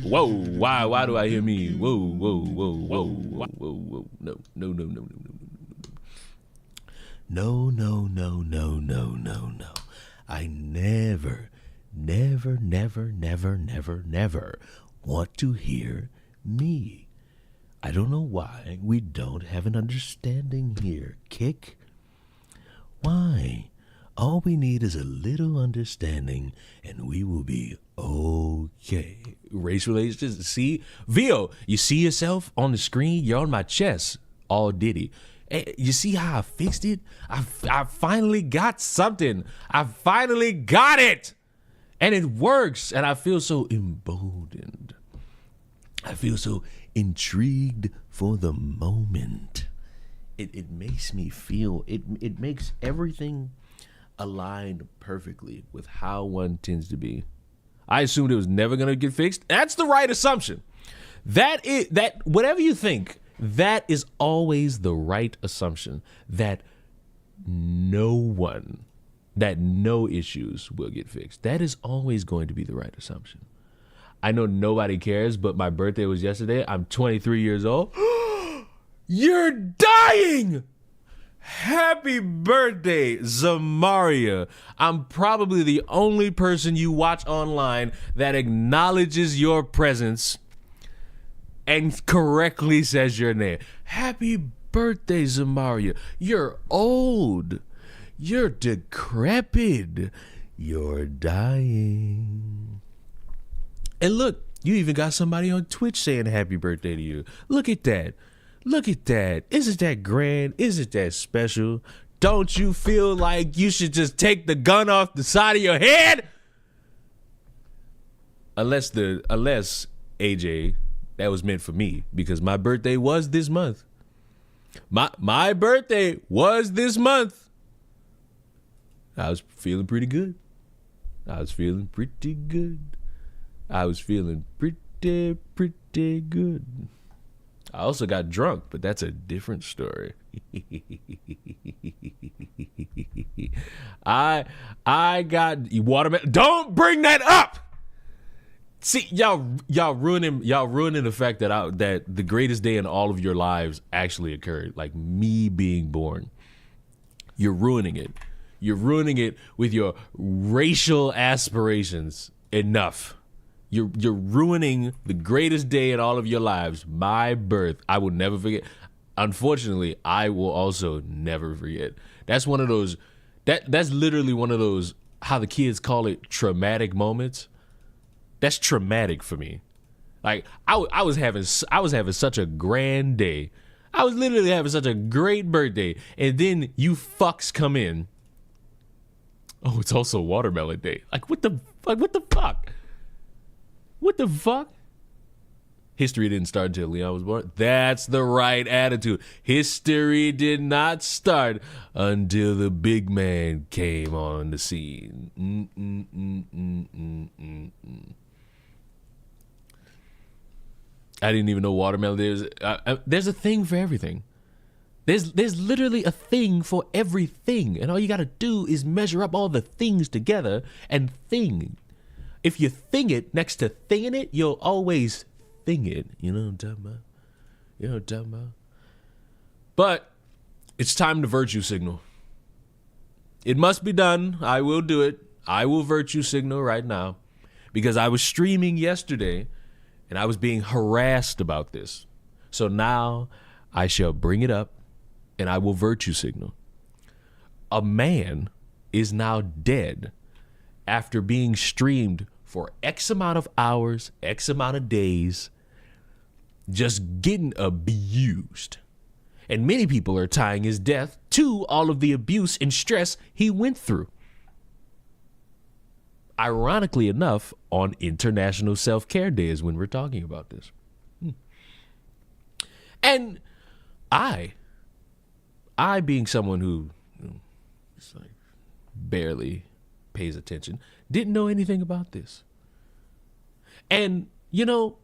Whoa, why do I hear me? Whoa. No. No. I never want to hear me. I don't know why we don't have an understanding here, Kick. Why? All we need is a little understanding and we will be okay. Race relations, see? Vio, you see yourself on the screen? You're on my chest, all Diddy. Hey, you see how I fixed it? I finally got something. I finally got it. And it works. And I feel so emboldened. I feel so intrigued for the moment. It makes me feel, it makes everything align perfectly with how one tends to be. I assumed it was never going to get fixed. That's the right assumption. That whatever you think, that is always the right assumption, that no issues will get fixed. That is always going to be the right assumption. I know nobody cares, but my birthday was yesterday. I'm 23 years old. You're dying! Happy birthday, Zamaria. I'm probably the only person you watch online that acknowledges your presence and correctly says your name. Happy birthday, Zamaria. You're old. You're decrepit. You're dying. And look, you even got somebody on Twitch saying happy birthday to you. Look at that. Look at that. Isn't that grand? Isn't that special? Don't you feel like you should just take the gun off the side of your head? Unless AJ, that was meant for me because my birthday was this month. My birthday was this month. I was feeling pretty good. I was feeling pretty good. I also got drunk, but that's a different story. I got watermelon. Don't bring that up. See, y'all ruining the fact that the greatest day in all of your lives actually occurred, like me being born. You're ruining it. You're ruining it with your racial aspirations. Enough. You're ruining the greatest day in all of your lives, my birth. I will never forget. Unfortunately, I will also never forget. That's one of those. That's literally one of those, how the kids call it, traumatic moments. That's traumatic for me. Like I was having such a grand day. I was literally having such a great birthday, and then you fucks come in. Oh, it's also watermelon day. What the fuck? What the fuck? History didn't start until Leon was born. That's the right attitude. History did not start until the big man came on the scene. I didn't even know watermelon. There's a thing for everything. There's literally a thing for everything. And all you got to do is measure up all the things together and thing. If you thing it next to thinging it, you'll always thing it. You know what I'm talking about? But it's time to virtue signal. It must be done. I will do it. I will virtue signal right now. Because I was streaming yesterday and I was being harassed about this. So now I shall bring it up and I will virtue signal. A man is now dead after being streamed for X amount of hours, X amount of days, just getting abused. And many people are tying his death to all of the abuse and stress he went through. Ironically enough, on International Self-Care Day is when we're talking about this. And I being someone who just like barely pays attention, didn't know anything about this. And, you know,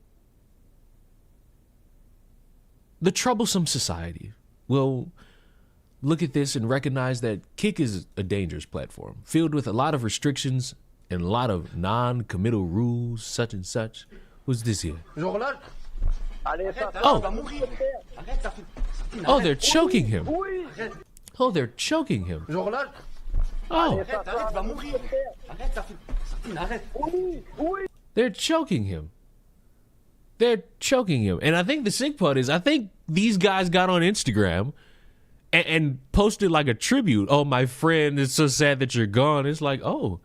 the troublesome society will look at this and recognize that Kick is a dangerous platform filled with a lot of restrictions and a lot of non-committal rules, such and such. Who's this here? Oh, they're choking him. Oh, they're choking him. Oh, they're choking him. They're choking him. And I think the sick part is, I think these guys got on Instagram and posted like a tribute. Oh, my friend, it's so sad that you're gone. It's like, oh.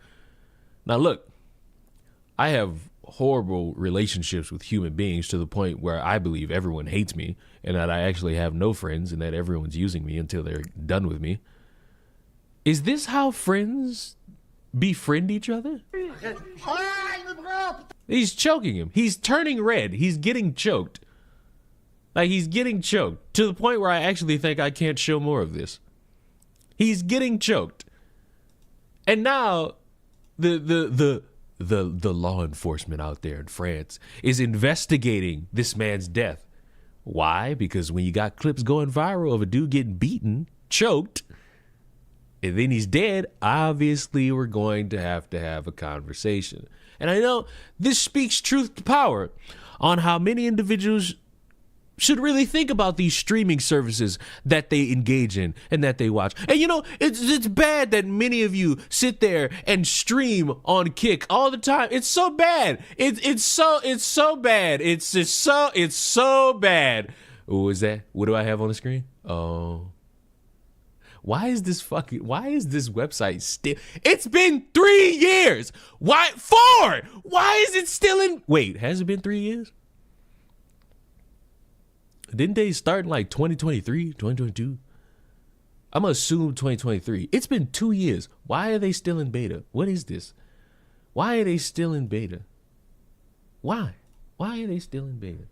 Now, look, I have horrible relationships with human beings to the point where I believe everyone hates me and that I actually have no friends and that everyone's using me until they're done with me. Is this how friends befriend each other? He's choking him. He's turning red. He's getting choked. Like, he's getting choked to the point where I actually think I can't show more of this. He's getting choked. And now the law enforcement out there in France is investigating this man's death. Why? Because when you got clips going viral of a dude getting beaten, choked, and then he's dead, obviously we're going to have a conversation. And I know this speaks truth to power on how many individuals should really think about these streaming services that they engage in and that they watch. And you know, it's bad that many of you sit there and stream on Kick all the time. It's so bad. It's so bad. It's so bad. What was that? What do I have on the screen? Oh. Why is this website still? It's been 3 years. Why? 4? Why is it still in? Wait, has it been 3 years? Didn't they start in like 2023, 2022? I'm going to assume 2023. It's been 2 years. Why are they still in beta? What is this? Why are they still in beta? Why? Why are they still in beta?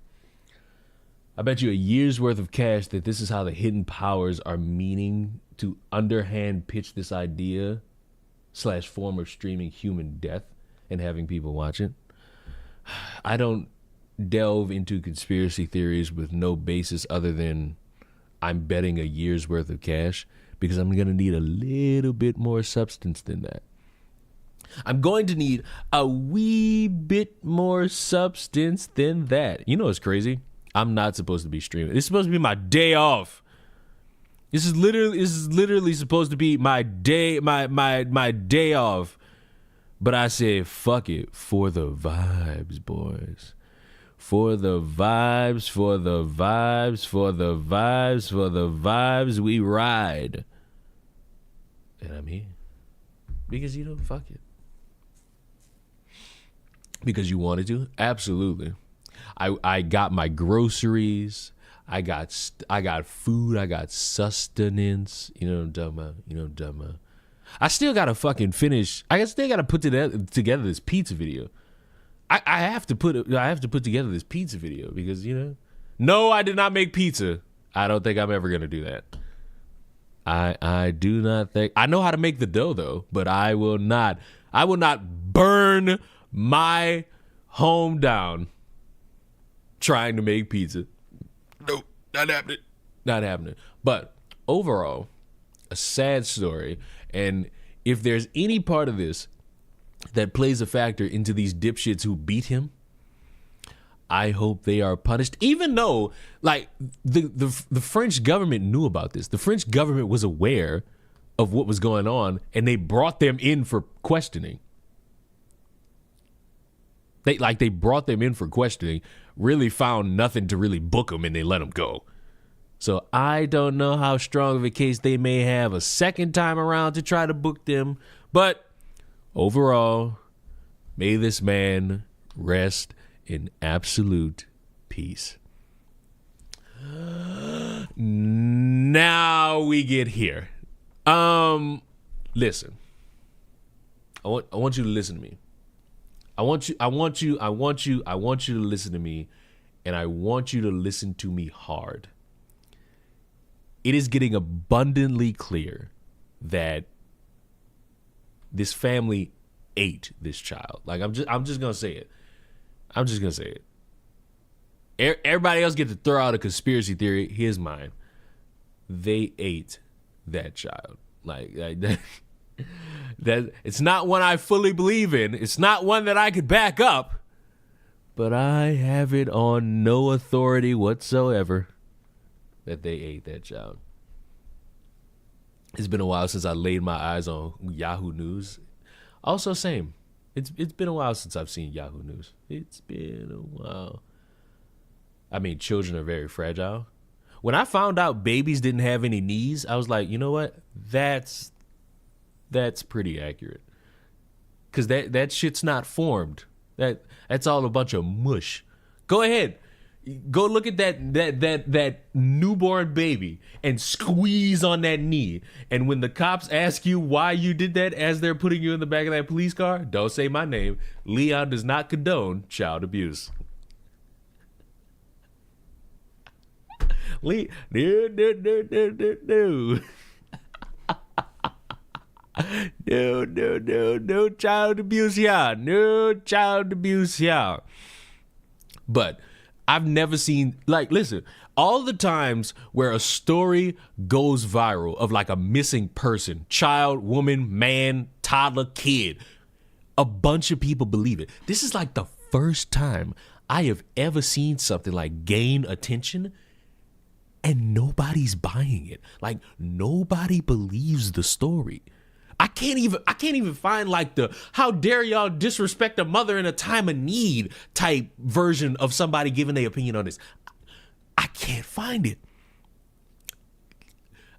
I bet you a year's worth of cash that this is how the hidden powers are meaning to underhand pitch this idea / form of streaming human death and having people watch it. I don't delve into conspiracy theories with no basis other than I'm betting a year's worth of cash because I'm going to need a little bit more substance than that. I'm going to need a wee bit more substance than that. You know what's crazy? I'm not supposed to be streaming. It's supposed to be my day off. This is literally supposed to be my day, my day off. But I said, fuck it, for the vibes, boys. For the vibes, for the vibes, for the vibes, for the vibes, we ride. And I'm here. Because, you know, fuck it. Because you wanted to? Absolutely. I got my groceries. I got food. I got sustenance. You know what I'm talking about? I still got to fucking finish. I still got to put together this pizza video. I have to put together this pizza video because, you know. No, I did not make pizza. I don't think I'm ever going to do that. I do not think. I know how to make the dough though, but I will not burn my home down trying to make pizza. Nope, not happening. Not happening. But overall, a sad story. And if there's any part of this that plays a factor into these dipshits who beat him, I hope they are punished. Even though, like, the French government knew about this. The French government was aware of what was going on, and they brought them in for questioning. They brought them in for questioning, really found nothing to really book them, and they let them go. So I don't know how strong of a case they may have a second time around to try to book them. But overall, may this man rest in absolute peace. Now we get here. Listen. I want you to listen to me. I want you to listen to me, and I want you to listen to me hard. It is getting abundantly clear that this family ate this child. Like, I'm just gonna say it. I'm just gonna say it. Everybody else get to throw out a conspiracy theory. Here's mine. They ate that child. Like that. That it's not one I fully believe in. It's not one that I could back up. But I have it on no authority whatsoever that they ate that child. It's been a while since I laid my eyes on Yahoo News. Also, same. It's been a while since I've seen Yahoo News. It's been a while. I mean, children are very fragile. When I found out babies didn't have any knees, I was like, you know what? That's pretty accurate. Because that shit's not formed. That's all a bunch of mush. Go ahead. Go look at that newborn baby and squeeze on that knee. And when the cops ask you why you did that as they're putting you in the back of that police car, don't say my name. Leon does not condone child abuse. No. No child abuse here. No child abuse here. But I've never seen, like, listen, all the times where a story goes viral of like a missing person, child, woman, man, toddler, kid, a bunch of people believe it. This is like the first time I have ever seen something like gain attention and nobody's buying it. Like, nobody believes the story. I can't even find like the how dare y'all disrespect a mother in a time of need type version of somebody giving their opinion on this. I can't find it.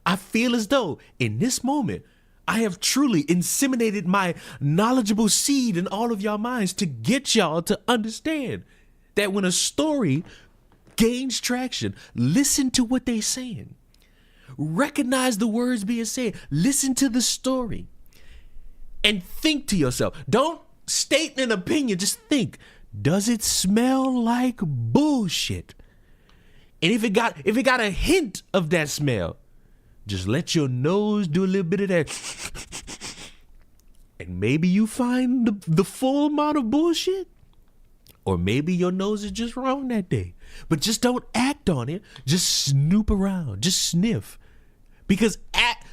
I feel as though in this moment I have truly inseminated my knowledgeable seed in all of y'all minds to get y'all to understand that when a story gains traction, listen to what they're saying. Recognize the words being said. Listen to the story. And think to yourself. Don't state an opinion. Just think. Does it smell like bullshit? And if it got a hint of that smell, just let your nose do a little bit of that. And maybe you find the full amount of bullshit. Or maybe your nose is just wrong that day. But just don't act on it. Just snoop around. Just sniff. Because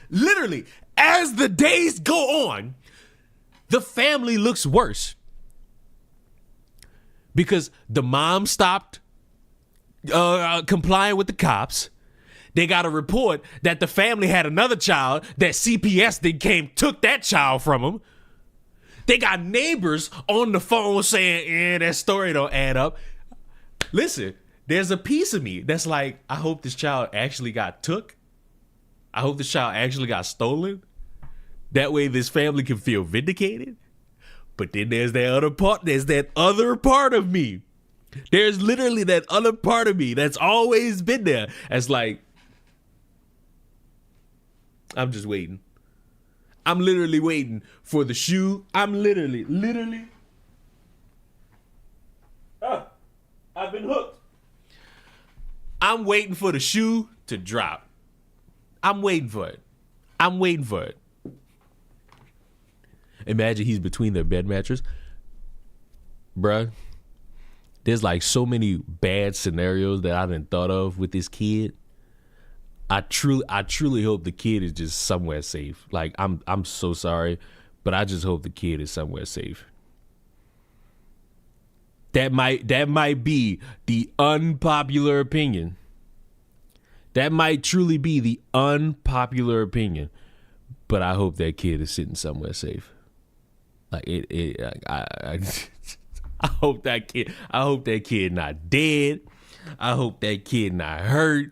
literally, as the days go on, the family looks worse. Because the mom stopped complying with the cops. They got a report that the family had another child, that CPS then took that child from them. They got neighbors on the phone saying, that story don't add up. Listen, there's a piece of me that's like, I hope this child actually got took. I hope this child actually got stolen. That way this family can feel vindicated. But then there's that other part. There's that other part of me. There's literally that other part of me that's always been there. It's like, I'm just waiting. I'm literally waiting for the shoe. I'm literally. I've been hooked. I'm waiting for the shoe to drop. I'm waiting for it. Imagine he's between their bed mattress. Bruh, there's like so many bad scenarios that I didn't thought of with this kid. I truly hope the kid is just somewhere safe. Like, I'm so sorry, but I just hope the kid is somewhere safe. That might be the unpopular opinion. That might truly be the unpopular opinion. But I hope that kid is sitting somewhere safe. Like I hope that kid not dead. I hope that kid not hurt.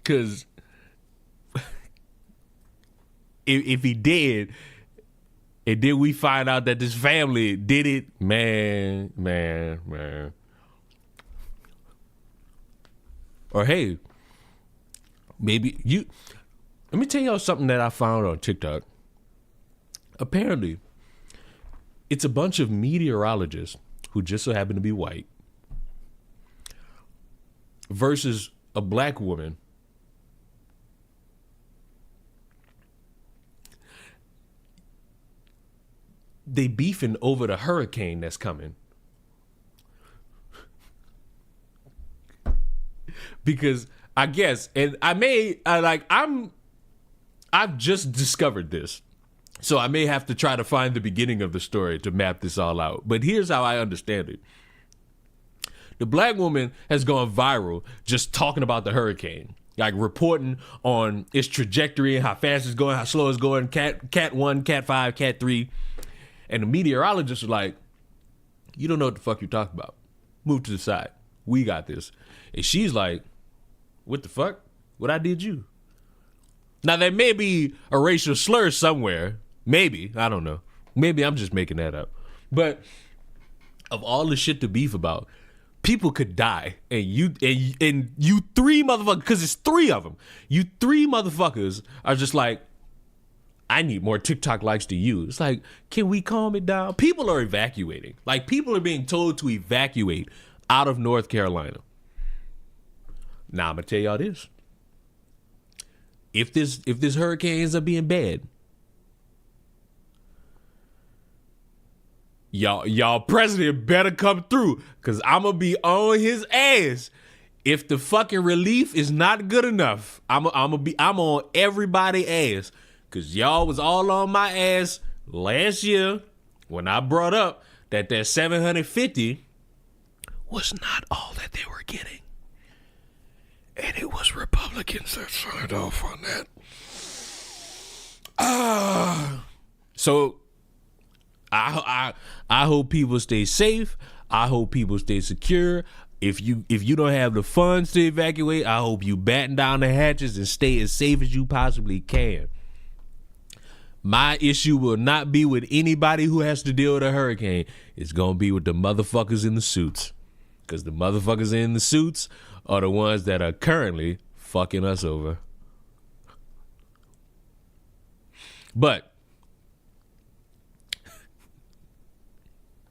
Cause if he did, and then we find out that this family did it, man. Or hey, maybe let me tell y'all something that I found on TikTok. Apparently, it's a bunch of meteorologists who just so happen to be white versus a black woman they beefing over the hurricane that's coming. Because I guess, and I've just discovered this. So I may have to try to find the beginning of the story to map this all out. But here's how I understand it. The black woman has gone viral just talking about the hurricane, like reporting on its trajectory, how fast it's going, how slow it's going, cat 1, cat 5, cat 3. And the meteorologists are like, you don't know what the fuck you're talking about. Move to the side. We got this. And she's like, what the fuck? What I did you? Now, there may be a racial slur somewhere. Maybe. I don't know. Maybe I'm just making that up. But of all the shit to beef about, people could die. And you three motherfuckers, because it's three of them, you three motherfuckers are just like, I need more TikTok likes to you. It's like, can we calm it down? People are evacuating. Like, people are being told to evacuate out of North Carolina. Now, I'm going to tell y'all this. If this hurricane ends up being bad, y'all president better come through, because I'm going to be on his ass. If the fucking relief is not good enough, I'm on everybody's ass, because y'all was all on my ass last year when I brought up that 750 was not all that they were getting. And it was Republicans that signed off on that. So I hope people stay safe. I hope people stay secure. If you don't have the funds to evacuate, I hope you batten down the hatches and stay as safe as you possibly can. My issue will not be with anybody who has to deal with a hurricane. It's going to be with the motherfuckers in the suits. Because the motherfuckers in the suits are the ones that are currently fucking us over. But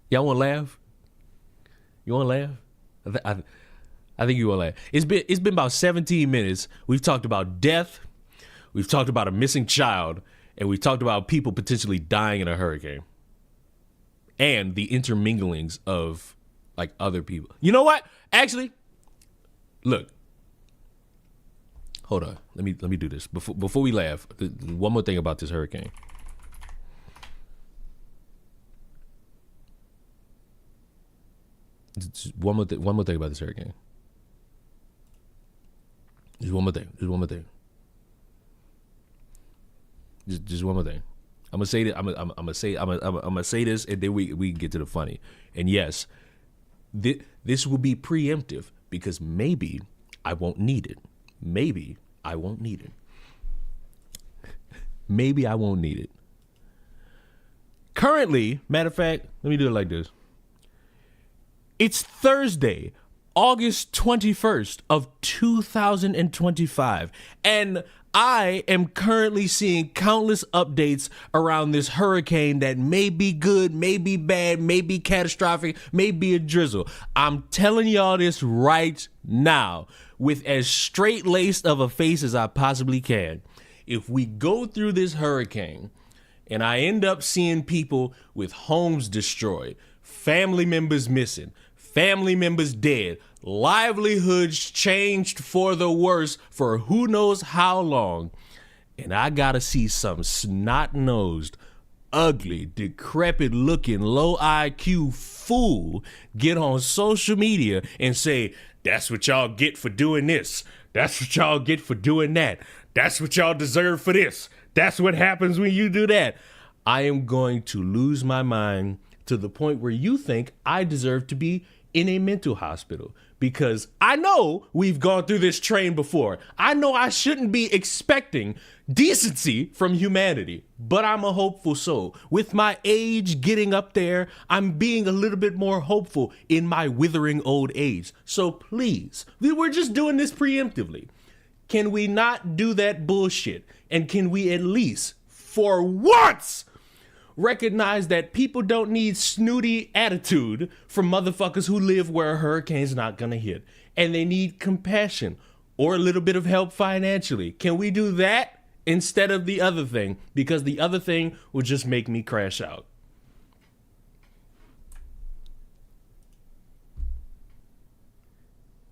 y'all want to laugh? You want to laugh? I think you want to laugh. It's been about 17 minutes. We've talked about death. We've talked about a missing child. And we've talked about people potentially dying in a hurricane. And the interminglings of like other people. You know what? Actually, look. Hold on. Let me do this. Before we laugh, one more thing about this hurricane. Just one more thing about this hurricane. Just one more thing. Just one more thing. Just one more thing. I'm gonna say that. I'm gonna say this, and then we can get to the funny. And yes, this will be preemptive because maybe I won't need it. Maybe I won't need it. Maybe I won't need it. Currently, matter of fact, let me do it like this. It's Thursday, August 21st of 2025, and I am currently seeing countless updates around this hurricane that may be good, may be bad, may be catastrophic, may be a drizzle. I'm telling y'all this right now with as straight-laced of a face as I possibly can. If we go through this hurricane and I end up seeing people with homes destroyed, family members missing, family members dead, livelihoods changed for the worse for who knows how long, and I gotta see some snot-nosed, ugly, decrepit-looking, low IQ fool get on social media and say, that's what y'all get for doing this. That's what y'all get for doing that. That's what y'all deserve for this. That's what happens when you do that. I am going to lose my mind to the point where you think I deserve to be in a mental hospital, because I know we've gone through this train before. I know I shouldn't be expecting decency from humanity, but I'm a hopeful soul. With my age getting up there, I'm being a little bit more hopeful in my withering old age. So please, we're just doing this preemptively. Can we not do that bullshit? And can we at least, for once, recognize that people don't need snooty attitude from motherfuckers who live where a hurricane's not gonna hit, and they need compassion or a little bit of help financially? Can we do that instead of the other thing? Because the other thing will just make me crash out.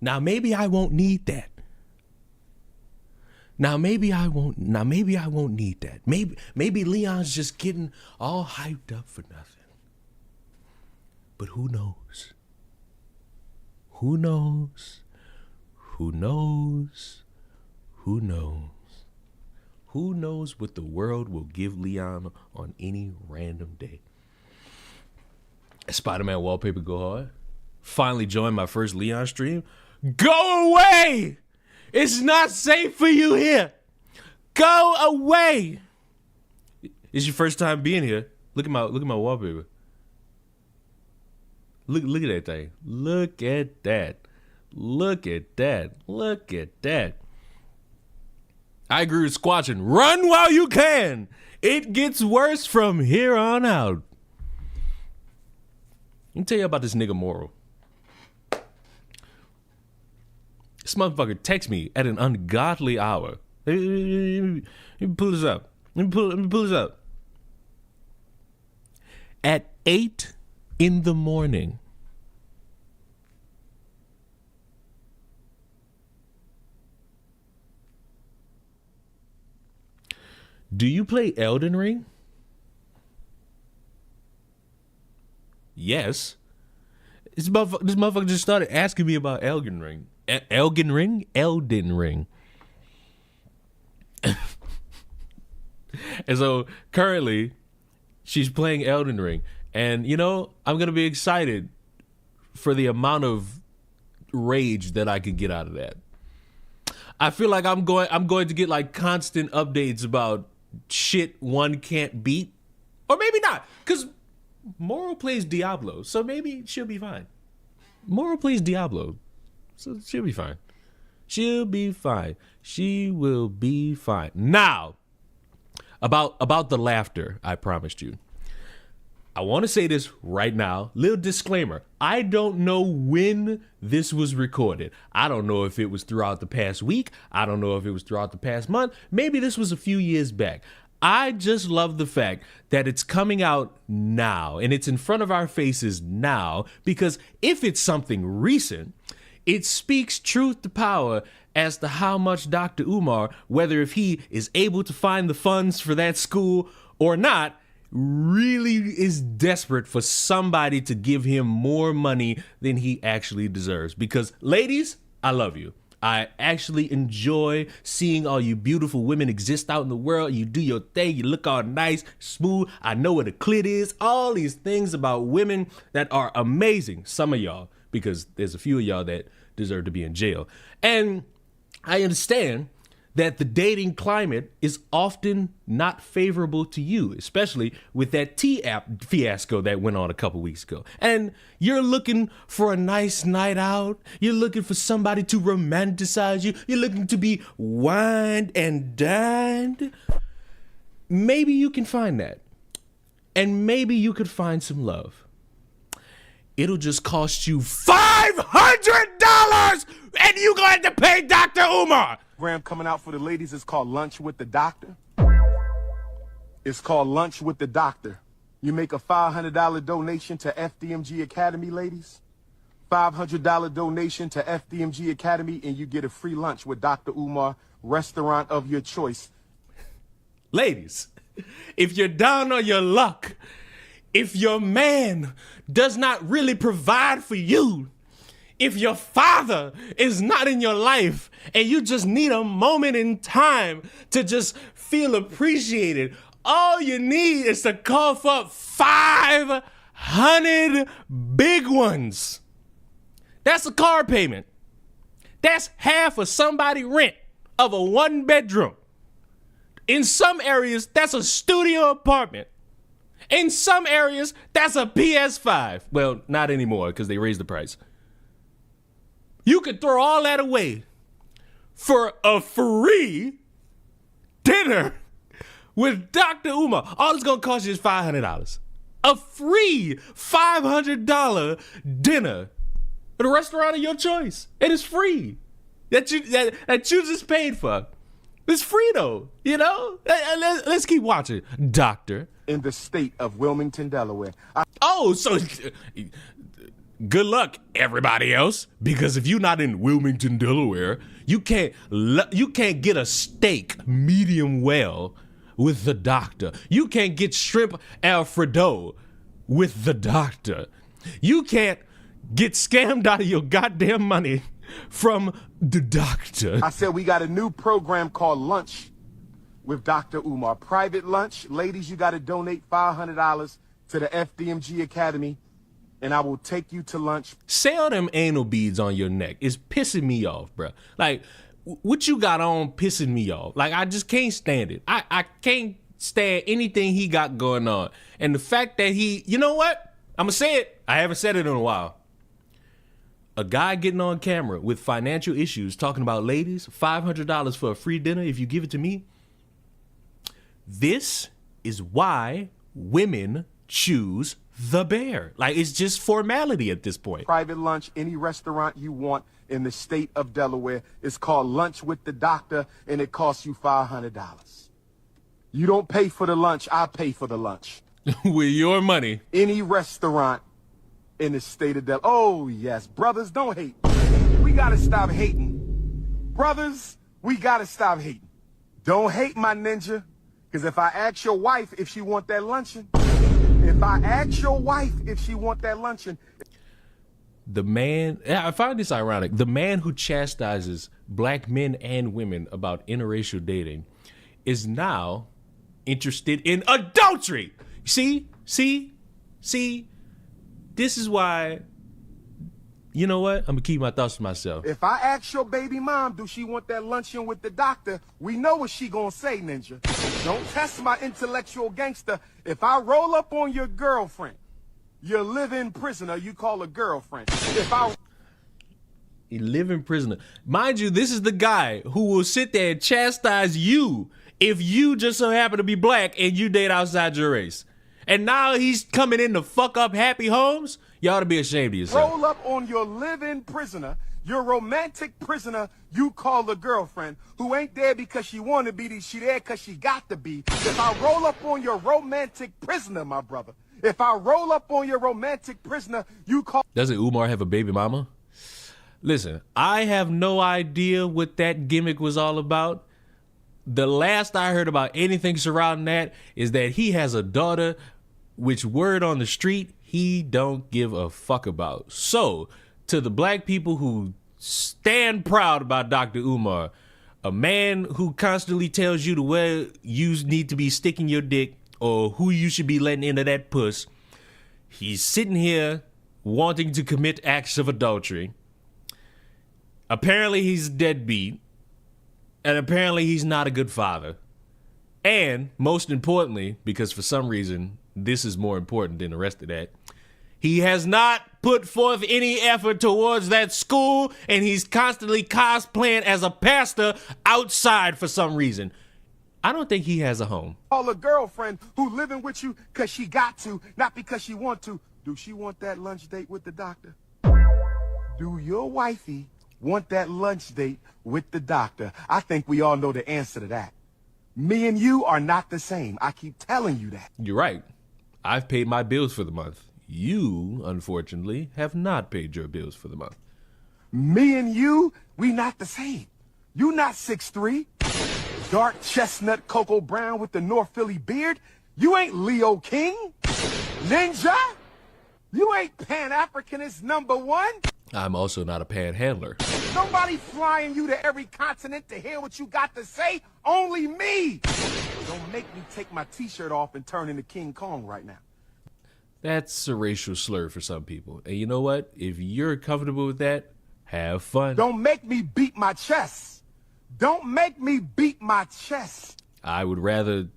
Now maybe I won't need that. Now maybe I won't need that. Maybe Leon's just getting all hyped up for nothing. But who knows? Who knows? Who knows? Who knows? Who knows what the world will give Leon on any random day? Spider-Man wallpaper go hard. Finally joined my first Leon stream. Go away! It's not safe for you here. Go away. It's your first time being here. Look at my wallpaper. Look at that thing. Look at that. Look at that. Look at that. I agree with Squatching. Run while you can. It gets worse from here on out. Let me tell you about this nigga Moral. This motherfucker texts me at an ungodly hour. Let me pull this up. Let me pull this up. At 8 in the morning. Do you play Elden Ring? Yes. This motherfucker just started asking me about Elden Ring. Elden Ring? Elden Ring. And so currently she's playing Elden Ring. And you know, I'm going to be excited for the amount of rage that I could get out of that. I feel like I'm going to get like constant updates about shit one can't beat. Or maybe not, because Moral plays Diablo, so maybe she'll be fine. Moral plays Diablo, so she'll be fine. She'll be fine. She will be fine. Now, about the laughter I promised you. I want to say this right now. Little disclaimer. I don't know when this was recorded. I don't know if it was throughout the past week. I don't know if it was throughout the past month. Maybe this was a few years back. I just love the fact that it's coming out now and it's in front of our faces now, because if it's something recent, it speaks truth to power as to how much Dr. Umar, whether if he is able to find the funds for that school or not, really is desperate for somebody to give him more money than he actually deserves. Because ladies, I love you. I actually enjoy seeing all you beautiful women exist out in the world. You do your thing. You look all nice, smooth. I know what a clit is. All these things about women that are amazing. Some of y'all, because there's a few of y'all that deserve to be in jail. And I understand that the dating climate is often not favorable to you, especially with that T-app fiasco that went on a couple weeks ago. And you're looking for a nice night out. You're looking for somebody to romanticize you. You're looking to be wined and dined. Maybe you can find that. And maybe you could find some love. It'll just cost you $500 and you're going to pay Dr. Umar. Program coming out for the ladies is called Lunch with the Doctor. It's called Lunch with the Doctor. You make a $500 donation to FDMG Academy, ladies. $500 donation to FDMG Academy, and you get a free lunch with Dr. Umar, restaurant of your choice. Ladies, if you're down on your luck, if your man does not really provide for you, if your father is not in your life and you just need a moment in time to just feel appreciated, all you need is to cough up 500 big ones. That's a car payment. That's half of somebody's rent of a 1-bedroom. In some areas, that's a studio apartment. In some areas, that's a PS5. Well, not anymore because they raised the price. You could throw all that away for a free dinner with Dr. Umar. All it's going to cost you is $500. A free $500 dinner at a restaurant of your choice. It is free. That you just paid for. It's free though, you know? Let's keep watching. Doctor. In the state of Wilmington, Delaware. So good luck, everybody else, because if you're not in Wilmington, Delaware, you can't get a steak medium well with the doctor. You can't get shrimp Alfredo with the doctor. You can't get scammed out of your goddamn money from the doctor. I said we got a new program called Lunch with Dr. Umar. Private lunch. Ladies, you got to donate $500 to the FDMG Academy, and I will take you to lunch. Sell them anal beads on your neck. It's pissing me off, bro. Like, what you got on pissing me off. Like, I just can't stand it. I can't stand anything he got going on. And the fact that you know what? I'm going to say it. I haven't said it in a while. A guy getting on camera with financial issues talking about, ladies, $500 for a free dinner if you give it to me. This is why women choose the bear. Like, it's just formality at this point. Private lunch, any restaurant you want in the state of Delaware. It's called Lunch with the Doctor, and it costs you $500. You don't pay for the lunch, I pay for the lunch. With your money. Any restaurant in the state of Delaware. Oh, yes. Brothers, don't hate. We got to stop hating. Brothers, we got to stop hating. Don't hate my ninja, because if I ask your wife if she want that luncheon, the man, I find this ironic, the man who chastises black men and women about interracial dating is now interested in adultery. See, this is why, you know what? I'm going to keep my thoughts to myself. If I ask your baby mom, do she want that luncheon with the doctor, we know what she going to say, ninja. Don't test my intellectual gangster. If I roll up on your girlfriend, your live-in prisoner, you call a girlfriend. A live-in prisoner. Mind you, this is the guy who will sit there and chastise you if you just so happen to be black and you date outside your race. And now he's coming in to fuck up happy homes? You ought to be ashamed of yourself. Roll up on your live-in prisoner, your romantic prisoner you call a girlfriend, who ain't there because she want to be, she there because she got to be. If I roll up on your romantic prisoner, my brother, if I roll up on your romantic prisoner, you call... Doesn't Umar have a baby mama? Listen, I have no idea what that gimmick was all about. The last I heard about anything surrounding that is that he has a daughter, which word on the street, he don't give a fuck about. So, to the black people who stand proud about Dr. Umar, a man who constantly tells you to where you need to be sticking your dick or who you should be letting into that puss, he's sitting here wanting to commit acts of adultery. Apparently he's a deadbeat, and apparently he's not a good father. And most importantly, because for some reason this is more important than the rest of that, he has not put forth any effort towards that school, and he's constantly cosplaying as a pastor outside for some reason. I don't think he has a home. Call a girlfriend who living with you because she got to, not because she want to. Do she want that lunch date with the doctor? Do your wifey want that lunch date with the doctor? I think we all know the answer to that. Me and you are not the same. I keep telling you that. You're right. I've paid my bills for the month. You, unfortunately, have not paid your bills for the month. Me and you, we not the same. You not 6'3", dark chestnut Cocoa Brown with the North Philly beard. You ain't Leo King. Ninja. You ain't Pan-Africanist #1. I'm also not a panhandler. Nobody flying you to every continent to hear what you got to say. Only me. Don't make me take my t-shirt off and turn into King Kong right now. That's a racial slur for some people. And you know what? If you're comfortable with that, have fun. Don't make me beat my chest. Don't make me beat my chest. I would rather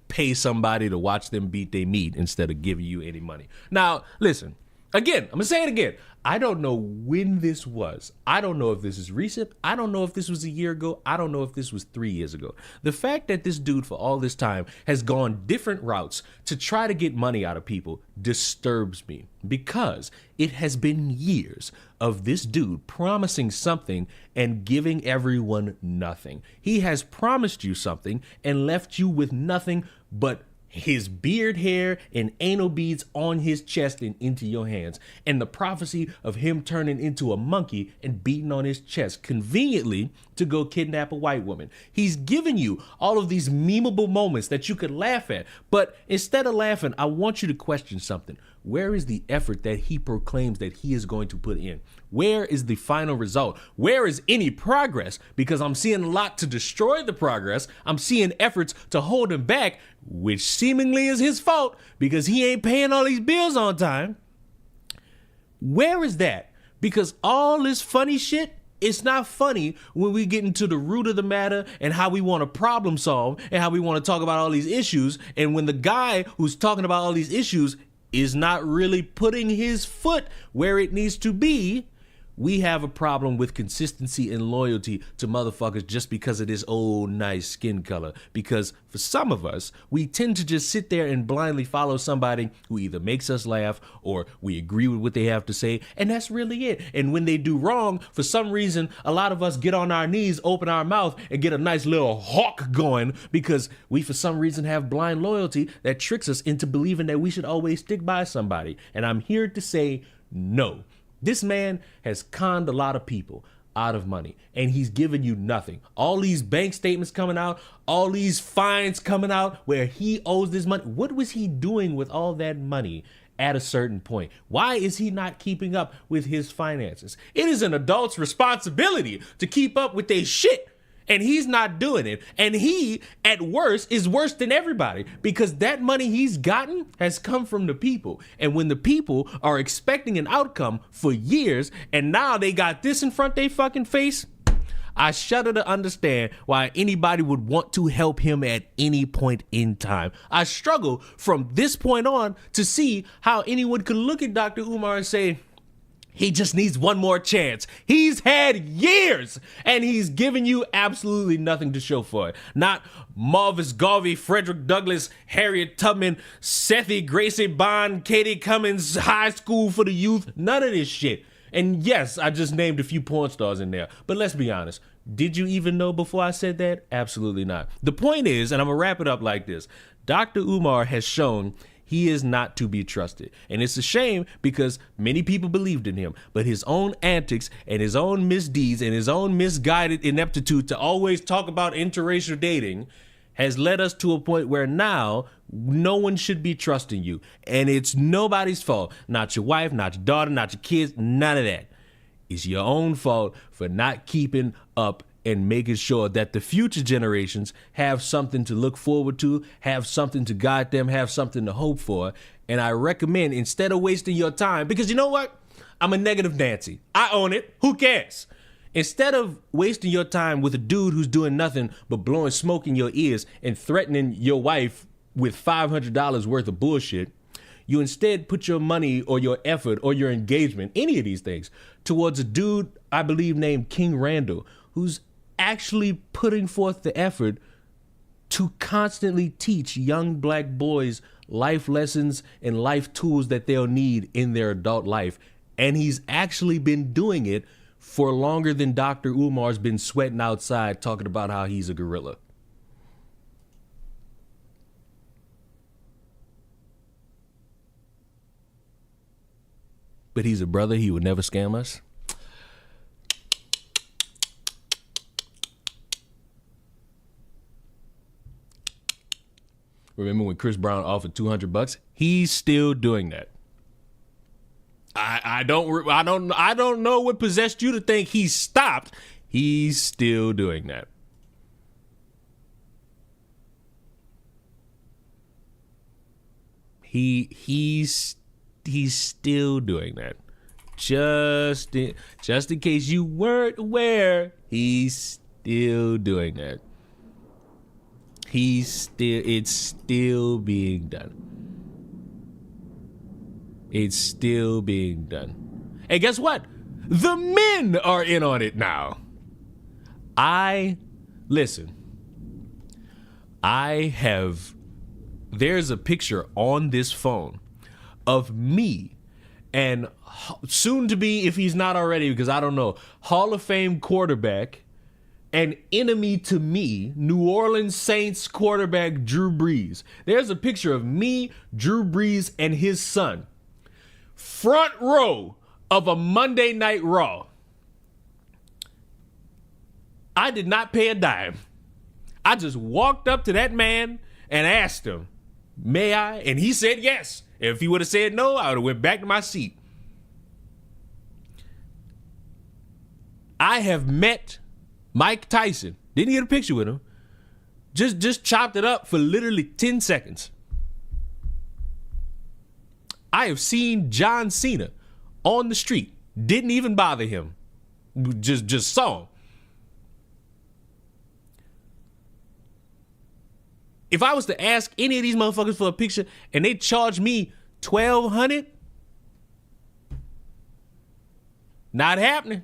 pay somebody to watch them beat their meat instead of giving you any money. Now, listen, again, I'm going to say it again. I don't know when this was. I don't know if this is recent. I don't know if this was a year ago. I don't know if this was 3 years ago. The fact that this dude for all this time has gone different routes to try to get money out of people disturbs me, because it has been years of this dude promising something and giving everyone nothing. He has promised you something and left you with nothing but his beard hair and anal beads on his chest and into your hands, and the prophecy of him turning into a monkey and beating on his chest conveniently to go kidnap a white woman. He's giving you all of these memeable moments that you could laugh at, but instead of laughing, I want you to question something. Where is the effort that he proclaims that he is going to put in? Where is the final result? Where is any progress? Because I'm seeing a lot to destroy the progress. I'm seeing efforts to hold him back, which seemingly is his fault because he ain't paying all these bills on time. Where is that? Because all this funny shit, it's not funny when we get into the root of the matter and how we want to problem solve and how we want to talk about all these issues. And when the guy who's talking about all these issues is not really putting his foot where it needs to be, we have a problem with consistency and loyalty to motherfuckers just because of this old nice skin color. Because for some of us, we tend to just sit there and blindly follow somebody who either makes us laugh or we agree with what they have to say, and that's really it. And when they do wrong, for some reason, a lot of us get on our knees, open our mouth, and get a nice little hawk going because we for some reason have blind loyalty that tricks us into believing that we should always stick by somebody. And I'm here to say no. This man has conned a lot of people out of money, and he's given you nothing. All these bank statements coming out, all these fines coming out where he owes this money. What was he doing with all that money at a certain point? Why is he not keeping up with his finances? It is an adult's responsibility to keep up with their shit. And he's not doing it. And he, at worst, is worse than everybody because that money he's gotten has come from the people. And when the people are expecting an outcome for years and now they got this in front of their fucking face, I shudder to understand why anybody would want to help him at any point in time. I struggle from this point on to see how anyone could look at Dr. Umar and say, he just needs one more chance. He's had years, and he's given you absolutely nothing to show for it. Not Marvis Garvey, Frederick Douglass, Harriet Tubman, Sethi Gracie Bond, Katie Cummins, High School for the Youth. None of this shit. And yes, I just named a few porn stars in there. But let's be honest. Did you even know before I said that? Absolutely not. The point is, and I'm going to wrap it up like this. Dr. Umar has shown he is not to be trusted. And it's a shame because many people believed in him, but his own antics and his own misdeeds and his own misguided ineptitude to always talk about interracial dating has led us to a point where now no one should be trusting you. And it's nobody's fault. Not your wife, not your daughter, not your kids, none of that. It's your own fault for not keeping up and making sure that the future generations have something to look forward to, have something to guide them, have something to hope for. And I recommend, instead of wasting your time, because you know what? I'm a negative Nancy. I own it. Who cares? Instead of wasting your time with a dude who's doing nothing but blowing smoke in your ears and threatening your wife with $500 worth of bullshit, you instead put your money or your effort or your engagement, any of these things, towards a dude I believe named King Randall, who's actually putting forth the effort to constantly teach young black boys life lessons and life tools that they'll need in their adult life. And he's actually been doing it for longer than Dr. Umar's been sweating outside talking about how he's a gorilla. But he's a brother. He would never scam us. Remember when Chris Brown offered $200? He's still doing that. I don't know what possessed you to think he stopped. He's still doing that. He's still doing that. Just in case you weren't aware, he's still doing that. It's still being done. It's still being done. And guess what? The men are in on it now. There's a picture on this phone of me and soon to be, if he's not already, because I don't know, Hall of Fame quarterback an enemy to me, New Orleans Saints quarterback Drew Brees. There's a picture of me, Drew Brees, and his son. Front row of a Monday Night Raw. I did not pay a dime. I just walked up to that man and asked him, may I? And he said yes. If he would have said no, I would have went back to my seat. I have met Mike Tyson. Didn't get a picture with him. Just chopped it up for literally 10 seconds. I have seen John Cena on the street. Didn't even bother him. Just saw him. If I was to ask any of these motherfuckers for a picture and they charge me $1,200, not happening.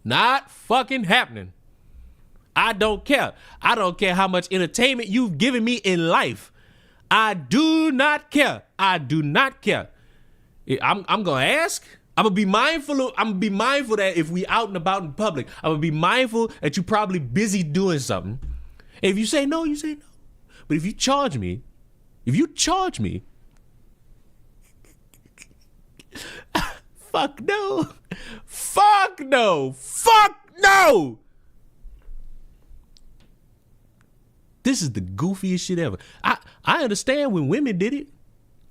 Not fucking happening. I don't care. I don't care how much entertainment you've given me in life. I do not care. I do not care. I'm gonna ask. I'm gonna be mindful that if we out and about in public, I'm gonna be mindful that you probably busy doing something. If you say no, you say no. But if you charge me, fuck no. Fuck no. Fuck no. This is the goofiest shit ever. I understand when women did it.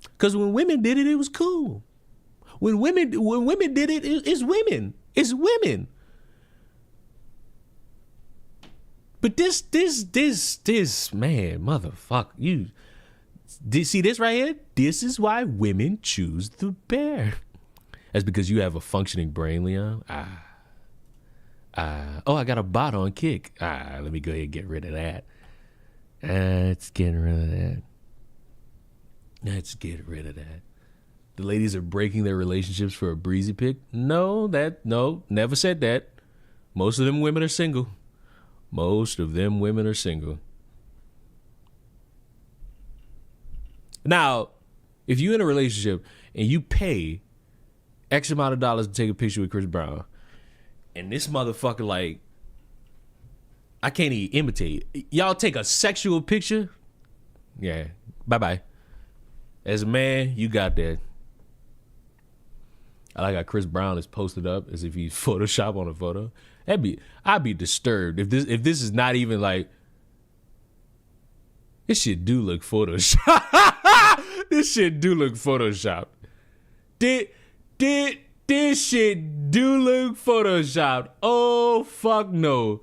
Because when women did it, it was cool. When women did it, it's women. It's women. But this man, motherfucker, you see this right here? This is why women choose the bear. That's because you have a functioning brain, Leon. Oh, I got a bot on kick. Let me go ahead and get rid of that. Let's get rid of that. Let's get rid of that. The ladies are breaking their relationships for a breezy pick. No, never said that. Most of them women are single. Most of them women are single. Now, if you're in a relationship and you pay X amount of dollars to take a picture with Chris Brown, and this motherfucker, like, I can't even imitate. Y'all take a sexual picture? Yeah, bye-bye. As a man, you got that. I like how Chris Brown is posted up as if he's Photoshop on a photo. I'd be disturbed if this is not even like, this shit do look Photoshop. This shit do look Photoshop. This shit do look Photoshopped. Oh fuck no.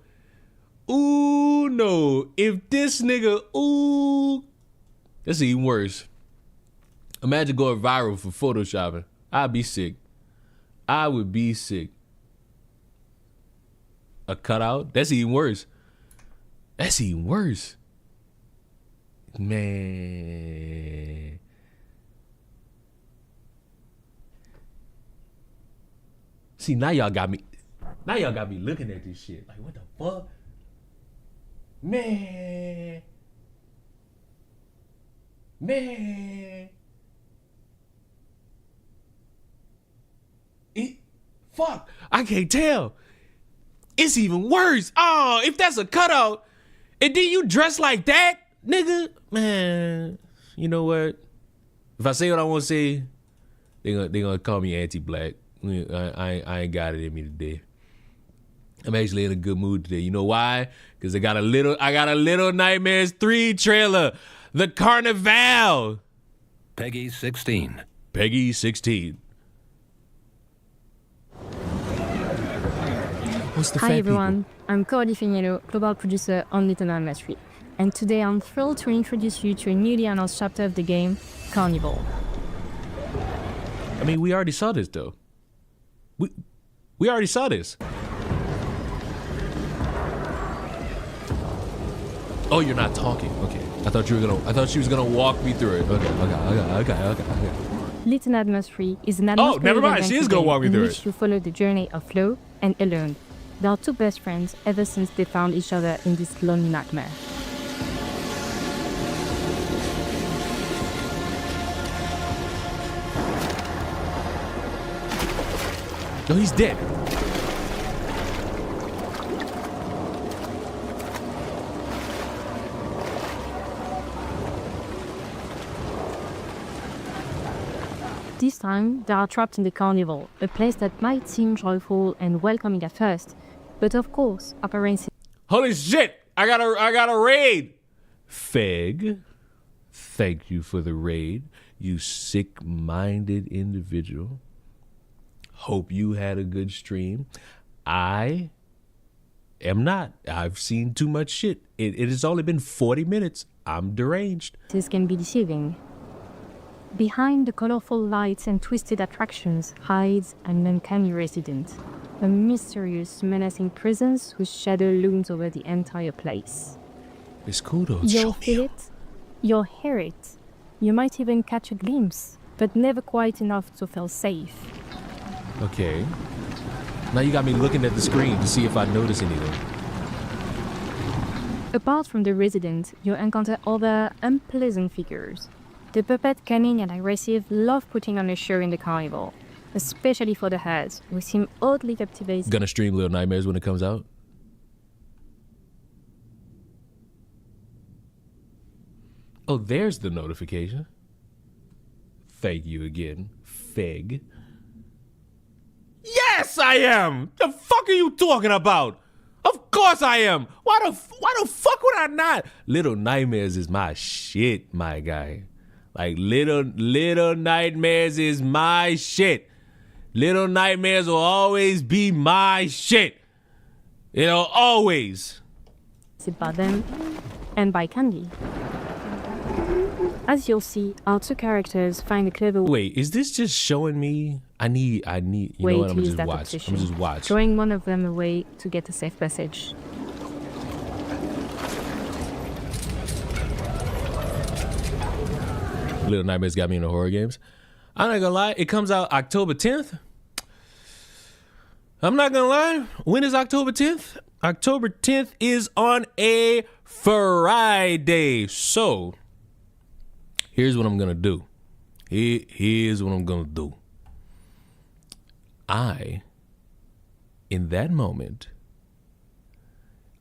Ooh no. If this nigga, ooh, that's even worse. Imagine going viral for Photoshopping. I'd be sick. I would be sick. A cutout? That's even worse. That's even worse. Man. See, now y'all got me looking at this shit. Like, what the fuck? Man. Fuck. I can't tell. It's even worse. Oh, if that's a cutout, and then you dress like that, nigga, man, you know what? If I say what I want to say, they gonna call me anti-black. I ain't got it in me today. I'm actually in a good mood today. You know why? Because I got a Little Nightmares 3 trailer. The Carnival. Peggy 16. Peggy 16. Hi everyone, I'm Coralie Feniello, global producer on Little Nightmares 3, and today I'm thrilled to introduce you to a newly announced chapter of the game, Carnival. I mean, we already saw this though. We already saw this. Oh, you're not talking. Okay, I thought she was gonna walk me through it. Okay. Little Nightmares 3 is an atmospheric never mind. She is gonna walk me in through which it. you follow the journey of Flo and Alone. They are two best friends ever since they found each other in this lonely nightmare. No, he's dead. This time, they are trapped in the carnival, a place that might seem joyful and welcoming at first, but of course, appearances. Holy shit! I got a raid! Feg, thank you for the raid, you sick-minded individual. Hope you had a good stream. I am not. I've seen too much shit. It has only been 40 minutes. I'm deranged. This can be deceiving. Behind the colorful lights and twisted attractions hides an uncanny resident, a mysterious, menacing presence whose shadow looms over the entire place. It's cool though. You'll feel it, you'll hear it, you might even catch a glimpse, but never quite enough to feel safe. Okay. Now you got me looking at the screen to see if I notice anything. Apart from the resident, you encounter other unpleasant figures. The puppet, cunning and aggressive, love putting on a show in the carnival, especially for the herds, who seem oddly captivated. Gonna stream Little Nightmares when it comes out? Oh, there's the notification. Thank you again, Feg. Yes, I am! The fuck are you talking about? Of course I am! Why the fuck would I not? Little Nightmares is my shit, my guy. Like, Little Nightmares is my shit. Little Nightmares will always be my shit. It'll always. By them and by Candy. As you'll see, our two characters find a clever Wait, is this just showing me? I need. You know what? I'm gonna just watch. Throwing one of them away to get a safe passage. Little Nightmares got me into horror games. I'm not gonna lie, it comes out October 10th. I'm not gonna lie, when is October 10th? October 10th is on a Friday. So, here's what I'm gonna do. Here's what I'm gonna do. In that moment,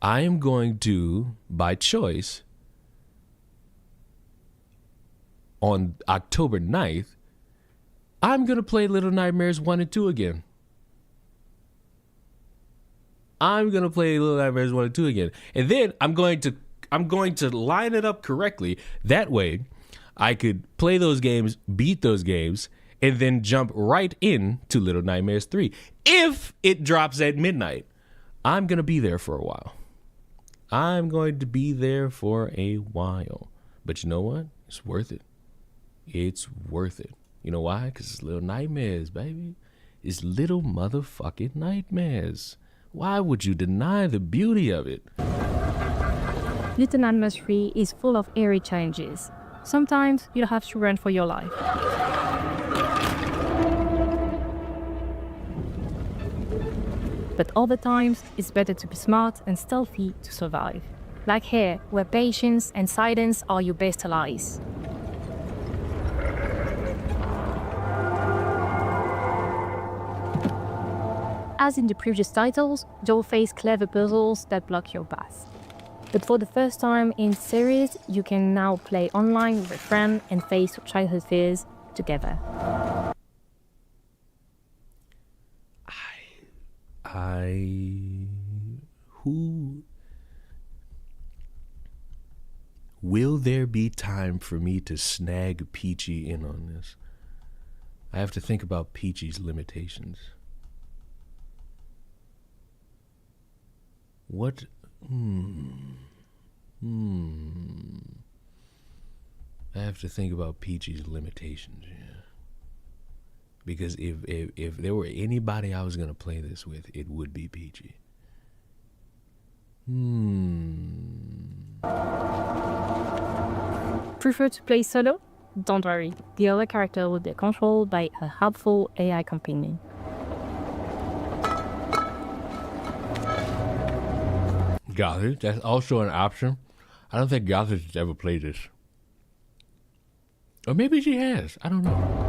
I am going to, by choice, on October 9th, I'm going to play Little Nightmares 1 and 2 again. I'm going to play Little Nightmares 1 and 2 again. And then I'm going to line it up correctly. That way, I could play those games, beat those games, and then jump right in to Little Nightmares 3. If it drops at midnight, I'm going to be there for a while. I'm going to be there for a while. But you know what? It's worth it. It's worth it. You know why? Because it's Little Nightmares, baby. It's little motherfucking nightmares. Why would you deny the beauty of it? Little Nightmares 3 is full of eerie challenges. Sometimes you'll have to run for your life. But other times, it's better to be smart and stealthy to survive. Like here, where patience and silence are your best allies. As in the previous titles, you'll face clever puzzles that block your path. But for the first time in the series, you can now play online with a friend and face your childhood fears together. Will there be time for me to snag Peachy in on this? I have to think about Peachy's limitations. What? I have to think about Peachy's limitations, yeah. Because if there were anybody I was gonna play this with, it would be Peachy. Prefer to play solo? Don't worry, the other character will be controlled by a helpful AI companion. Gothard, that's also an option. I don't think Gothard has ever played this. Or maybe she has, I don't know.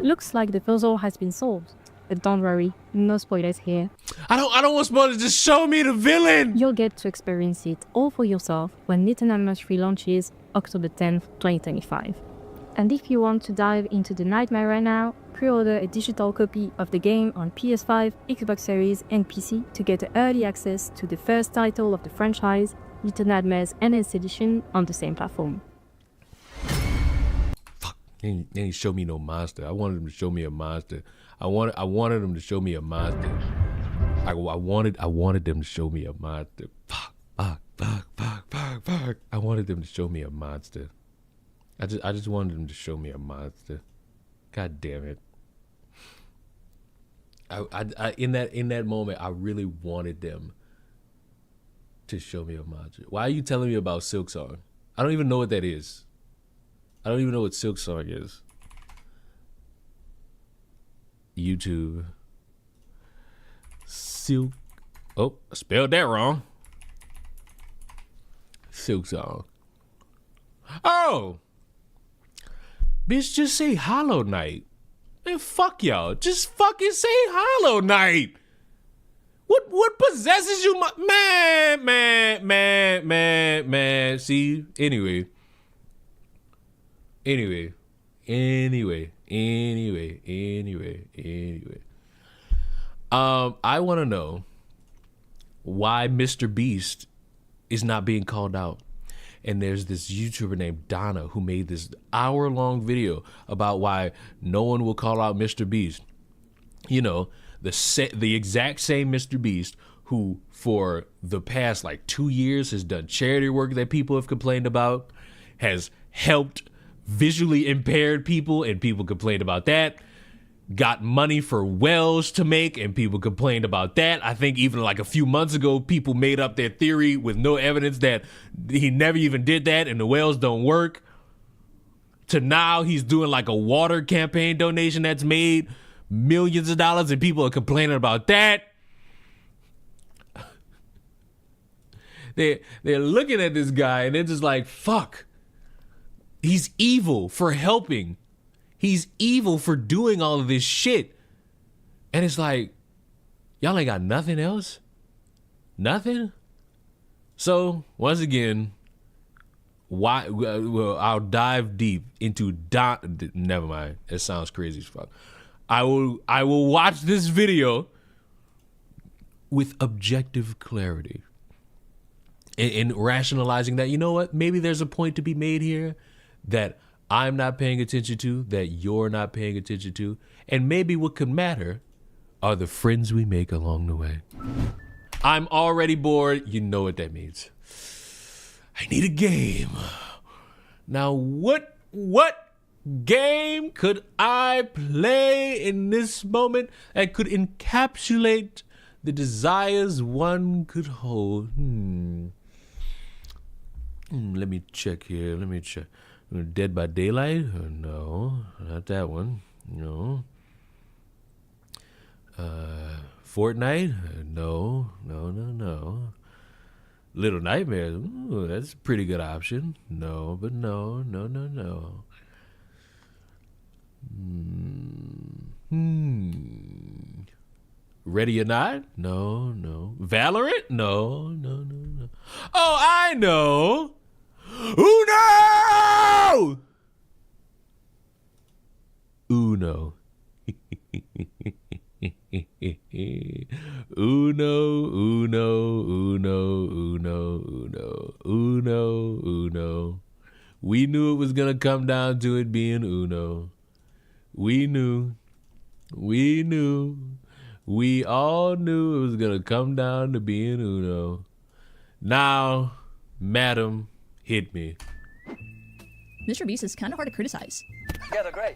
Looks like the puzzle has been solved. But don't worry, no spoilers here. I don't want spoilers, just show me the villain! You'll get to experience it all for yourself when Little Nightmares 3 launches October 10th, 2025. And if you want to dive into the nightmare right now, pre-order a digital copy of the game on PS5, Xbox Series, and PC to get early access to the first title of the franchise, Little Nightmares Enhanced Edition, on the same platform. Fuck, they ain't show me no monster. I wanted them to show me a monster. I wanted them to show me a monster. I wanted them to show me a monster. Fuck. I wanted them to show me a monster. I just wanted them to show me a monster. God damn it. I in that moment, I really wanted them to show me a monster. Why are you telling me about Silk Song? I don't even know what that is. I don't even know what Silk Song is. YouTube. Silk. Oh, I spelled that wrong. Silk Song. Oh! Bitch, just say Hollow Knight. Man, fuck y'all. Just fucking say Hollow Knight. What possesses you? Man. See? Anyway. I want to know why MrBeast is not being called out. And there's this YouTuber named Donna who made this hour-long video about why no one will call out MrBeast. You know, the exact same MrBeast who for the past like 2 years has done charity work that people have complained about, has helped visually impaired people and people complained about that, got money for wells to make and people complained about that. I think even like a few months ago, people made up their theory with no evidence that he never even did that and the wells don't work. To now he's doing like a water campaign donation that's made millions of dollars and people are complaining about that. They're looking at this guy and they're just like, fuck. He's evil for helping. He's evil for doing all of this shit. And it's like, y'all ain't got nothing else? Nothing? So, once again, why? Well, I'll dive deep into never mind. It sounds crazy as fuck. I will watch this video with objective clarity. In rationalizing that, you know what? Maybe there's a point to be made here that I'm not paying attention to, that you're not paying attention to, and maybe what could matter are the friends we make along the way. I'm already bored. You know what that means. I need a game. Now, what game could I play in this moment that could encapsulate the desires one could hold? Let me check here. Dead by Daylight? No, not that one. No. Fortnite? No. Little Nightmares? Ooh, that's a pretty good option. No. Ready or Not? No. Valorant? No. Oh, I know. Uno! Uno. Uno. We knew it was gonna come down to it being Uno. We knew. We all knew it was gonna come down to being Uno. Now, madam, hit me. MrBeast is kind of hard to criticize. Yeah, they're great.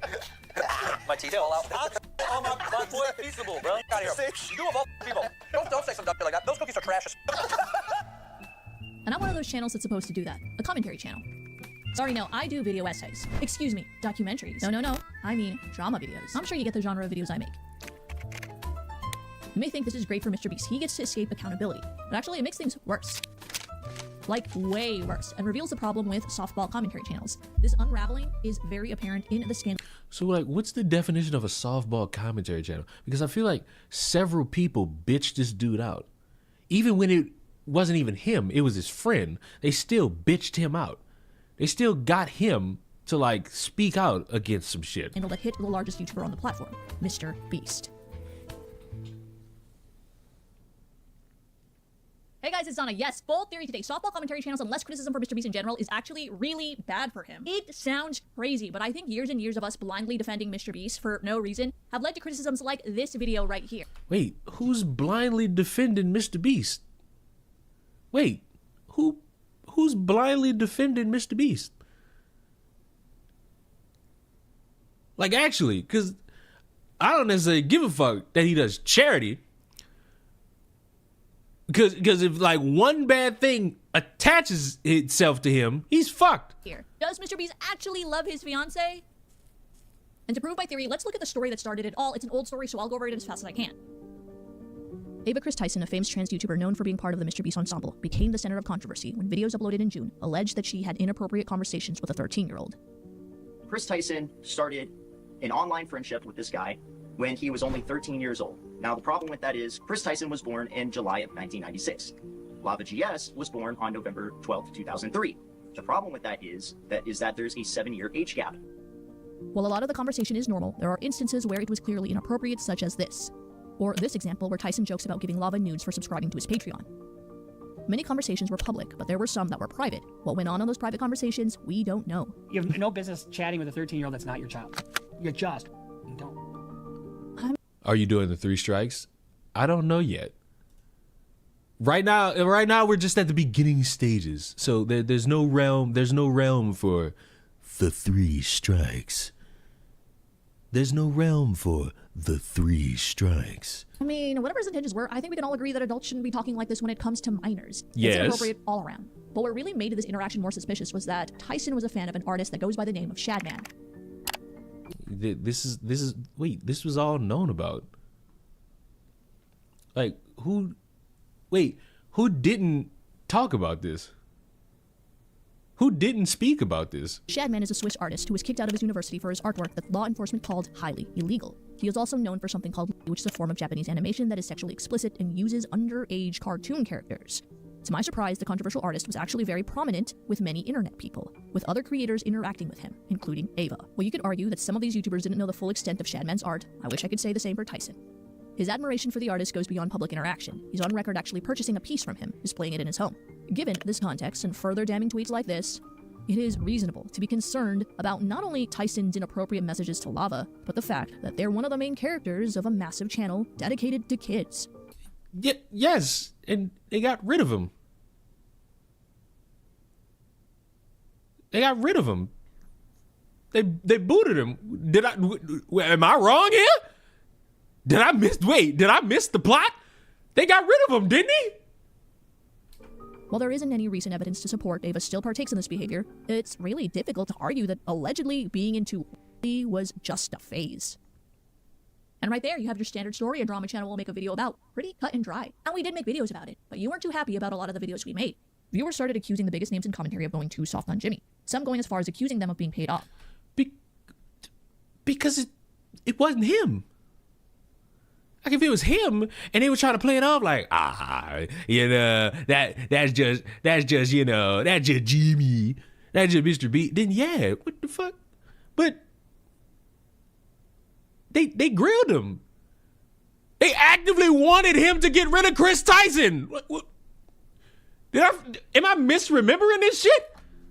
My teeth fall out. Oh, my boy is feasible, bro. Get out of here. You of all people. Don't say some dumb shit like that. Those cookies are trash. And I'm one of those channels that's supposed to do that. A commentary channel. Sorry, no, I do video essays. Excuse me, documentaries. No. I mean drama videos. I'm sure you get the genre of videos I make. You may think this is great for MrBeast. He gets to escape accountability. But actually, it makes things worse. Like, way worse, and reveals the problem with softball commentary channels. This unraveling is very apparent in the scandal. So, like, what's the definition of a softball commentary channel? Because I feel like several people bitched this dude out. Even when it wasn't even him, it was his friend. They still bitched him out. They still got him to like speak out against some shit. Handle that hit the largest YouTuber on the platform, MrBeast. Hey guys, it's Donna. Yes, bold theory today. Softball commentary channels and less criticism for MrBeast in general is actually really bad for him. It sounds crazy, but I think years and years of us blindly defending MrBeast for no reason have led to criticisms like this video right here. Wait, who's blindly defending MrBeast? Wait, who's blindly defending MrBeast? Like, actually, because I don't necessarily give a fuck that he does charity. Because if like one bad thing attaches itself to him, he's fucked. Here, does MrBeast actually love his fiance? And to prove my theory, let's look at the story that started it all. It's an old story, so I'll go over it as fast as I can. Ava Chris Tyson, a famous trans YouTuber known for being part of the MrBeast ensemble, became the center of controversy when videos uploaded in June alleged that she had inappropriate conversations with a 13-year-old. Chris Tyson started an online friendship with this guy when he was only 13 years old. Now, the problem with that is Chris Tyson was born in July of 1996. Lava GS was born on November 12th, 2003. The problem with that is that there's a 7-year age gap. While a lot of the conversation is normal, there are instances where it was clearly inappropriate, such as this. Or this example where Tyson jokes about giving Lava nudes for subscribing to his Patreon. Many conversations were public, but there were some that were private. What went on in those private conversations, we don't know. You have no business chatting with a 13-year-old that's not your child. You don't. Are you doing the 3 strikes? I don't know yet. Right now we're just at the beginning stages. So there's no realm for the 3 strikes. There's no realm for the 3 strikes. I mean, whatever his intentions were, I think we can all agree that adults shouldn't be talking like this when it comes to minors. Yes. It's inappropriate all around. But what really made this interaction more suspicious was that Tyson was a fan of an artist that goes by the name of Shadman. This was all known about. Like, who didn't talk about this? Who didn't speak about this? Shadman is a Swiss artist who was kicked out of his university for his artwork that law enforcement called highly illegal. He is also known for something called, which is a form of Japanese animation that is sexually explicit and uses underage cartoon characters. To my surprise, the controversial artist was actually very prominent with many internet people, with other creators interacting with him, including Ava. Well, you could argue that some of these YouTubers didn't know the full extent of Shadman's art. I wish I could say the same for Tyson. His admiration for the artist goes beyond public interaction. He's on record actually purchasing a piece from him, displaying it in his home. Given this context and further damning tweets like this, it is reasonable to be concerned about not only Tyson's inappropriate messages to Lava, but the fact that they're one of the main characters of a massive channel dedicated to kids. Yes, and they got rid of him. They got rid of him. They booted him. Am I wrong here? Did I miss the plot? They got rid of him, didn't he? While there isn't any recent evidence to support Ava still partakes in this behavior, it's really difficult to argue that allegedly being into was just a phase. And right there, you have your standard story a drama channel will make a video about. Pretty cut and dry. And we did make videos about it, but you weren't too happy about a lot of the videos we made. Viewers started accusing the biggest names in commentary of going too soft on Jimmy. Some going as far as accusing them of being paid off. Because it wasn't him. Like, if it was him and they were trying to play it off like, that's just Jimmy, that's just MrBeast, then yeah, what the fuck? But they grilled him. They actively wanted him to get rid of Chris Tyson. What? Am I misremembering this shit?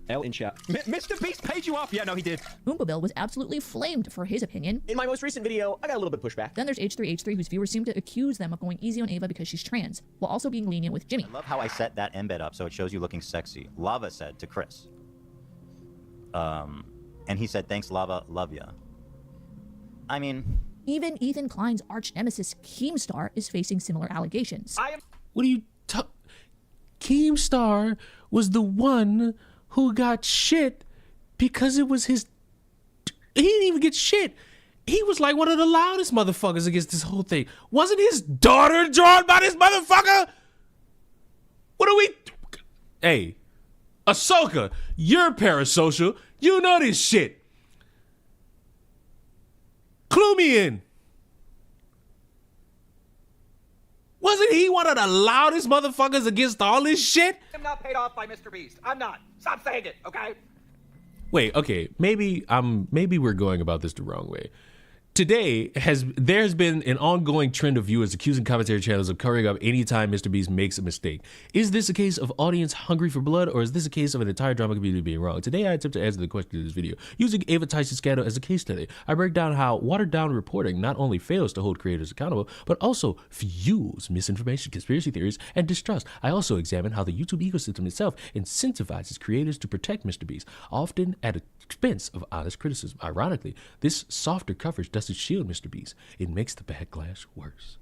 L in chat. MrBeast paid you off? Yeah, no, he did. Umar was absolutely flamed for his opinion. In my most recent video, I got a little bit pushback. Then there's H3H3, whose viewers seem to accuse them of going easy on Ava because she's trans, while also being lenient with Jimmy. I love how I set that embed up so it shows you looking sexy. Lava said to Chris. And he said, thanks, Lava, love ya. I mean... Even Ethan Klein's arch nemesis, Keemstar, is facing similar allegations. What are you Keemstar was the one who got shit because it was his... He didn't even get shit. He was like one of the loudest motherfuckers against this whole thing. Wasn't his daughter drawn by this motherfucker? What are we... Hey, Ahsoka, you're parasocial. You know this shit. Clue me in. Wasn't he one of the loudest motherfuckers against all this shit? I'm not paid off by MrBeast. I'm not. Stop saying it, okay? wait, okay, maybe we're going about this the wrong way. Today there's been an ongoing trend of viewers accusing commentary channels of covering up anytime MrBeast makes a mistake. Is this a case of audience hungry for blood, or is this a case of an entire drama community being wrong? Today I attempt to answer the question in this video using Ava Tyson's scandal as a case study. I break down how watered down reporting not only fails to hold creators accountable, but also fuels misinformation, conspiracy theories, and distrust. I also examine how the YouTube ecosystem itself incentivizes creators to protect MrBeast, often at the expense of honest criticism. Ironically, this softer coverage doesn't shield MrBeast. It makes the backlash worse.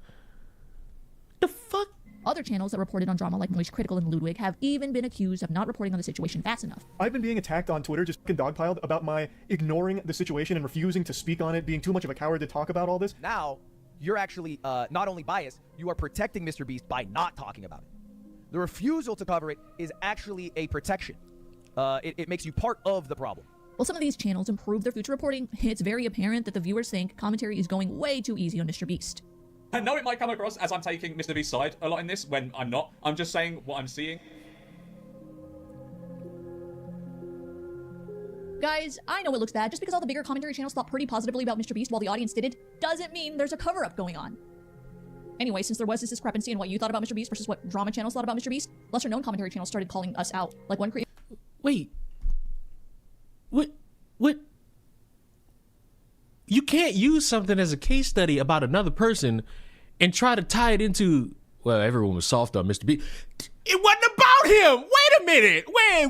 The fuck? Other channels that reported on drama like Moist Critical and Ludwig have even been accused of not reporting on the situation fast enough. I've been being attacked on Twitter, just fucking dogpiled about my ignoring the situation and refusing to speak on it, being too much of a coward to talk about all this. Now, you're actually not only biased, you are protecting MrBeast by not talking about it. The refusal to cover it is actually a protection. It makes you part of the problem. While some of these channels improve their future reporting, it's very apparent that the viewers think commentary is going way too easy on MrBeast. I know it might come across as I'm taking MrBeast's side a lot in this, when I'm not. I'm just saying what I'm seeing. Guys, I know it looks bad. Just because all the bigger commentary channels thought pretty positively about MrBeast while the audience didn't, doesn't mean there's a cover-up going on. Anyway, since there was this discrepancy in what you thought about MrBeast versus what drama channels thought about MrBeast, lesser-known commentary channels started calling us out. Like one creator... Wait. What? You can't use something as a case study about another person and try to tie it into, well, everyone was soft on MrBeast. It wasn't about him. Wait a minute. Wait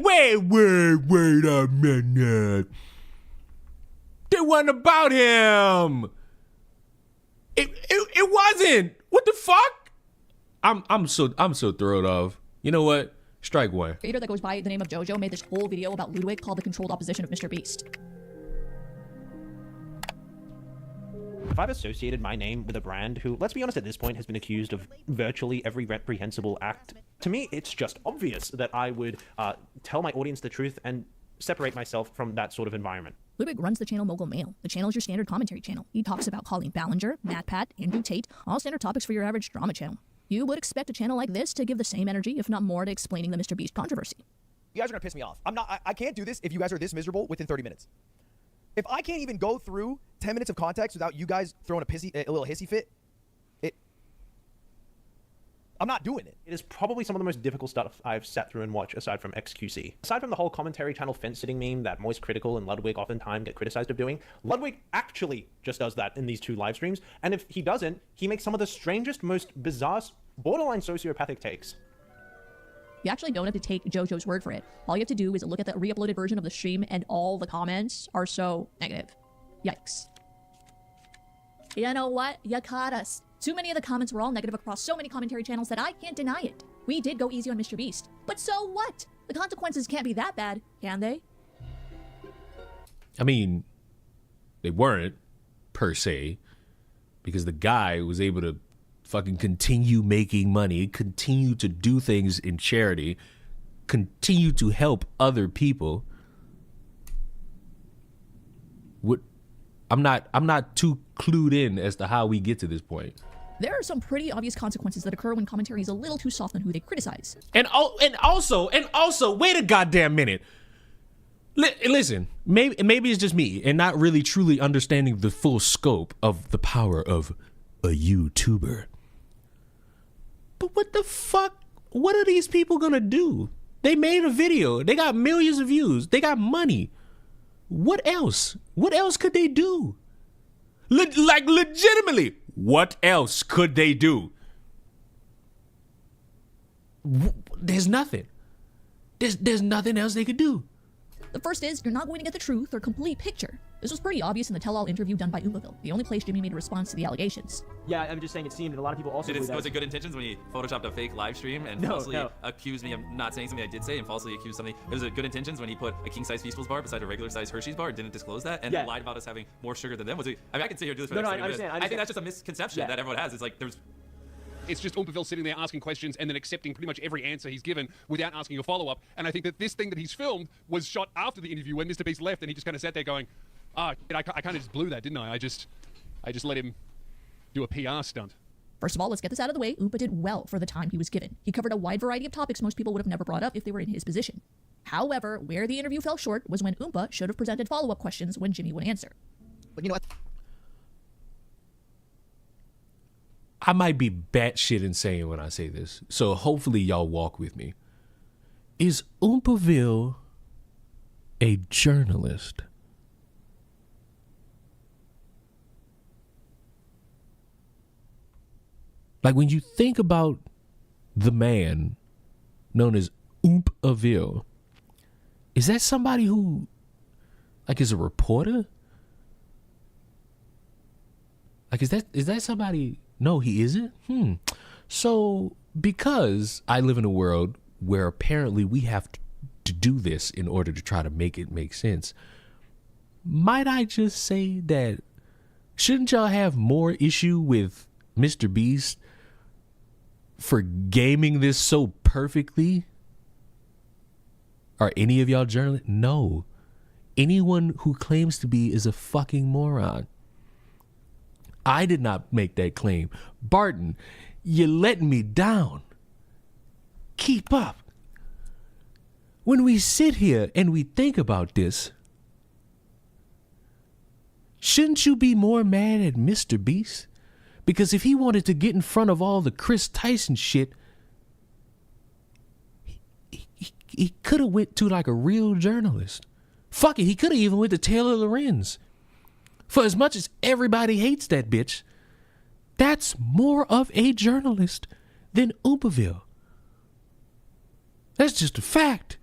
a minute. It wasn't about him. It wasn't. What the fuck? I'm so thrown off. You know what? Strike one. Creator that goes by the name of JoJo made this whole video about Ludwig called the controlled opposition of MrBeast. If I've associated my name with a brand who, let's be honest, at this point has been accused of virtually every reprehensible act, to me it's just obvious that I would tell my audience the truth and separate myself from that sort of environment. Ludwig runs the channel Mogul Mail. The channel is your standard commentary channel. He talks about Colleen Ballinger, MatPat, Andrew Tate, all standard topics for your average drama channel. You would expect a channel like this to give the same energy, if not more, to explaining the MrBeast controversy. You guys are gonna piss me off. I can't do this if you guys are this miserable within 30 minutes. If I can't even go through 10 minutes of context without you guys throwing a little hissy fit, I'm not doing it. It is probably some of the most difficult stuff I've sat through and watched aside from XQC. Aside from the whole commentary channel fence-sitting meme that Moist Critical and Ludwig oftentimes get criticized of doing, Ludwig actually just does that in these two live streams, and if he doesn't, he makes some of the strangest, most bizarre, borderline sociopathic takes. You actually don't have to take JoJo's word for it. All you have to do is look at the re-uploaded version of the stream and all the comments are so negative. Yikes. You know what? You caught us. Too many of the comments were all negative across so many commentary channels that I can't deny it. We did go easy on MrBeast. But so what? The consequences can't be that bad, can they? I mean, they weren't, per se, because the guy was able to fucking continue making money, continue to do things in charity, continue to help other people. I'm not too clued in as to how we get to this point. There are some pretty obvious consequences that occur when commentary is a little too soft on who they criticize. And also, wait a goddamn minute. Listen, maybe it's just me and not really truly understanding the full scope of the power of a YouTuber. But what the fuck? What are these people gonna do? They made a video. They got millions of views. They got money. What else? What else could they do? Like legitimately, what else could they do? There's nothing. There's nothing else they could do. The first is, you're not going to get the truth or complete picture. This was pretty obvious in the tell-all interview done by Umar, the only place Jimmy made a response to the allegations. Yeah, I'm just saying it seemed, and a lot of people also Was it good intentions when he photoshopped a fake live stream and falsely accused me of not saying something I did say and falsely accused something? Was it good intentions when he put a king-size Feastables bar beside a regular-size Hershey's bar and didn't disclose that and lied about us having more sugar than them? Was it? I mean, I can sit here and do this for the next 30 minutes. I think that's just a misconception that everyone has. It's like there's... It's just Umperville sitting there asking questions and then accepting pretty much every answer he's given without asking a follow-up. And I think that this thing that he's filmed was shot after the interview when MrBeast left, and he just kind of sat there going, I kind of just blew that, didn't I? I just let him do a PR stunt. First of all, let's get this out of the way. Umpa did well for the time he was given. He covered a wide variety of topics most people would have never brought up if they were in his position. However, where the interview fell short was when Oompa should have presented follow-up questions when Jimmy would answer. But you know what? I might be batshit insane when I say this, so hopefully y'all walk with me. Is Oompaville a journalist? Like, when you think about the man known as Oompaville, is that somebody who, like, is a reporter? Like, is that somebody? No, he isn't? So, because I live in a world where apparently we have to do this in order to try to make it make sense, might I just say that shouldn't y'all have more issue with MrBeast for gaming this so perfectly? Are any of y'all journalists? No. Anyone who claims to be is a fucking moron. I did not make that claim. Barton, you're letting me down. Keep up. When we sit here and we think about this, shouldn't you be more mad at MrBeast? Because if he wanted to get in front of all the Chris Tyson shit, he could have went to like a real journalist. Fuck it, he could have even went to Taylor Lorenz. For as much as everybody hates that bitch, that's more of a journalist than Oompaville. That's just a fact.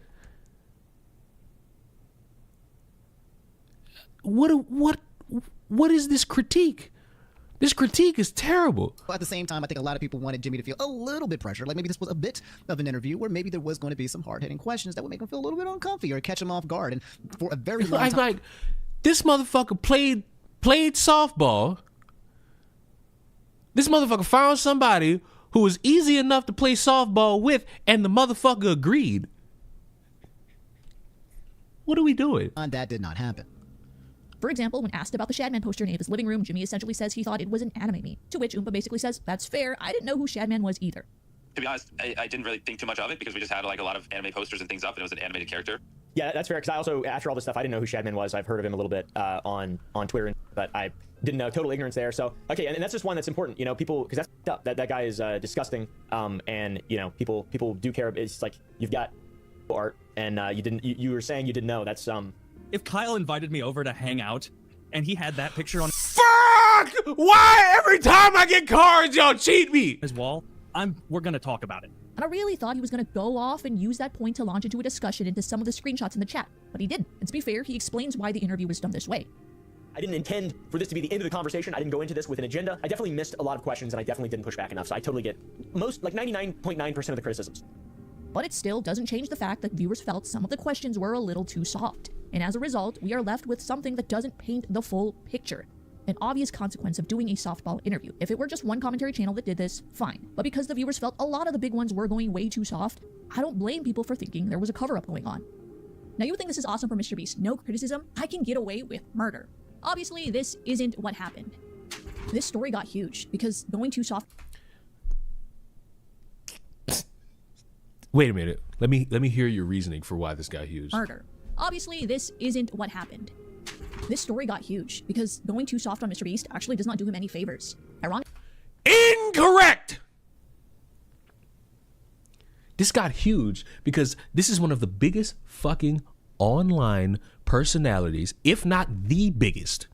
What is this critique? This critique is terrible. At the same time, I think a lot of people wanted Jimmy to feel a little bit pressured. Like maybe this was a bit of an interview where maybe there was going to be some hard-hitting questions that would make him feel a little bit uncomfy or catch him off guard. And for a very long time... Like, this motherfucker played softball. This motherfucker found somebody who was easy enough to play softball with, and the motherfucker agreed. What are we doing? That did not happen. For example, when asked about the Shadman poster in Ava's living room, Jimmy essentially says he thought it was an anime meme, to which Oompa basically says, that's fair, I didn't know who Shadman was either. To be honest, I didn't really think too much of it because we just had like a lot of anime posters and things up and it was an animated character. Yeah, that's fair, because I also, after all this stuff, I didn't know who Shadman was. I've heard of him a little bit on Twitter, but I didn't know. Total ignorance there. So, okay, and that's just one that's important. You know, people, because that's up. That guy is disgusting, and, you know, people do care. It's like, you've got art, and you were saying you didn't know. That's, If Kyle invited me over to hang out, and he had that picture on Fuck! Why every time I get cards, y'all cheat me? His wall, we're gonna talk about it. And I really thought he was going to go off and use that point to launch into a discussion into some of the screenshots in the chat, but he didn't. And to be fair, he explains why the interview was done this way. I didn't intend for this to be the end of the conversation. I didn't go into this with an agenda. I definitely missed a lot of questions, and I definitely didn't push back enough, so I totally get most, like 99.9% of the criticisms. But it still doesn't change the fact that viewers felt some of the questions were a little too soft. And as a result, we are left with something that doesn't paint the full picture. An obvious consequence of doing a softball interview. If it were just one commentary channel that did this, fine. But because the viewers felt a lot of the big ones were going way too soft, I don't blame people for thinking there was a cover-up going on. Now you would think this is awesome for MrBeast. No criticism, I can get away with murder. Obviously, this isn't what happened. This story got huge because going too soft... Wait a minute. Let me hear your reasoning for why this got huge. Murder. Obviously, this isn't what happened. This story got huge because going too soft on MrBeast actually does not do him any favors. Incorrect! This got huge because this is one of the biggest fucking online personalities, if not the biggest.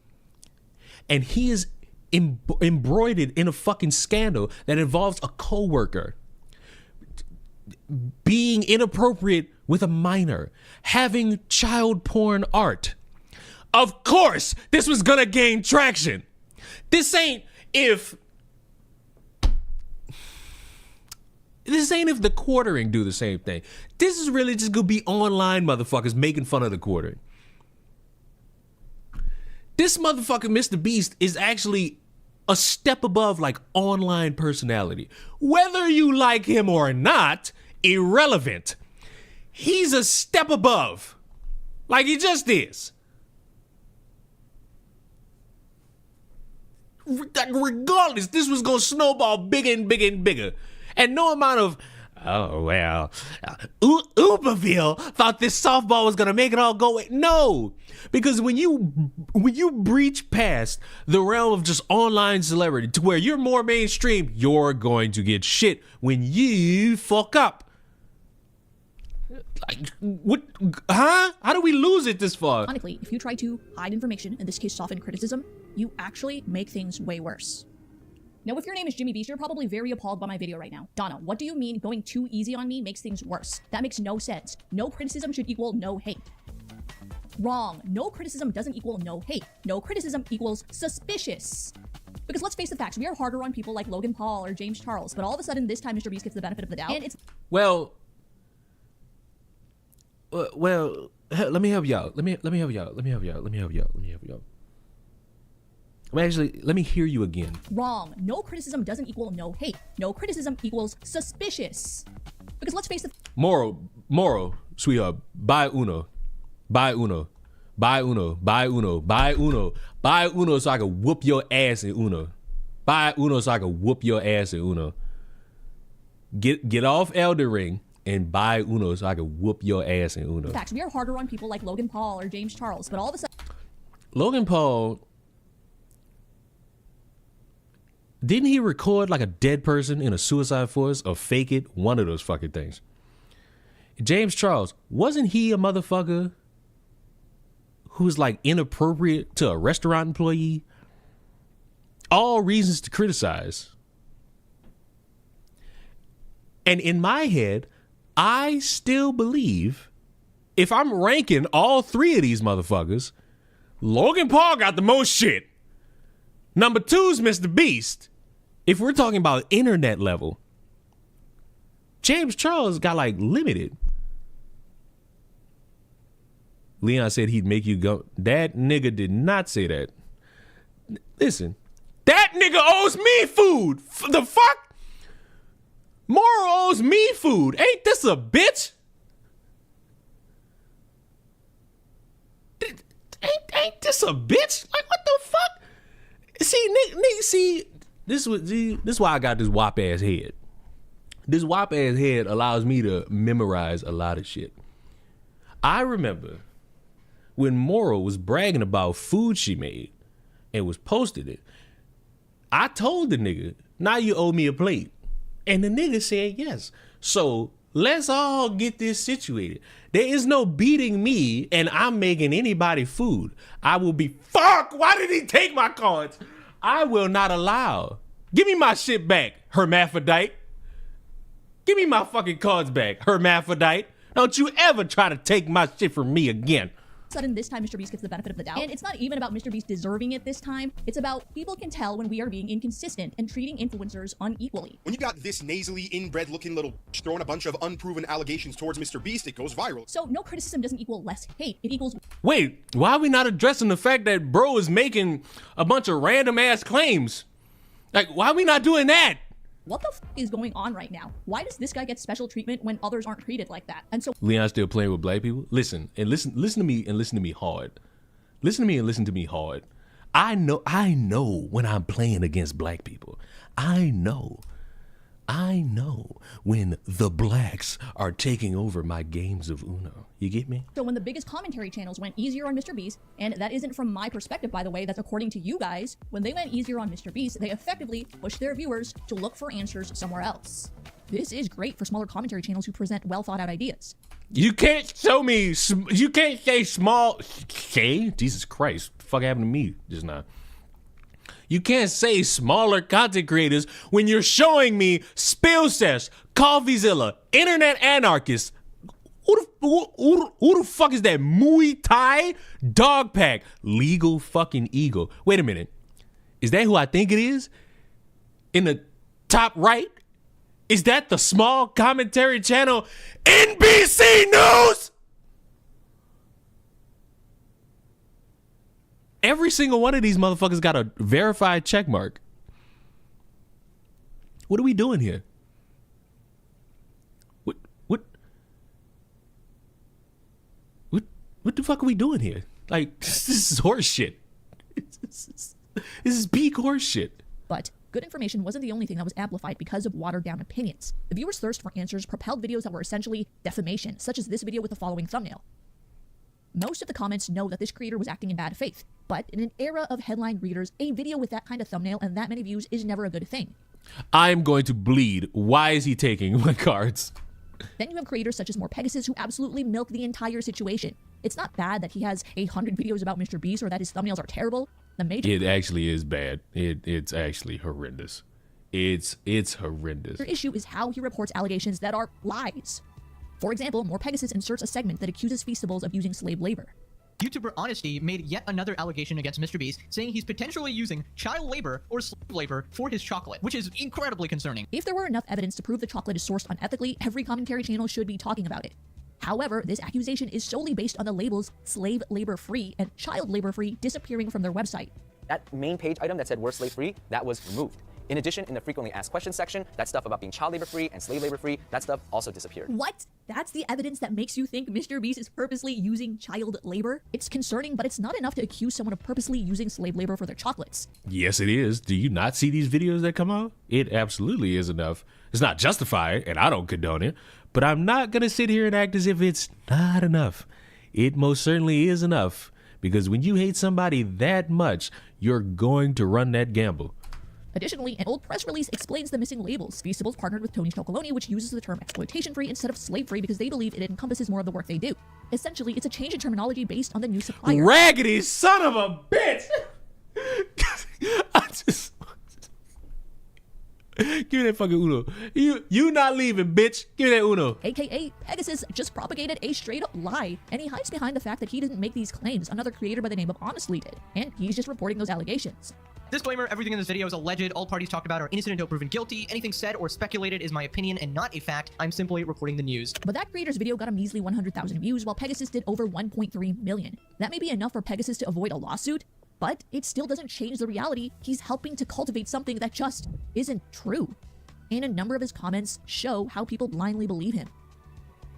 And he is embroidered in a fucking scandal that involves a coworker being inappropriate with a minor, having child porn art. Of course, this was gonna gain traction. This ain't if the quartering do the same thing. This is really just gonna be online motherfuckers making fun of the quartering. This motherfucker, MrBeast, is actually a step above like online personality. Whether you like him or not, irrelevant. He's a step above. Like he just is. Regardless, this was gonna snowball bigger and bigger and bigger. And no amount of Oh, well, Uberville thought this softball was going to make it all go away. No, because when you breach past the realm of just online celebrity to where you're more mainstream, you're going to get shit when you fuck up. Like, what? Huh? How do we lose it this far? Ironically, if you try to hide information, in this case soften criticism, you actually make things way worse. Now, if your name is MrBeast, you're probably very appalled by my video right now. Donna, what do you mean going too easy on me makes things worse? That makes no sense. No criticism should equal no hate. Wrong. No criticism doesn't equal no hate. No criticism equals suspicious. Because let's face the facts, we are harder on people like Logan Paul or James Charles, but all of a sudden this time MrBeast gets the benefit of the doubt, and it's... Well, let me help y'all. Let me help y'all. Actually, let me hear you again. Wrong. No criticism doesn't equal no hate. No criticism equals suspicious. Because let's face the... Moro, sweetheart, buy uno so I can whoop your ass in Uno. Buy Uno so I can whoop your ass in Uno. Get off Elden Ring and buy Uno so I can whoop your ass in Uno. Facts, we are harder on people like Logan Paul or James Charles, but all of a sudden... Logan Paul... Didn't he record like a dead person in a suicide forest or fake it? One of those fucking things. James Charles, wasn't he a motherfucker who's like inappropriate to a restaurant employee? All reasons to criticize. And in my head, I still believe if I'm ranking all three of these motherfuckers, Logan Paul got the most shit. Number 2 is MrBeast. If we're talking about internet level, James Charles got like limited. Leon said he'd make you go. That nigga did not say that. Listen, that nigga owes me food. The fuck? Moro owes me food. Ain't this a bitch? Ain't this a bitch? Like, what the fuck? See, this is why I got this wop ass head. This wop ass head allows me to memorize a lot of shit. I remember when Moro was bragging about food she made and was posted it. I told the nigga, now you owe me a plate. And the nigga said yes. So let's all get this situated. There is no beating me and I'm making anybody food. I will be, fuck, why did he take my cards? I will not allow. Give me my shit back, hermaphrodite. Give me my fucking cards back, hermaphrodite. Don't you ever try to take my shit from me again. Sudden this time MrBeast gets the benefit of the doubt, and it's not even about MrBeast deserving it this time. It's about people can tell when we are being inconsistent and treating influencers unequally. When you got this nasally inbred looking little throwing a bunch of unproven allegations towards MrBeast, it goes viral. So no criticism doesn't equal less hate. It equals... Wait, why are we not addressing the fact that bro is making a bunch of random ass claims? Like, why are we not doing that? What the f is going on right now? Why does this guy get special treatment when others aren't treated like that? And so Leon's still playing with black people. Listen to me and listen to me hard. Listen to me and listen to me hard. I know when I'm playing against black people. I know when the blacks are taking over my games of Uno. You get me? So when the biggest commentary channels went easier on MrBeast, and that isn't from my perspective, by the way, that's according to you guys, when they went easier on MrBeast, they effectively pushed their viewers to look for answers somewhere else. This is great for smaller commentary channels who present well thought out ideas. You can't show me, you can't say small, okay? Jesus Christ, what the fuck happened to me just now? You can't say smaller content creators when you're showing me Spill Sesh, Coffeezilla, Internet Anarchist. Who the fuck is that? Muay Thai? Dog Pack. Legal fucking Eagle. Wait a minute. Is that who I think it is? In the top right? Is that the small commentary channel NBC News? Every single one of these motherfuckers got a verified check mark. What are we doing here? What the fuck are we doing here? Like, this is horse shit. This is peak horse shit. But good information wasn't the only thing that was amplified because of watered-down opinions. The viewers' thirst for answers propelled videos that were essentially defamation, such as this video with the following thumbnail. Most of the comments know that this creator was acting in bad faith, but in an era of headline readers, a video with that kind of thumbnail and that many views is never a good thing. I'm going to bleed. Why is he taking my cards? Then you have creators such as MrBeast who absolutely milk the entire situation. It's not bad that he has 100 videos about MrBeast or that his thumbnails are terrible. It actually is bad. It's actually horrendous. It's horrendous. The issue is how he reports allegations that are lies. For example, MrBeast inserts a segment that accuses Feastables of using slave labor. YouTuber Honesty made yet another allegation against MrBeast, saying he's potentially using child labor or slave labor for his chocolate, which is incredibly concerning. If there were enough evidence to prove the chocolate is sourced unethically, every commentary channel should be talking about it. However, this accusation is solely based on the labels slave labor free and child labor free disappearing from their website. That main page item that said we're slave free, that was removed. In addition, in the frequently asked questions section, that stuff about being child labor free and slave labor free, that stuff also disappeared. What? That's the evidence that makes you think MrBeast is purposely using child labor? It's concerning, but it's not enough to accuse someone of purposely using slave labor for their chocolates. Yes, it is. Do you not see these videos that come out? It absolutely is enough. It's not justified, and I don't condone it, but I'm not going to sit here and act as if it's not enough. It most certainly is enough, because when you hate somebody that much, you're going to run that gamble. Additionally, an old press release explains the missing labels. Feastables partnered with Tony Chocolonely, which uses the term exploitation-free instead of slave-free because they believe it encompasses more of the work they do. Essentially, it's a change in terminology based on the new supplier. Raggedy son of a bitch! Give me that fucking Uno. You not leaving, bitch. Give me that Uno. AKA, Pegasus just propagated a straight-up lie, and he hides behind the fact that he didn't make these claims. Another creator by the name of Honestly did, and he's just reporting those allegations. Disclaimer, everything in this video is alleged. All parties talked about are innocent until proven guilty. Anything said or speculated is my opinion and not a fact. I'm simply reporting the news. But that creator's video got a measly 100,000 views, while Pegasus did over 1.3 million. That may be enough for Pegasus to avoid a lawsuit, but it still doesn't change the reality he's helping to cultivate something that just isn't true. And a number of his comments show how people blindly believe him.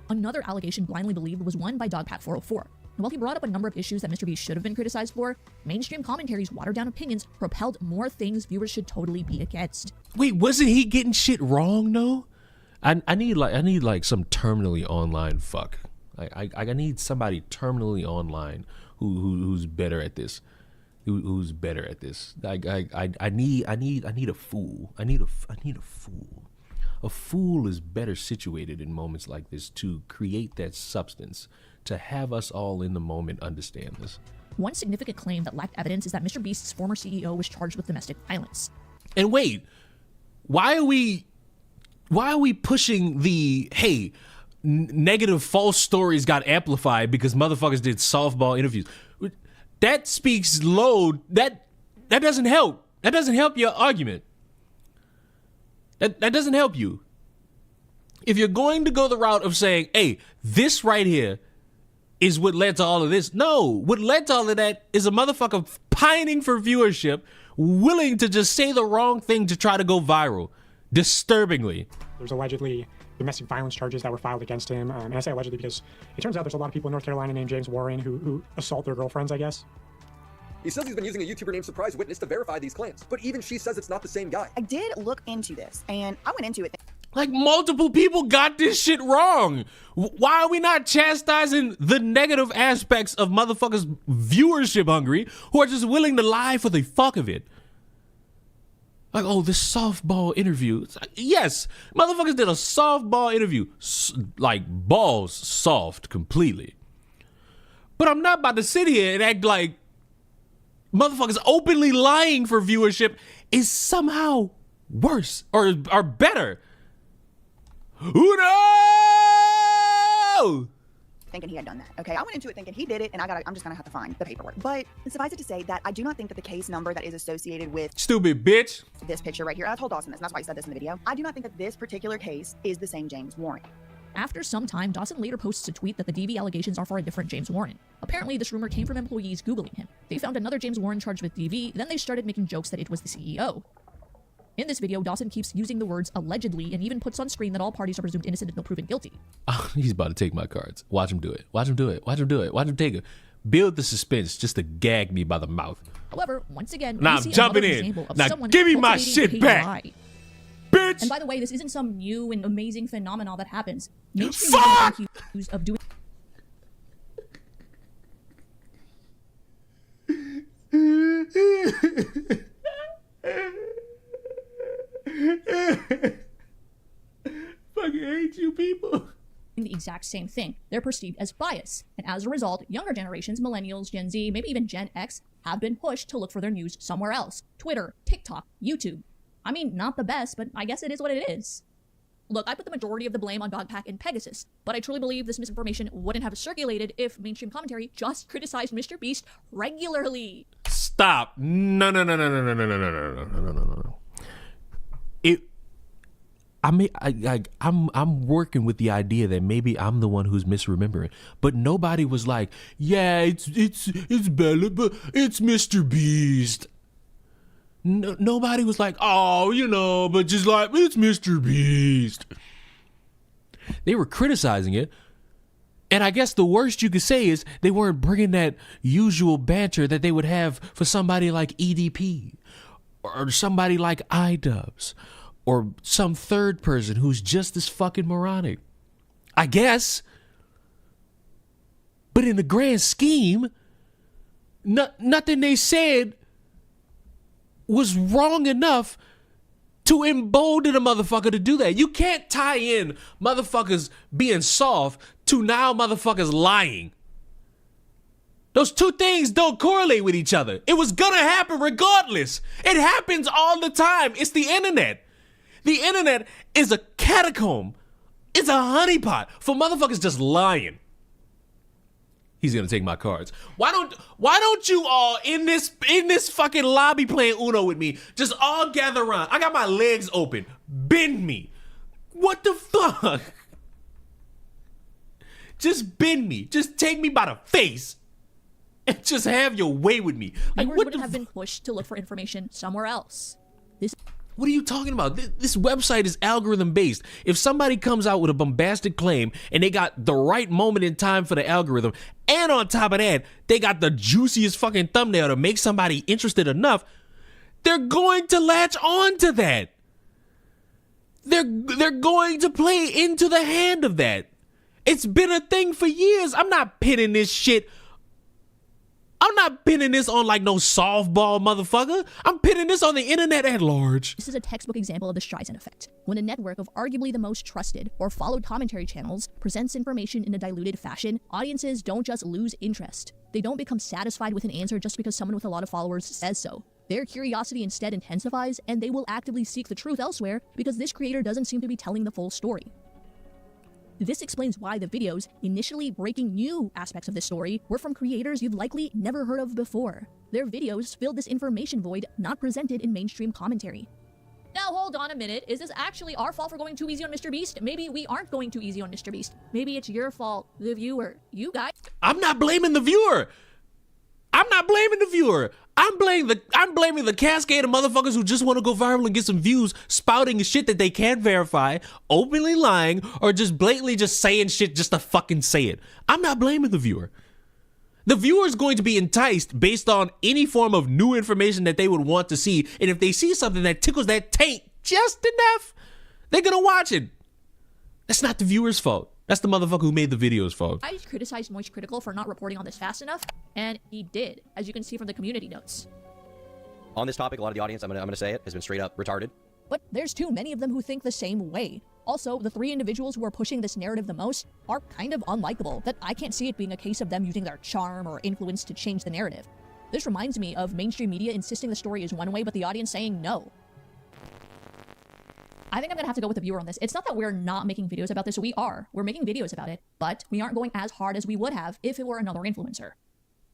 Another allegation blindly believed was one by Dogpat404. And while he brought up a number of issues that MrBeast should have been criticized for, mainstream commentary's watered-down opinions propelled more things viewers should totally be against. Wait, wasn't he getting shit wrong though? I need like some terminally online fuck. I need somebody terminally online who's better at this. Who's better at this? I need a fool. I need a fool. A fool is better situated in moments like this to create that substance, to have us all in the moment understand this. One significant claim that lacked evidence is that MrBeast's former CEO was charged with domestic violence. And wait, why are we pushing the, hey, negative false stories got amplified because motherfuckers did softball interviews? That speaks low. That doesn't help. That doesn't help your argument. That doesn't help you. If you're going to go the route of saying, hey, this right here is what led to all of this. No, what led to all of that is a motherfucker pining for viewership, willing to just say the wrong thing to try to go viral. Disturbingly. There's allegedly domestic violence charges that were filed against him. And I say allegedly because it turns out there's a lot of people in North Carolina named James Warren who assault their girlfriends, I guess. He says he's been using a YouTuber named Surprise Witness to verify these claims, but even she says it's not the same guy. I did look into this, and I went into it. Like, multiple people got this shit wrong. Why are we not chastising the negative aspects of motherfuckers viewership hungry who are just willing to lie for the fuck of it? Like, oh, this softball interview. It's like, yes, motherfuckers did a softball interview. Like, balls soft completely. But I'm not about to sit here and act like motherfuckers openly lying for viewership is somehow worse or better. Uno! Thinking he had done that. Okay, I went into it thinking he did it, and I'm just gonna have to find the paperwork. But suffice it to say that I do not think that the case number that is associated with stupid bitch this picture right here. I told Dawson this, and that's why he said this in the video. I do not think that this particular case is the same James Warren. After some time, Dawson later posts a tweet that the DV allegations are for a different James Warren. Apparently, this rumor came from employees Googling him. They found another James Warren charged with DV, then they started making jokes that it was the CEO. In this video, Dawson keeps using the words allegedly and even puts on screen that all parties are presumed innocent until proven guilty. Oh, he's about to take my cards. Watch him do it. Watch him do it. Watch him do it. Watch him take it. build the suspense just to gag me by the mouth. However, once again, Now we I'm see jumping another in. example of Now someone give me my cultivating shit a back. lie. Bitch! And by the way, this isn't some new and amazing phenomenon that happens. Mainstream media has been accused of doing. Fucking hate you people. The exact same thing. They're perceived as bias. And as a result, younger generations, millennials, Gen Z, maybe even Gen X, have been pushed to look for their news somewhere else. Twitter, TikTok, YouTube. I mean, not the best, but I guess it is what it is. Look, I put the majority of the blame on Dogpack and Pegasus, but I truly believe this misinformation wouldn't have circulated if mainstream commentary just criticized MrBeast regularly. Stop. No. I'm working with the idea that maybe I'm the one who's misremembering, but nobody was like, yeah, it's Bella, but it's MrBeast. No, nobody was like, oh, but just like, it's MrBeast. They were criticizing it. And I guess the worst you could say is they weren't bringing that usual banter that they would have for somebody like EDP or somebody like iDubbbz or some third person who's just as fucking moronic. I guess. But in the grand scheme, nothing they said was wrong enough to embolden a motherfucker to do that. You can't tie in motherfuckers being soft to now motherfuckers lying. Those two things don't correlate with each other. It was gonna happen regardless. It happens all the time. It's the internet. The internet is a catacomb. It's a honeypot for motherfuckers just lying. He's gonna take my cards. Why don't you all in this fucking lobby playing Uno with me just all gather around? I got my legs open. Bend me. What the fuck? Just bend me. Just take me by the face. And just have your way with me. Like, Viewers wouldn't have been pushed to look for information somewhere else. What are you talking about? This website is algorithm based. If somebody comes out with a bombastic claim and they got the right moment in time for the algorithm, and on top of that, they got the juiciest fucking thumbnail to make somebody interested enough, they're going to latch on to that. They're going to play into the hand of that. It's been a thing for years. I'm not pinning this on like no softball, motherfucker. I'm pinning this on the internet at large. This is a textbook example of the Streisand effect. When a network of arguably the most trusted or followed commentary channels presents information in a diluted fashion, audiences don't just lose interest. They don't become satisfied with an answer just because someone with a lot of followers says so. Their curiosity instead intensifies, and they will actively seek the truth elsewhere because this creator doesn't seem to be telling the full story. This explains why the videos initially breaking new aspects of this story were from creators you've likely never heard of before. Their videos filled this information void not presented in mainstream commentary. Now hold on a minute, is this actually our fault for going too easy on MrBeast? Maybe we aren't going too easy on MrBeast. Maybe it's your fault, the viewer. You guys. I'm not blaming the viewer. I'm blaming the cascade of motherfuckers who just want to go viral and get some views, spouting shit that they can't verify, openly lying, or just blatantly just saying shit just to fucking say it. I'm not blaming the viewer. The viewer is going to be enticed based on any form of new information that they would want to see, and if they see something that tickles that taint just enough, they're gonna watch it. That's not the viewer's fault. That's the motherfucker who made the video's fault. I criticized Moist Critical for not reporting on this fast enough, and he did, as you can see from the community notes. On this topic, a lot of the audience, I'm gonna say it, has been straight up retarded. But there's too many of them who think the same way. Also, the three individuals who are pushing this narrative the most are kind of unlikable, that I can't see it being a case of them using their charm or influence to change the narrative. This reminds me of mainstream media insisting the story is one way, but the audience saying no. I think I'm gonna have to go with the viewer on this. It's not that we're not making videos about this, we are. We're making videos about it, but we aren't going as hard as we would have if it were another influencer.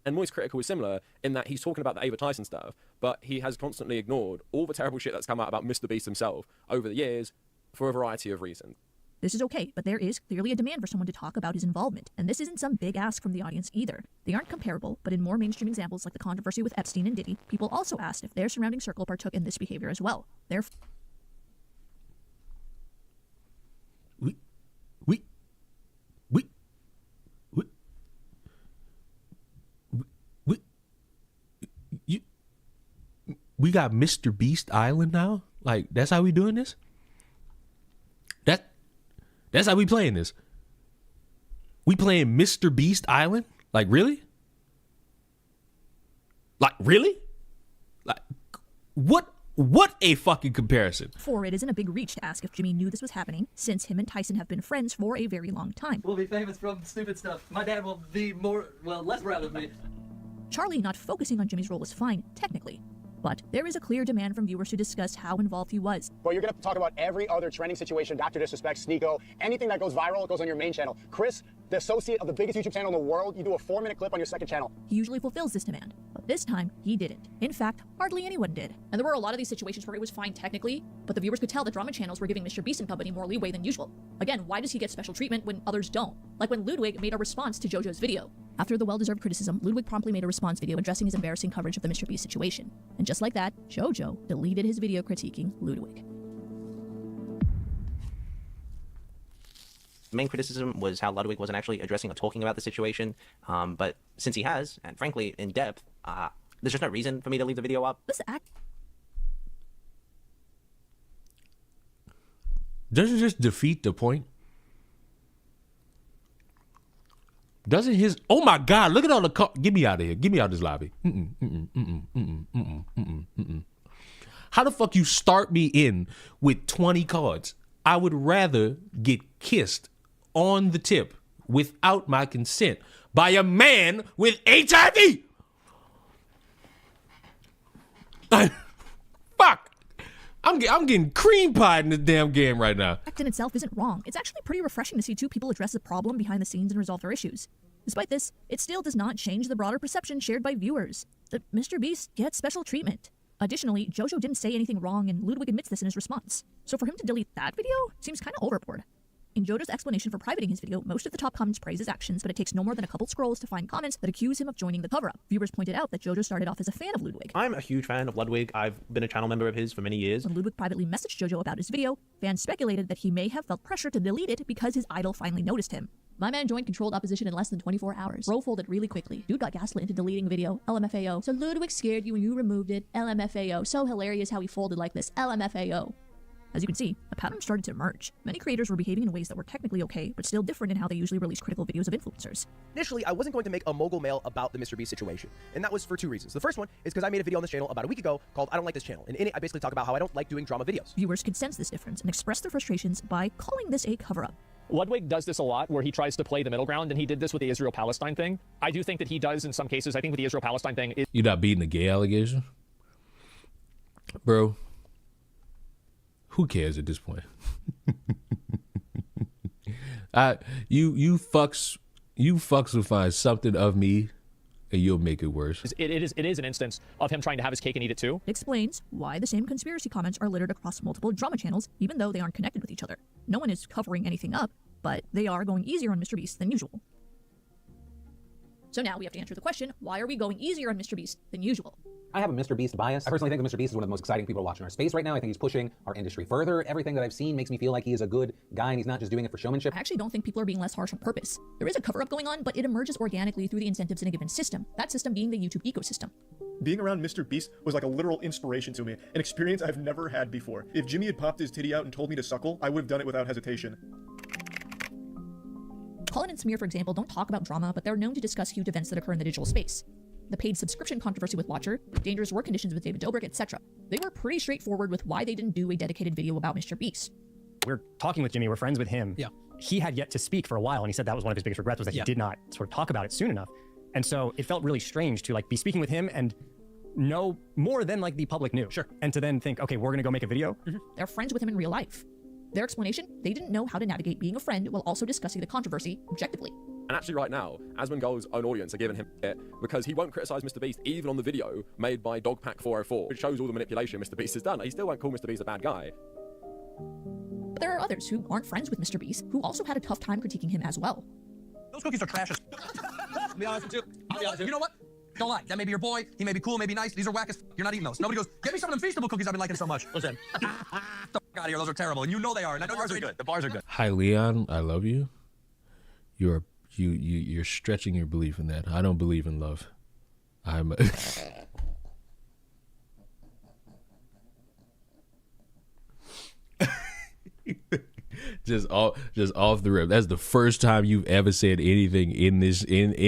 And Moist Critical is similar in that he's talking about the Ava Tyson stuff, but he has constantly ignored all the terrible shit that's come out about MrBeast himself over the years for a variety of reasons. This is okay, but there is clearly a demand for someone to talk about his involvement, and this isn't some big ask from the audience either. They aren't comparable, but in more mainstream examples like the controversy with Epstein and Diddy, people also asked if their surrounding circle partook in this behavior as well. MrBeast Island now? Like, that's how we doing this? That's how we playing this. We playing MrBeast Island? Like, really? Like, really? Like, what a fucking comparison. For it isn't a big reach to ask if Jimmy knew this was happening, since him and Tyson have been friends for a very long time. We'll be famous from stupid stuff. My dad will be less proud of me. Charlie not focusing on Jimmy's role was fine, technically. But there is a clear demand from viewers to discuss how involved he was. But you're going to talk about every other trending situation, Dr. Disrespect, Sneeko, anything that goes viral, it goes on your main channel. Chris, the associate of the biggest YouTube channel in the world, you do a 4-minute clip on your second channel. He usually fulfills this demand, but this time he didn't. In fact, hardly anyone did. And there were a lot of these situations where it was fine technically, but the viewers could tell the drama channels were giving MrBeast and company more leeway than usual. Again, why does he get special treatment when others don't? Like when Ludwig made a response to JoJo's video. After the well-deserved criticism, Ludwig promptly made a response video addressing his embarrassing coverage of the MrBeast situation. And just like that, JoJo deleted his video critiquing Ludwig. The main criticism was how Ludwig wasn't actually addressing or talking about the situation, but since he has, and frankly, in depth, there's just no reason for me to leave the video up. Doesn't just defeat the point? Doesn't his... Oh my God, look at all the... Get me out of here. Get me out of this lobby. How the fuck you start me in with 20 cards? I would rather get kissed on the tip without my consent by a man with HIV. Fuck. I'm getting cream pied in this damn game right now. Act in itself isn't wrong. It's actually pretty refreshing to see two people address the problem behind the scenes and resolve their issues. Despite this, it still does not change the broader perception shared by viewers that MrBeast gets special treatment. Additionally, JoJo didn't say anything wrong, and Ludwig admits this in his response. So for him to delete that video seems kind of overboard. In JoJo's explanation for privating his video, most of the top comments praise his actions, but it takes no more than a couple scrolls to find comments that accuse him of joining the cover-up. Viewers pointed out that JoJo started off as a fan of Ludwig. I'm a huge fan of Ludwig. I've been a channel member of his for many years. When Ludwig privately messaged JoJo about his video, fans speculated that he may have felt pressure to delete it because his idol finally noticed him. My man joined controlled opposition in less than 24 hours. Bro folded really quickly. Dude got gaslit into deleting a video. LMFAO. So Ludwig scared you and you removed it. LMFAO. So hilarious how he folded like this. LMFAO. As you can see, a pattern started to emerge. Many creators were behaving in ways that were technically okay, but still different in how they usually release critical videos of influencers. Initially, I wasn't going to make a mogul mail about the MrBeast situation, and that was for two reasons. The first one is because I made a video on this channel about a week ago called I Don't Like This Channel, and in it I basically talk about how I don't like doing drama videos. Viewers could sense this difference and express their frustrations by calling this a cover-up. Ludwig does this a lot, where he tries to play the middle ground, and he did this with the Israel-Palestine thing. I do think that he does in some cases. I think with the Israel-Palestine thing... You not beating the gay allegation? Bro. Who cares at this point? You fucks will find something of me and you'll make it worse. It is an instance of him trying to have his cake and eat it too. It explains why the same conspiracy comments are littered across multiple drama channels, even though they aren't connected with each other. No one is covering anything up, but they are going easier on MrBeast than usual. So now we have to answer the question, why are we going easier on MrBeast than usual? I have a MrBeast bias. I personally think that MrBeast is one of the most exciting people watching our space right now. I think he's pushing our industry further. Everything that I've seen makes me feel like he is a good guy and he's not just doing it for showmanship. I actually don't think people are being less harsh on purpose. There is a cover-up going on, but it emerges organically through the incentives in a given system. That system being the YouTube ecosystem. Being around MrBeast was like a literal inspiration to me, an experience I've never had before. If Jimmy had popped his titty out and told me to suckle, I would have done it without hesitation. Colin and Smear, for example, don't talk about drama, but they're known to discuss huge events that occur in the digital space. The paid subscription controversy with Watcher, dangerous work conditions with David Dobrik, etc. They were pretty straightforward with why they didn't do a dedicated video about MrBeast. We're talking with Jimmy, we're friends with him. Yeah. He had yet to speak for a while, and he said that was one of his biggest regrets was that he did not sort of talk about it soon enough. And so it felt really strange to like be speaking with him and know more than like the public knew. Sure. And to then think, okay, we're gonna go make a video. They're friends with him in real life. Their explanation, they didn't know how to navigate being a friend while also discussing the controversy objectively. And actually right now, Asmongold's own audience are giving him shit because he won't criticize MrBeast even on the video made by Dogpack404, which shows all the manipulation MrBeast has done. He still won't call MrBeast a bad guy. But there are others who aren't friends with MrBeast who also had a tough time critiquing him as well. Those cookies are trash as I'll be honest with you. You know what? Don't lie. That may be your boy. He may be cool, maybe nice. These are whack as You're not eating those. Nobody goes, get me some of them Feastable cookies I've been liking so much. Listen. Get the fuck out of here. Those are terrible. And you know they are. And I know the bars are good. The bars are good. Hi, Leon. I love you. You're stretching your belief in that. I don't believe in love. just off the rip. That's the first time you've ever said anything in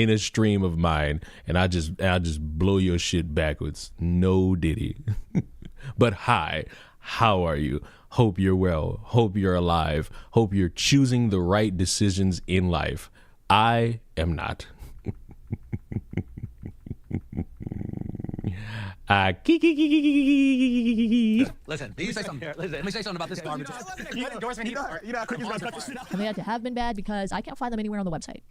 a stream of mine, and I just blow your shit backwards. No diddy. But hi, how are you? Hope you're well. Hope you're alive. Hope you're choosing the right decisions in life. I am not. Listen, let me say something. Let me say something about this garbage. And they had to have been bad because I can't find them anywhere on the website.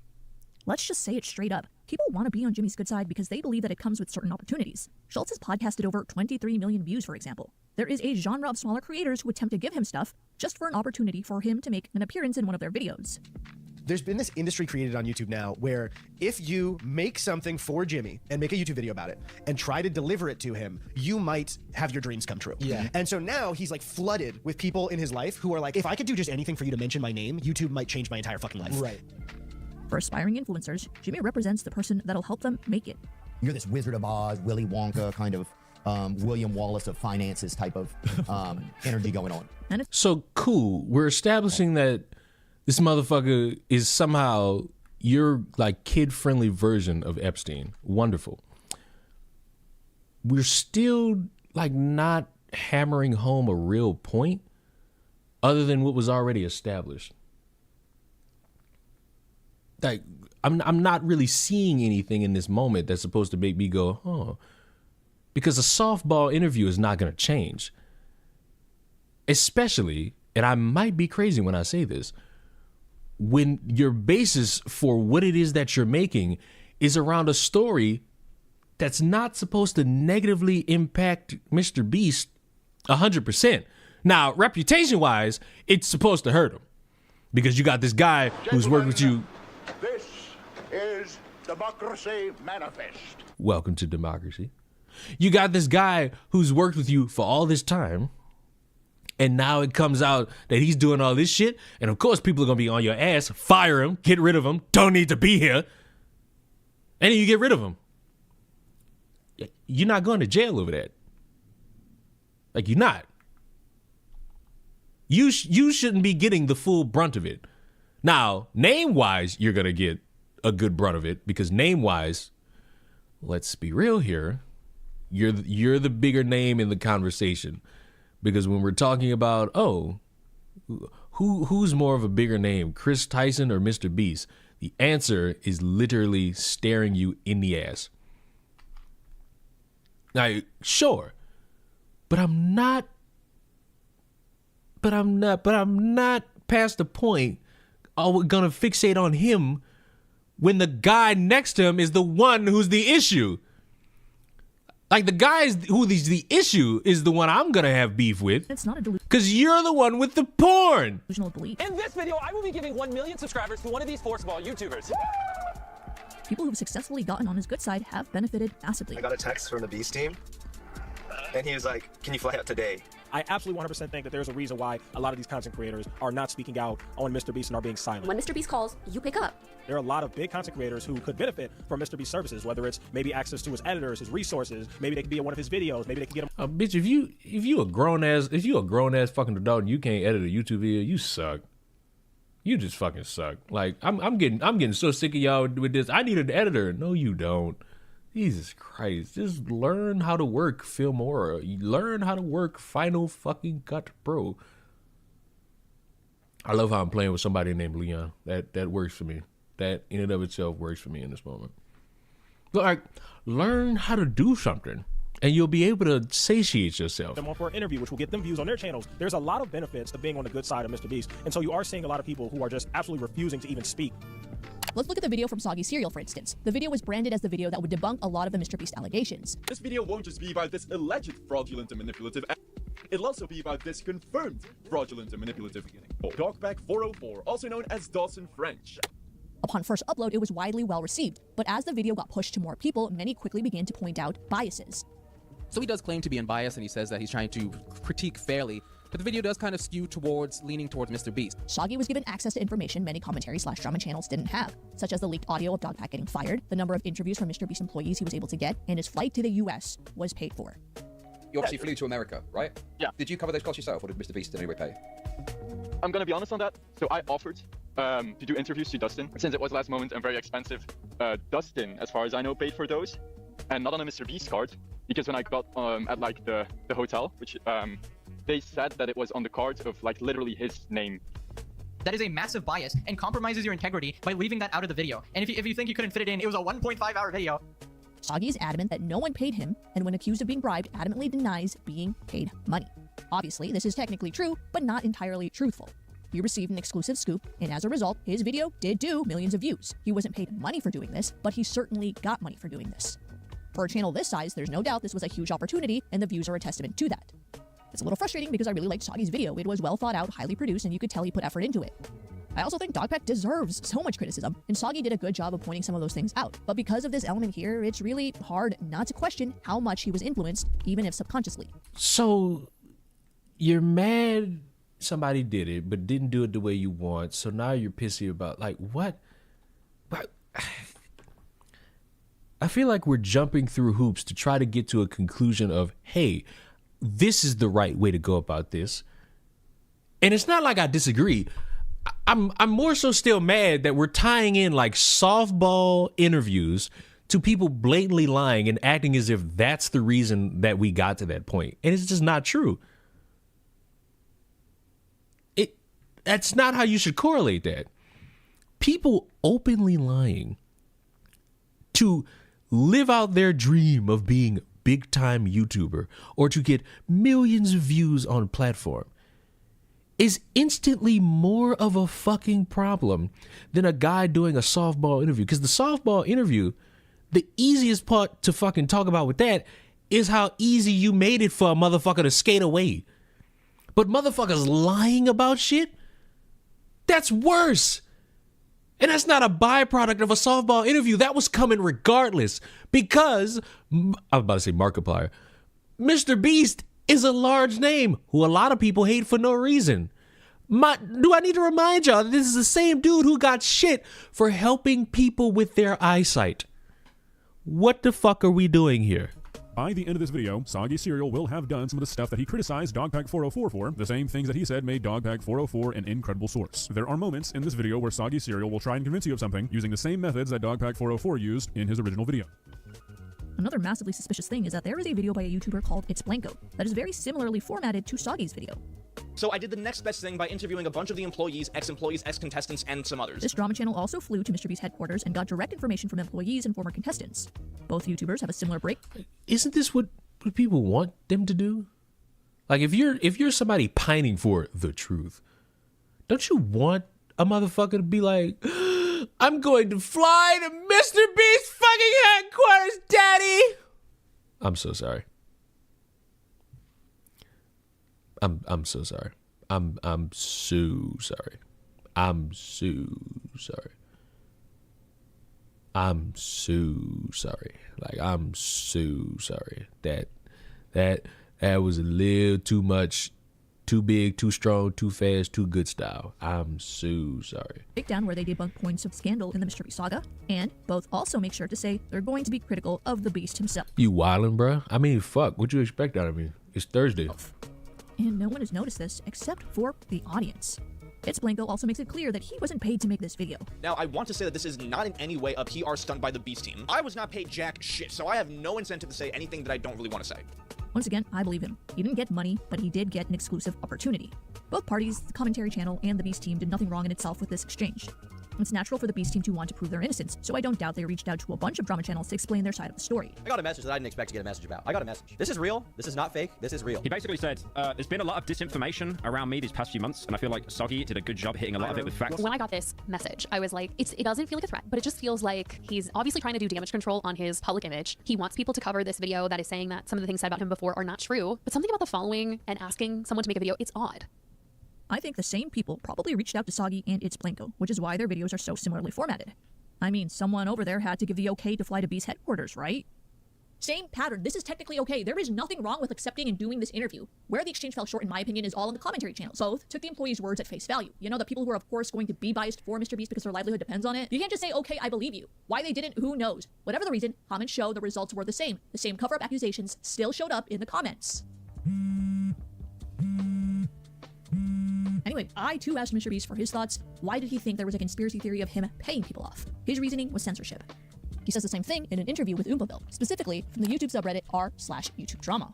Let's just say it straight up. People want to be on Jimmy's good side because they believe that it comes with certain opportunities. Schultz's podcast did over 23 million views, for example. There is a genre of smaller creators who attempt to give him stuff just for an opportunity for him to make an appearance in one of their videos. There's been this industry created on YouTube now where if you make something for Jimmy and make a YouTube video about it and try to deliver it to him, you might have your dreams come true. Yeah. And so now he's like flooded with people in his life who are like, if I could do just anything for you to mention my name, YouTube might change my entire fucking life. Right. For aspiring influencers, Jimmy represents the person that'll help them make it. You're this Wizard of Oz, Willy Wonka kind of William Wallace of finances type of energy going on. So cool. We're establishing that this motherfucker is somehow your like kid-friendly version of Epstein. Wonderful. We're still like not hammering home a real point other than what was already established. Like I'm not really seeing anything in this moment that's supposed to make me go, huh. Because a softball interview is not going to change. Especially, and I might be crazy when I say this, when your basis for what it is that you're making is around a story that's not supposed to negatively impact MrBeast 100%. Now, reputation-wise, it's supposed to hurt him. Because you got this guy who's worked with you. This is Democracy Manifest. Welcome to democracy. You got this guy who's worked with you for all this time, and now it comes out that he's doing all this shit, and of course people are going to be on your ass, fire him, get rid of him, don't need to be here, and then you get rid of him. You're not going to jail over that. Like, you're not. You shouldn't be getting the full brunt of it. Now, name-wise, you're going to get a good brunt of it, because name-wise, let's be real here, you're the bigger name in the conversation. Because when we're talking about, oh, who's more of a bigger name, Chris Tyson or MrBeast? The answer is literally staring you in the ass. Now, sure, but I'm not past the point. Oh, we're gonna fixate on him when the guy next to him is the one who's the issue. Like, the guy who's the issue is the one I'm going to have beef with. It's not a delusion. Because you're the one with the porn. Belief. In this video, I will be giving 1 million subscribers to one of these 4 small YouTubers. People who've successfully gotten on his good side have benefited massively. I got a text from the Beast team, and he was like, can you fly out today? I absolutely 100% think that there's a reason why a lot of these content creators are not speaking out on MrBeast and are being silent. When MrBeast calls, you pick up. There are a lot of big content creators who could benefit from MrBeast services, whether it's maybe access to his editors, his resources, maybe they could be in one of his videos, maybe they could get him. Bitch, if you a grown ass fucking adult and you can't edit a YouTube video, you suck. You just fucking suck. Like, I'm getting so sick of y'all with this. I need an editor. No, you don't. Jesus Christ. Just learn how to work Filmora. Learn how to work Final fucking Cut Pro. I love how I'm playing with somebody named Leon. That works for me. That in and of itself works for me in this moment. Like, learn how to do something, and you'll be able to satiate yourself. Them on for an interview, which will get them views on their channels. There's a lot of benefits to being on the good side of MrBeast, and so you are seeing a lot of people who are just absolutely refusing to even speak. Let's look at the video from Soggy Cereal, for instance. The video was branded as the video that would debunk a lot of the MrBeast allegations. This video won't just be about this alleged fraudulent and manipulative. It'll also be about this confirmed fraudulent and manipulative Talkback 404, also known as Dawson French. Upon first upload, it was widely well received, but as the video got pushed to more people, many quickly began to point out biases. So he does claim to be unbiased, and he says that he's trying to critique fairly, but the video does kind of skew leaning towards MrBeast. Soggy was given access to information many commentary/drama channels didn't have, such as the leaked audio of Dogpack getting fired, the number of interviews from MrBeast employees he was able to get, and his flight to the US was paid for. You obviously flew to America, right? Yeah. Did you cover those costs yourself, or did MrBeast in any way pay? I'm gonna be honest on that. So I offered to do interviews to Dustin since it was last moment and very expensive. Dustin, as far as I know, paid for those, and not on a MrBeast card, because when I got at like the hotel, which they said that it was on the card of like literally his name. That is a massive bias and compromises your integrity by leaving that out of the video. And if you think you couldn't fit it in, it was a 1.5 hour video. Soggy is adamant that no one paid him, and when accused of being bribed, adamantly denies being paid money. Obviously, this is technically true, but not entirely truthful. He received an exclusive scoop, and as a result, his video did do millions of views. He wasn't paid money for doing this, but he certainly got money for doing this. For a channel this size, there's no doubt this was a huge opportunity, and the views are a testament to that. It's a little frustrating because I really liked Soggy's video. It was well thought out, highly produced, and you could tell he put effort into it. I also think Dogpack deserves so much criticism, and Soggy did a good job of pointing some of those things out. But because of this element here, it's really hard not to question how much he was influenced, even if subconsciously. So, you're mad somebody did it, but didn't do it the way you want, so now you're pissy about, like, what? I feel like we're jumping through hoops to try to get to a conclusion of, hey, this is the right way to go about this. And it's not like I disagree. I'm more so still mad that we're tying in like softball interviews to people blatantly lying and acting as if that's the reason that we got to that point. And it's just not true. That's not how you should correlate that. People openly lying to live out their dream of being big time YouTuber or to get millions of views on platform is instantly more of a fucking problem than a guy doing a softball interview. Because the softball interview, the easiest part to fucking talk about with that is how easy you made it for a motherfucker to skate away. But motherfuckers lying about shit, that's worse. And that's not a byproduct of a softball interview. That was coming regardless. Because, I was about to say Markiplier, MrBeast is a large name who a lot of people hate for no reason. Do I need to remind y'all that this is the same dude who got shit for helping people with their eyesight? What the fuck are we doing here? By the end of this video, Soggy Cereal will have done some of the stuff that he criticized Dogpack 404 for, the same things that he said made Dogpack 404 an incredible source. There are moments in this video where Soggy Cereal will try and convince you of something using the same methods that Dogpack 404 used in his original video. Another massively suspicious thing is that there is a video by a YouTuber called It's Blanco that is very similarly formatted to Soggy's video. So I did the next best thing by interviewing a bunch of the employees, ex-employees, ex-contestants, and some others. This drama channel also flew to MrBeast headquarters and got direct information from employees and former contestants. Both YouTubers have a similar break. Isn't this what people want them to do? Like if you're somebody pining for the truth, don't you want a motherfucker to be like, I'm going to fly to MrBeast fucking headquarters, daddy? I'm so sorry. I'm so sorry. I'm so sorry. I'm so sorry. I'm so sorry. Like I'm so sorry. That was a little too much, too big, too strong, too fast, too good style. I'm so sorry. Breakdown where they debunk points of scandal in the MrBeast saga, and both also make sure to say they're going to be critical of the Beast himself. You wildin', bruh? I mean, fuck. What you expect out of me? It's Thursday. And no one has noticed this except for the audience. It's Blanco also makes it clear that he wasn't paid to make this video. Now, I want to say that this is not in any way a PR stunt by the Beast team. I was not paid jack shit, so I have no incentive to say anything that I don't really want to say. Once again, I believe him. He didn't get money, but he did get an exclusive opportunity. Both parties, the commentary channel and the Beast team, did nothing wrong in itself with this exchange. It's natural for the Beast team to want to prove their innocence, so I don't doubt they reached out to a bunch of drama channels to explain their side of the story. I got a message that I didn't expect to get a message about. I got a message. This is real. This is not fake. This is real. He basically said, there's been a lot of disinformation around me these past few months, and I feel like Soggy did a good job hitting a lot of it with facts. When I got this message, I was like, it doesn't feel like a threat, but it just feels like he's obviously trying to do damage control on his public image. He wants people to cover this video that is saying that some of the things said about him before are not true, but something about the following and asking someone to make a video, it's odd. I think the same people probably reached out to Soggy and It's Blanco, which is why their videos are so similarly formatted. I mean, someone over there had to give the okay to fly to Beast headquarters, right? Same pattern. This is technically okay. There is nothing wrong with accepting and doing this interview. Where the exchange fell short, in my opinion, is all in the commentary channel. Both took the employees' words at face value. You know, the people who are, of course, going to be biased for MrBeast because their livelihood depends on it. You can't just say, okay, I believe you. Why they didn't, who knows? Whatever the reason, comments show the results were the same. The same cover-up accusations still showed up in the comments. Anyway, I too asked MrBeast for his thoughts. Why did he think there was a conspiracy theory of him paying people off? His reasoning was censorship. He says the same thing in an interview with Umar, specifically from the YouTube subreddit r/YouTube drama.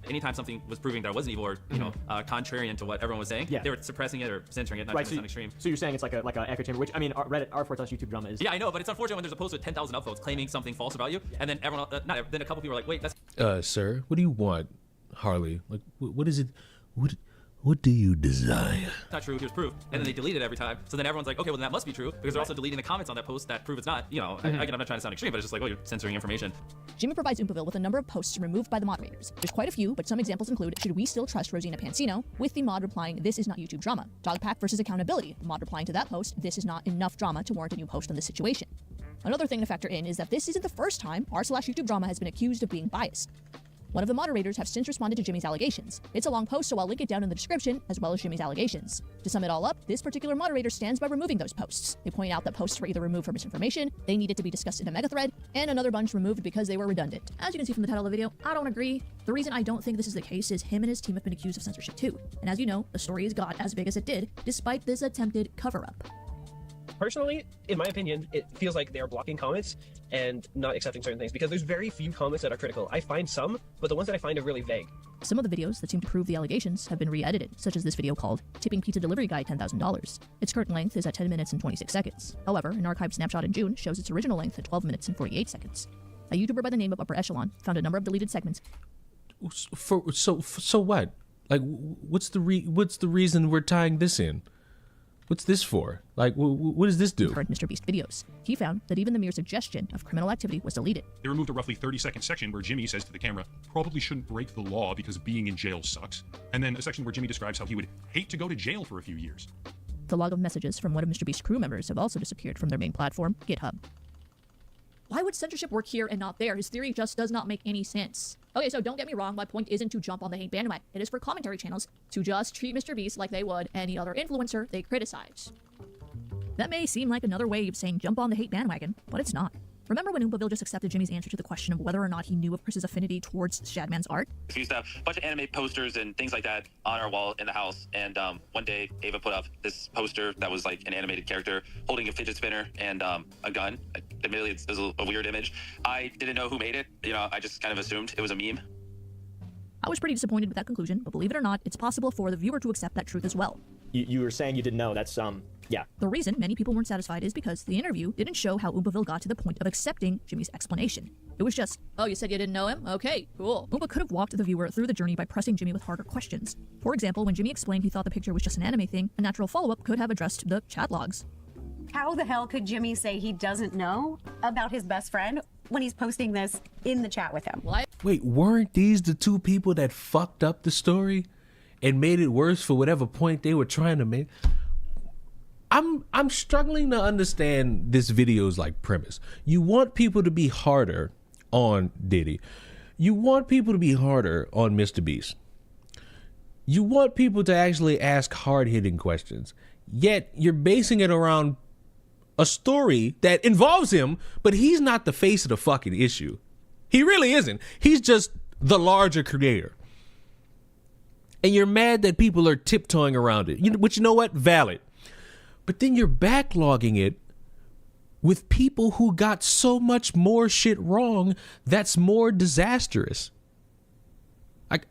Anytime something was proving that it wasn't evil or, you know, contrarian to what everyone was saying, they were suppressing it or censoring it, not to some extreme. So you're saying it's like a echo chamber, which, I mean, Reddit r/YouTube drama is. Yeah, I know, but it's unfortunate when there's a post with 10,000 upvotes claiming something false about you, and then everyone, then a couple people are like, wait, that's... Sir, what do you want, Harley? Like, what is it? What do you desire? Not true, here's proof. And then they delete it every time. So then everyone's like, okay, well, then that must be true, because they're also deleting the comments on that post that prove it's not. You know, again, I'm not trying to sound extreme, but it's just like, oh, you're censoring information. Jimmy provides Umar with a number of posts removed by the moderators. There's quite a few, but some examples include, should we still trust Rosina Pansino? With the mod replying, this is not YouTube drama. Dogpack versus accountability. The mod replying to that post, this is not enough drama to warrant a new post on this situation. Another thing to factor in is that this isn't the first time r/YouTube drama has been accused of being biased. One of the moderators have since responded to Jimmy's allegations. It's a long post, so I'll link it down in the description, as well as Jimmy's allegations. To sum it all up, this particular moderator stands by removing those posts. They point out that posts were either removed for misinformation, they needed to be discussed in a mega thread, and another bunch removed because they were redundant. As you can see from the title of the video, I don't agree. The reason I don't think this is the case is him and his team have been accused of censorship too. And as you know, the story has got as big as it did, despite this attempted cover-up. Personally, in my opinion, it feels like they're blocking comments and not accepting certain things because there's very few comments that are critical. I find some, but the ones that I find are really vague. Some of the videos that seem to prove the allegations have been re-edited, such as this video called Tipping Pizza Delivery Guy $10,000. Its current length is at 10 minutes and 26 seconds. However, an archived snapshot in June shows its original length at 12 minutes and 48 seconds. A YouTuber by the name of Upper Echelon found a number of deleted segments. So what? Like, what's the reason we're tying this in? What's this for? Like, what does this do? Current MrBeast videos. He found that even the mere suggestion of criminal activity was deleted. They removed a roughly 30-second section where Jimmy says to the camera, probably shouldn't break the law because being in jail sucks. And then a section where Jimmy describes how he would hate to go to jail for a few years. The log of messages from one of MrBeast's crew members have also disappeared from their main platform, GitHub. Why would censorship work here and not there? His theory just does not make any sense. Okay, so don't get me wrong, my point isn't to jump on the hate bandwagon. It is for commentary channels to just treat MrBeast like they would any other influencer they criticize. That may seem like another way of saying jump on the hate bandwagon, but it's not. Remember when Umar just accepted Jimmy's answer to the question of whether or not he knew of Chris's affinity towards Shadman's art? We used to have a bunch of anime posters and things like that on our wall in the house. And one day, Ava put up this poster that was like an animated character holding a fidget spinner and a gun. Admittedly, it's a weird image. I didn't know who made it. You know, I just kind of assumed it was a meme. I was pretty disappointed with that conclusion, but believe it or not, it's possible for the viewer to accept that truth as well. You were saying you didn't know. That's, yeah. The reason many people weren't satisfied is because the interview didn't show how Umar got to the point of accepting Jimmy's explanation. It was just, oh, you said you didn't know him? Okay, cool. Umar could have walked the viewer through the journey by pressing Jimmy with harder questions. For example, when Jimmy explained he thought the picture was just an anime thing, a natural follow-up could have addressed the chat logs. How the hell could Jimmy say he doesn't know about his best friend when he's posting this in the chat with him? Wait, weren't these the two people that fucked up the story and made it worse for whatever point they were trying to make? I'm struggling to understand this video's like premise. You want people to be harder on Diddy. You want people to be harder on MrBeast. You want people to actually ask hard-hitting questions. Yet you're basing it around a story that involves him, but he's not the face of the fucking issue. He really isn't. He's just the larger creator. And you're mad that people are tiptoeing around it. But you know what? Valid. But then you're backlogging it with people who got so much more shit wrong that's more disastrous. Like,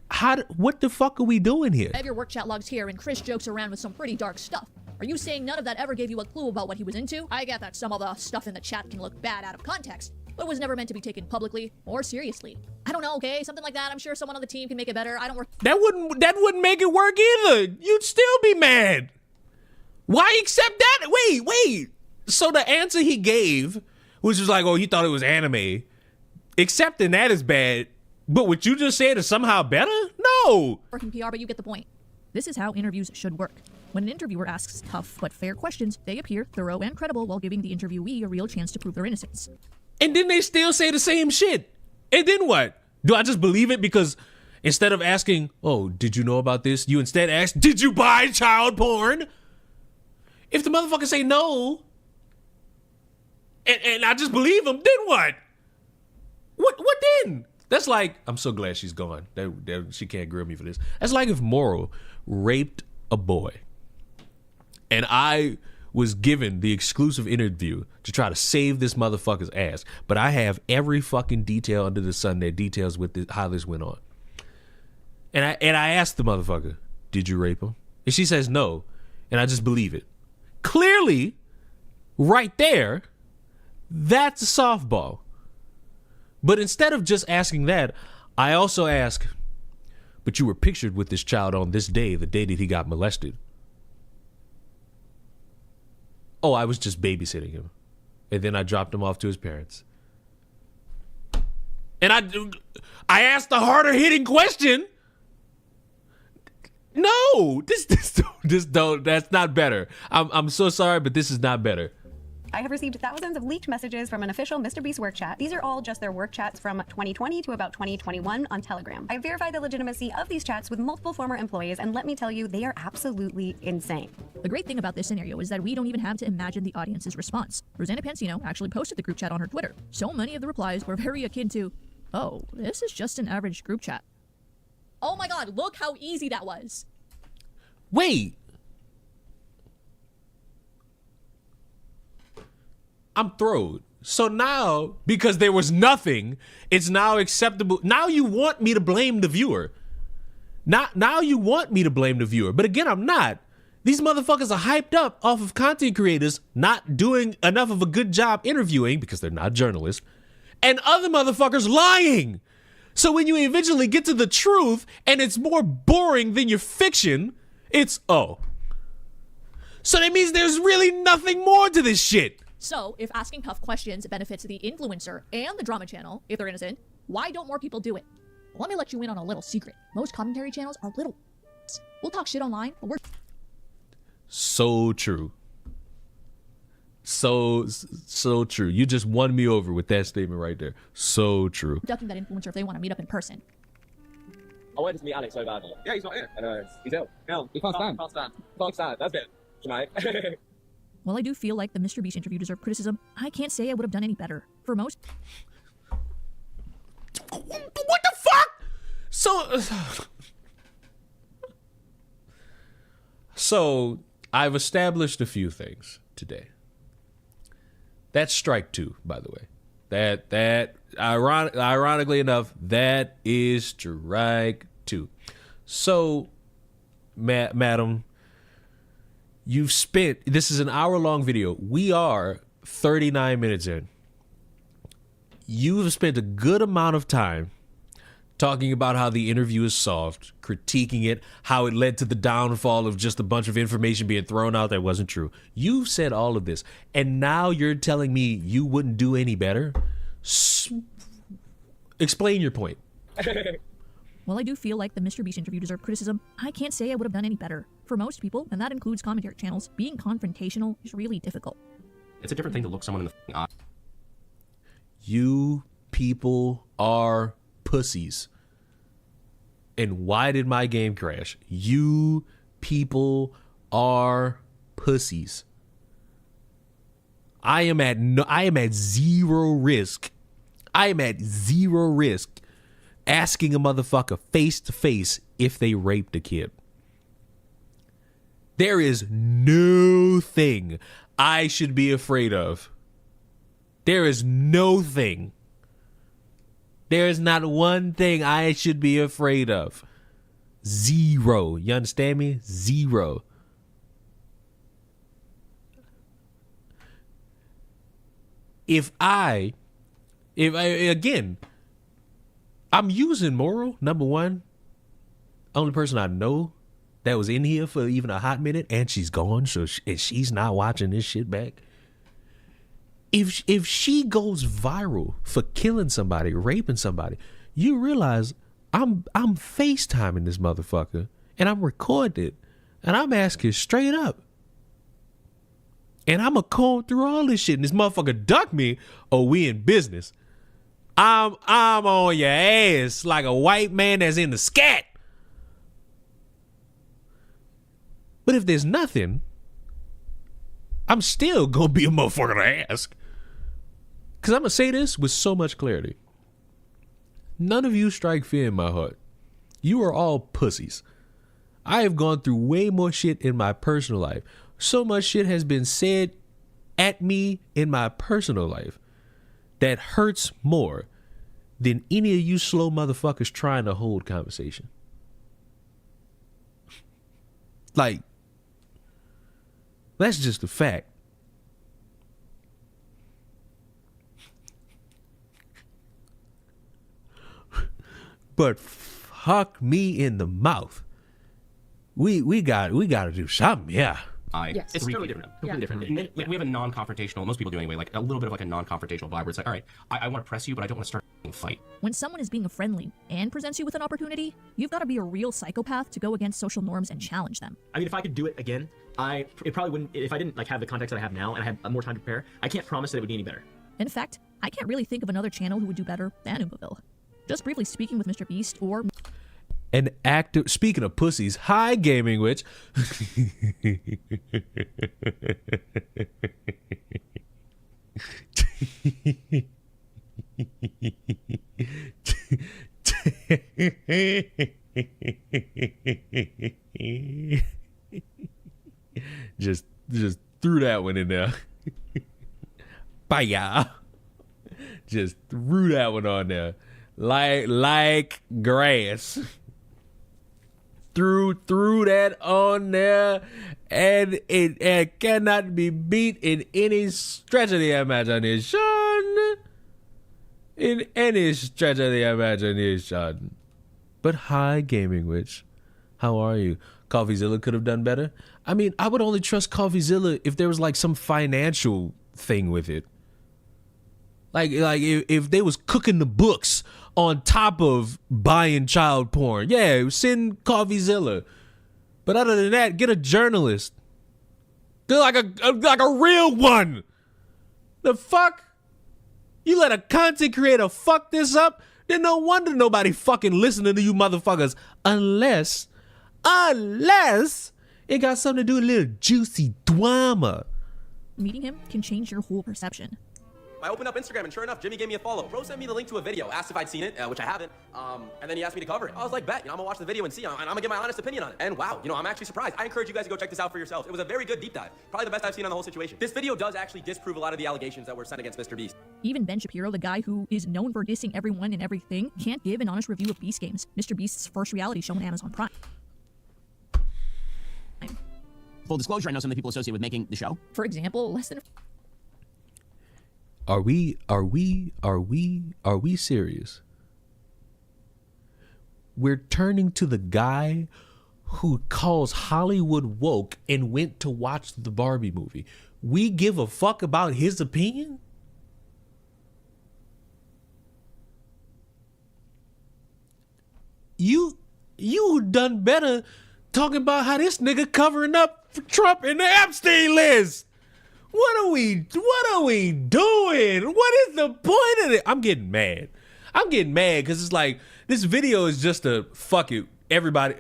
what the fuck are we doing here? I have your work chat logs here, and Chris jokes around with some pretty dark stuff. Are you saying none of that ever gave you a clue about what he was into? I get that some of the stuff in the chat can look bad out of context, but it was never meant to be taken publicly or seriously. I don't know, okay? Something like that. I'm sure someone on the team can make it better. I don't work. That wouldn't make it work either. You'd still be mad. Why accept that? Wait. So the answer he gave, which was like, oh, he thought it was anime, accepting that is bad, but what you just said is somehow better? No. Working PR, but you get the point. This is how interviews should work. When an interviewer asks tough but fair questions, they appear thorough and credible while giving the interviewee a real chance to prove their innocence. And then they still say the same shit. And then what? Do I just believe it because instead of asking, oh, did you know about this? You instead ask, did you buy child porn? If the motherfucker say no, and I just believe him, then what? What then? That's like, I'm so glad she's gone. She can't grill me for this. That's like if Moral raped a boy. And I was given the exclusive interview to try to save this motherfucker's ass. But I have every fucking detail under the sun that details how this went on. And I asked the motherfucker, did you rape him? And she says no. And I just believe it. Clearly, right there, that's a softball. But instead of just asking that, I also ask, but you were pictured with this child on this day, the day that he got molested. Oh, I was just babysitting him. And then I dropped him off to his parents. And I asked the harder hitting question. No, this don't, that's not better. I'm so sorry, but this is not better. I have received thousands of leaked messages from an official MrBeast work chat. These are all just their work chats from 2020 to about 2021 on Telegram. I verified the legitimacy of these chats with multiple former employees, and let me tell you, they are absolutely insane. The great thing about this scenario is that we don't even have to imagine the audience's response. Rosanna Pansino actually posted the group chat on her Twitter. So many of the replies were very akin to, oh, this is just an average group chat. Oh my god, look how easy that was. Wait. I'm thrilled. So now, because there was nothing, it's now acceptable. Now you want me to blame the viewer. Now you want me to blame the viewer. But again, I'm not. These motherfuckers are hyped up off of content creators not doing enough of a good job interviewing because they're not journalists, and other motherfuckers lying. So when you eventually get to the truth and it's more boring than your fiction, it's, oh. So that means there's really nothing more to this shit. So, if asking tough questions benefits the influencer and the drama channel, if they're innocent, why don't more people do it? Let me let you in on a little secret. Most commentary channels are little. We'll talk shit online, but we're... So true. So true. You just won me over with that statement right there. So true. ducking that influencer if they want to meet up in person. I wanted to meet Alex so badly. Yeah, he's not here. I know. He's ill. Ill. He can't stand. Can't stand. That's it. Tonight. While I do feel like the MrBeast interview deserved criticism, I can't say I would have done any better. For most... What the fuck? So I've established a few things today. That's strike two, by the way. Ironically enough, that is strike two. So, madam, you've spent, this is an hour-long video. We are 39 minutes in. You've spent a good amount of time talking about how the interview is soft, critiquing it, how it led to the downfall of just a bunch of information being thrown out that wasn't true. You've said all of this, and now you're telling me you wouldn't do any better? Explain your point. While I do feel like the MrBeast interview deserved criticism, I can't say I would have done any better. For most people, and that includes commentary channels, being confrontational is really difficult. It's a different thing to look someone in the eye. You people are pussies. And why did my game crash? You people are pussies. I am at zero risk. I am at zero risk asking a motherfucker face to face if they raped a kid. There is no thing I should be afraid of. There is no thing. There is not one thing I should be afraid of. Zero. You understand me? Zero. If I again, I'm using moral, number one. Only person I know that was in here for even a hot minute, and she's gone, so she's not watching this shit back. If she goes viral for killing somebody, raping somebody, you realize I'm FaceTiming this motherfucker, and I'm recording it, and I'm asking straight up. And I'm going to comb through all this shit, and this motherfucker duck me, or we in business. I'm on your ass like a white man that's in the scat. But if there's nothing, I'm still going to be a motherfucker to ask. Because I'm going to say this with so much clarity. None of you strike fear in my heart. You are all pussies. I have gone through way more shit in my personal life. So much shit has been said at me in my personal life that hurts more than any of you slow motherfuckers trying to hold conversation. Like, that's just a fact. But fuck me in the mouth. We got to do something, yeah. It's totally different. Completely different. And we have a non-confrontational, most people do anyway, like a little bit of like a non-confrontational vibe where it's like, all right, I want to press you, but I don't want to start a fight. When someone is being friendly and presents you with an opportunity, you've got to be a real psychopath to go against social norms and challenge them. I mean, if I could do it again, it probably wouldn't. If I didn't like have the context that I have now and I had more time to prepare, I can't promise that it would be any better. In fact, I can't really think of another channel who would do better than Umaville. Just briefly speaking with MrBeast or... An active, speaking of pussies, hi Gaming Witch. just threw that one in there. Bye. Just threw that one on there. Like grass. Threw that on there, and it cannot be beat in any stretch of the imagination. In any stretch of the imagination. But hi, Gaming Witch. How are you? Coffeezilla could have done better. I mean, I would only trust Coffeezilla if there was like some financial thing with it. Like if they was cooking the books on top of buying child porn. Yeah, send Coffeezilla. But other than that, get a journalist. Get like a real one. The fuck? You let a content creator fuck this up? Then no wonder nobody fucking listening to you motherfuckers. Unless it got something to do with a little juicy drama. Meeting him can change your whole perception. I opened up Instagram and sure enough, Jimmy gave me a follow. Bro sent me the link to a video, asked if I'd seen it, which I haven't, and then he asked me to cover it. I was like, bet, I'm gonna watch the video and see, and I'm gonna get my honest opinion on it. And wow, I'm actually surprised. I encourage you guys to go check this out for yourselves. It was a very good deep dive. Probably the best I've seen on the whole situation. This video does actually disprove a lot of the allegations that were sent against MrBeast. Even Ben Shapiro, the guy who is known for dissing everyone and everything, can't give an honest review of Beast Games, MrBeast's first reality show on Amazon Prime. Full disclosure, I know some of the people associated with making the show. For example, less than... Are we serious? We're turning to the guy who calls Hollywood woke and went to watch the Barbie movie. We give a fuck about his opinion? You done better talking about how this nigga covering up for Trump in the Epstein list. What are we doing? What is the point of it? I'm getting mad because it's like this video is just a fuck it. Everybody,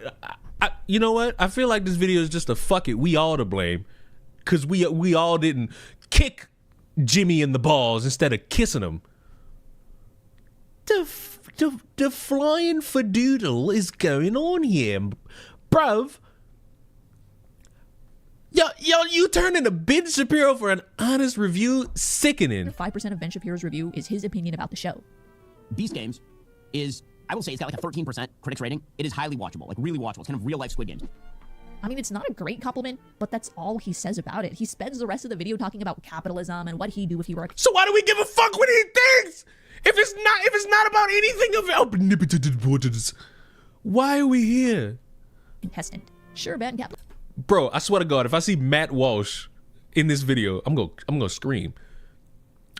you know what? I feel like this video is just a fuck it. We all to blame because we all didn't kick Jimmy in the balls instead of kissing him. The flying fadoodle is going on here, bruv. Yo, you turned into Ben Shapiro for an honest review? Sickening. 5% of Ben Shapiro's review is his opinion about the show. Beast Games is, I will say, it's got like a 13% critics rating. It is highly watchable, like really watchable. It's kind of real life Squid Games. I mean, it's not a great compliment, but that's all he says about it. He spends the rest of the video talking about capitalism and what he'd do if he were... So why do we give a fuck what he thinks? If it's not about anything of... Why are we here? Contestant. Sure, Ben Cap. Bro, I swear to God, if I see Matt Walsh in this video, I'm gonna scream.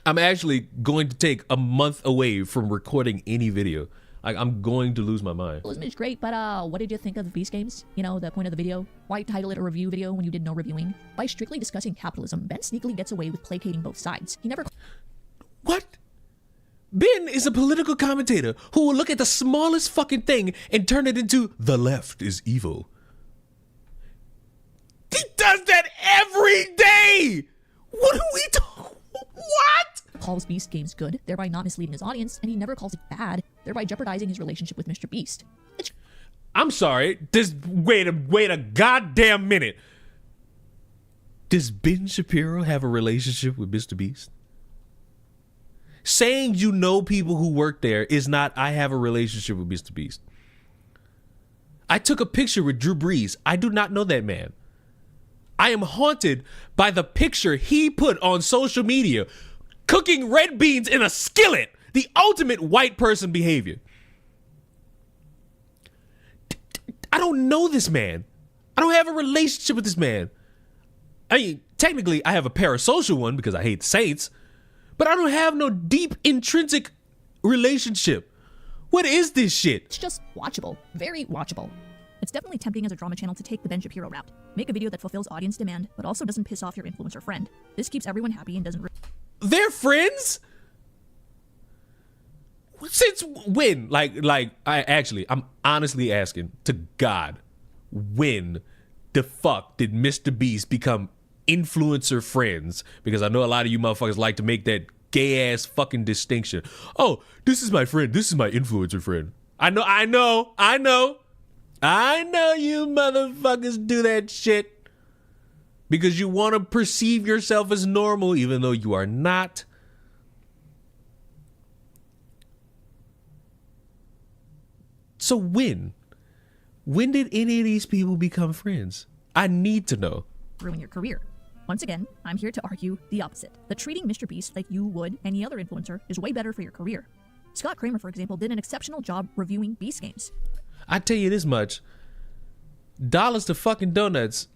I'm actually going to take a month away from recording any video. Like, I'm going to lose my mind. It's great, but what did you think of Beast Games? You know, the point of the video? Why title it a review video when you did no reviewing? By strictly discussing capitalism, Ben sneakily gets away with placating both sides. He never... What? Ben is a political commentator who will look at the smallest fucking thing and turn it into the left is evil. He does that every day! What are we talking? What? Calls Beast Games good, thereby not misleading his audience, and he never calls it bad, thereby jeopardizing his relationship with MrBeast. I'm sorry. Wait a goddamn minute. Does Ben Shapiro have a relationship with MrBeast? Saying you know people who work there is not, I have a relationship with MrBeast. I took a picture with Drew Brees. I do not know that man. I am haunted by the picture he put on social media, cooking red beans in a skillet. The ultimate white person behavior. I don't know this man. I don't have a relationship with this man. I mean, technically, I have a parasocial one because I hate the Saints, but I don't have no deep intrinsic relationship. What is this shit? It's just watchable. Very watchable. It's definitely tempting as a drama channel to take the Ben Shapiro route. Make a video that fulfills audience demand, but also doesn't piss off your influencer friend. This keeps everyone happy and doesn't... They're friends? Since when? I'm honestly asking to God, when the fuck did MrBeast become influencer friends? Because I know a lot of you motherfuckers like to make that gay ass fucking distinction. Oh, this is my friend. This is my influencer friend. I know you motherfuckers do that shit because you want to perceive yourself as normal even though you are not. So when did any of these people become friends? I need to know. Ruin your career. Once again, I'm here to argue the opposite. That treating MrBeast like you would any other influencer is way better for your career. Scott Kramer, for example, did an exceptional job reviewing Beast games. I tell you this much. Dollars to fucking donuts.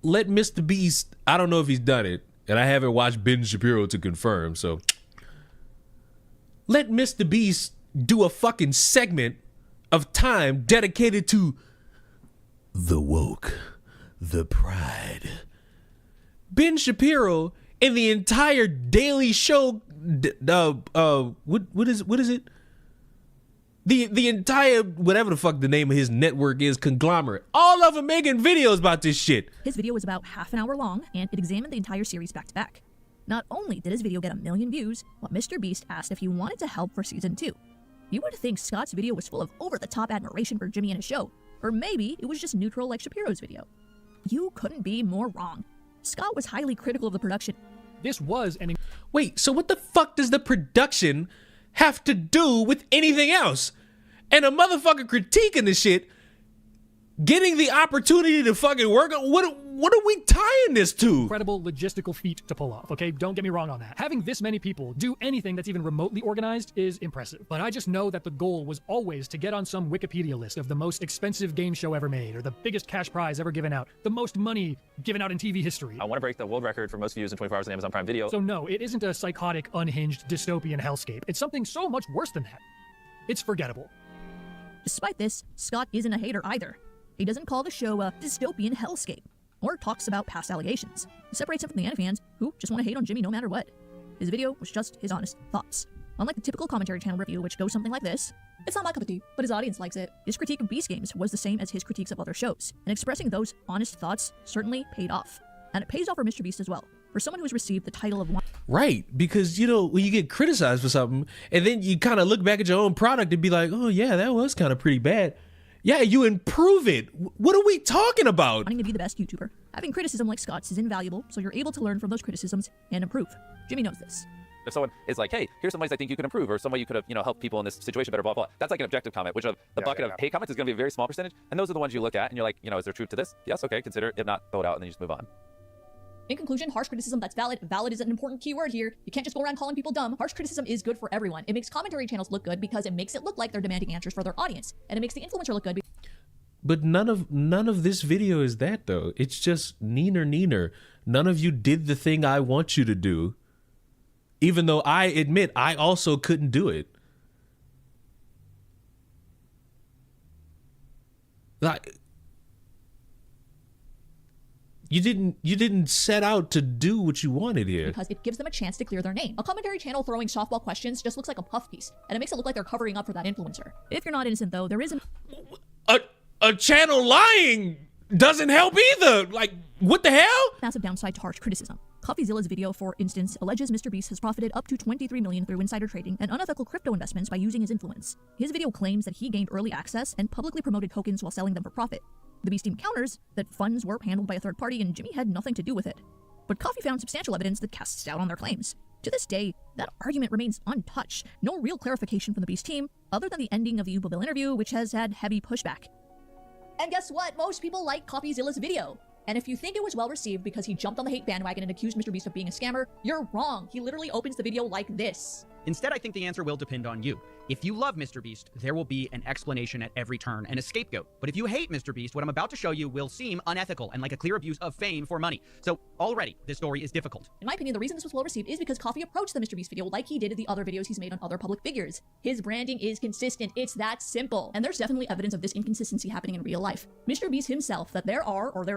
Let MrBeast, I don't know if he's done it, and I haven't watched Ben Shapiro to confirm, so. Let MrBeast do a fucking segment of time dedicated to the woke, the pride. Ben Shapiro and the entire Daily Show, what is it? The entire, whatever the fuck the name of his network is, conglomerate. All of them making videos about this shit. His video was about half an hour long, and it examined the entire series back to back. Not only did his video get 1 million views, but MrBeast asked if he wanted to help for season 2. You would think Scott's video was full of over-the-top admiration for Jimmy and his show, or maybe it was just neutral like Shapiro's video. You couldn't be more wrong. Scott was highly critical of the production. This was an... Wait, so what the fuck does the production have to do with anything else? And a motherfucker critiquing this shit, getting the opportunity to fucking work on, what are we tying this to? Incredible logistical feat to pull off, okay? Don't get me wrong on that. Having this many people do anything that's even remotely organized is impressive. But I just know that the goal was always to get on some Wikipedia list of the most expensive game show ever made, or the biggest cash prize ever given out, the most money given out in TV history. I want to break the world record for most views in 24 hours on Amazon Prime Video. So no, it isn't a psychotic, unhinged, dystopian hellscape. It's something so much worse than that. It's forgettable. Despite this, Scott isn't a hater either. He doesn't call the show a dystopian hellscape, or talks about past allegations. It separates him from the anti-fans who just want to hate on Jimmy no matter what. His video was just his honest thoughts. Unlike the typical commentary channel review, which goes something like this, it's not my cup of tea, but his audience likes it. His critique of Beast games was the same as his critiques of other shows, and expressing those honest thoughts certainly paid off. And it pays off for MrBeast as well. For someone who has received the title of one... Right, because, you know, when you get criticized for something, and then you kind of look back at your own product and be like, oh yeah, that was kind of pretty bad. Yeah, you improve it. What are we talking about? Wanting to be the best YouTuber. Having criticism like Scott's is invaluable, so you're able to learn from those criticisms and improve. Jimmy knows this. If someone is like, hey, here's some ways I think you can improve, or some way you could have, helped people in this situation better, blah, blah, that's like an objective comment, which of the bucket of hate comments is going to be a very small percentage, and those are the ones you look at, and you're like, is there truth to this? Yes, okay, consider it. If not, throw it out, and then you just move on. In conclusion, harsh criticism that's valid. Valid is an important keyword here. You can't just go around calling people dumb. Harsh criticism is good for everyone. It makes commentary channels look good because it makes it look like they're demanding answers for their audience, and it makes the influencer look good. But none of this video is that though. It's just neener. None of you did the thing I want you to do. Even though I admit I also couldn't do it. Like, you didn't set out to do what you wanted here. Because it gives them a chance to clear their name. A commentary channel throwing softball questions just looks like a puff piece, and it makes it look like they're covering up for that influencer. If you're not innocent though, there is a channel lying doesn't help either. Like, what the hell? Massive downside to harsh criticism. CoffeeZilla's video, for instance, alleges MrBeast has profited up to $23 million through insider trading and unethical crypto investments by using his influence. His video claims that he gained early access and publicly promoted tokens while selling them for profit. The Beast team counters that funds were handled by a third party and Jimmy had nothing to do with it. But Coffee found substantial evidence that casts doubt on their claims. To this day, that argument remains untouched. No real clarification from the Beast team, other than the ending of the Ubabille interview, which has had heavy pushback. And guess what? Most people like CoffeeZilla's video. And if you think it was well received because he jumped on the hate bandwagon and accused MrBeast of being a scammer, you're wrong. He literally opens the video like this. Instead, I think the answer will depend on you. If you love MrBeast, there will be an explanation at every turn and a scapegoat. But if you hate MrBeast, what I'm about to show you will seem unethical and like a clear abuse of fame for money. So already, this story is difficult. In my opinion, the reason this was well received is because Coffee approached the MrBeast video like he did the other videos he's made on other public figures. His branding is consistent. It's that simple. And there's definitely evidence of this inconsistency happening in real life. MrBeast himself, that there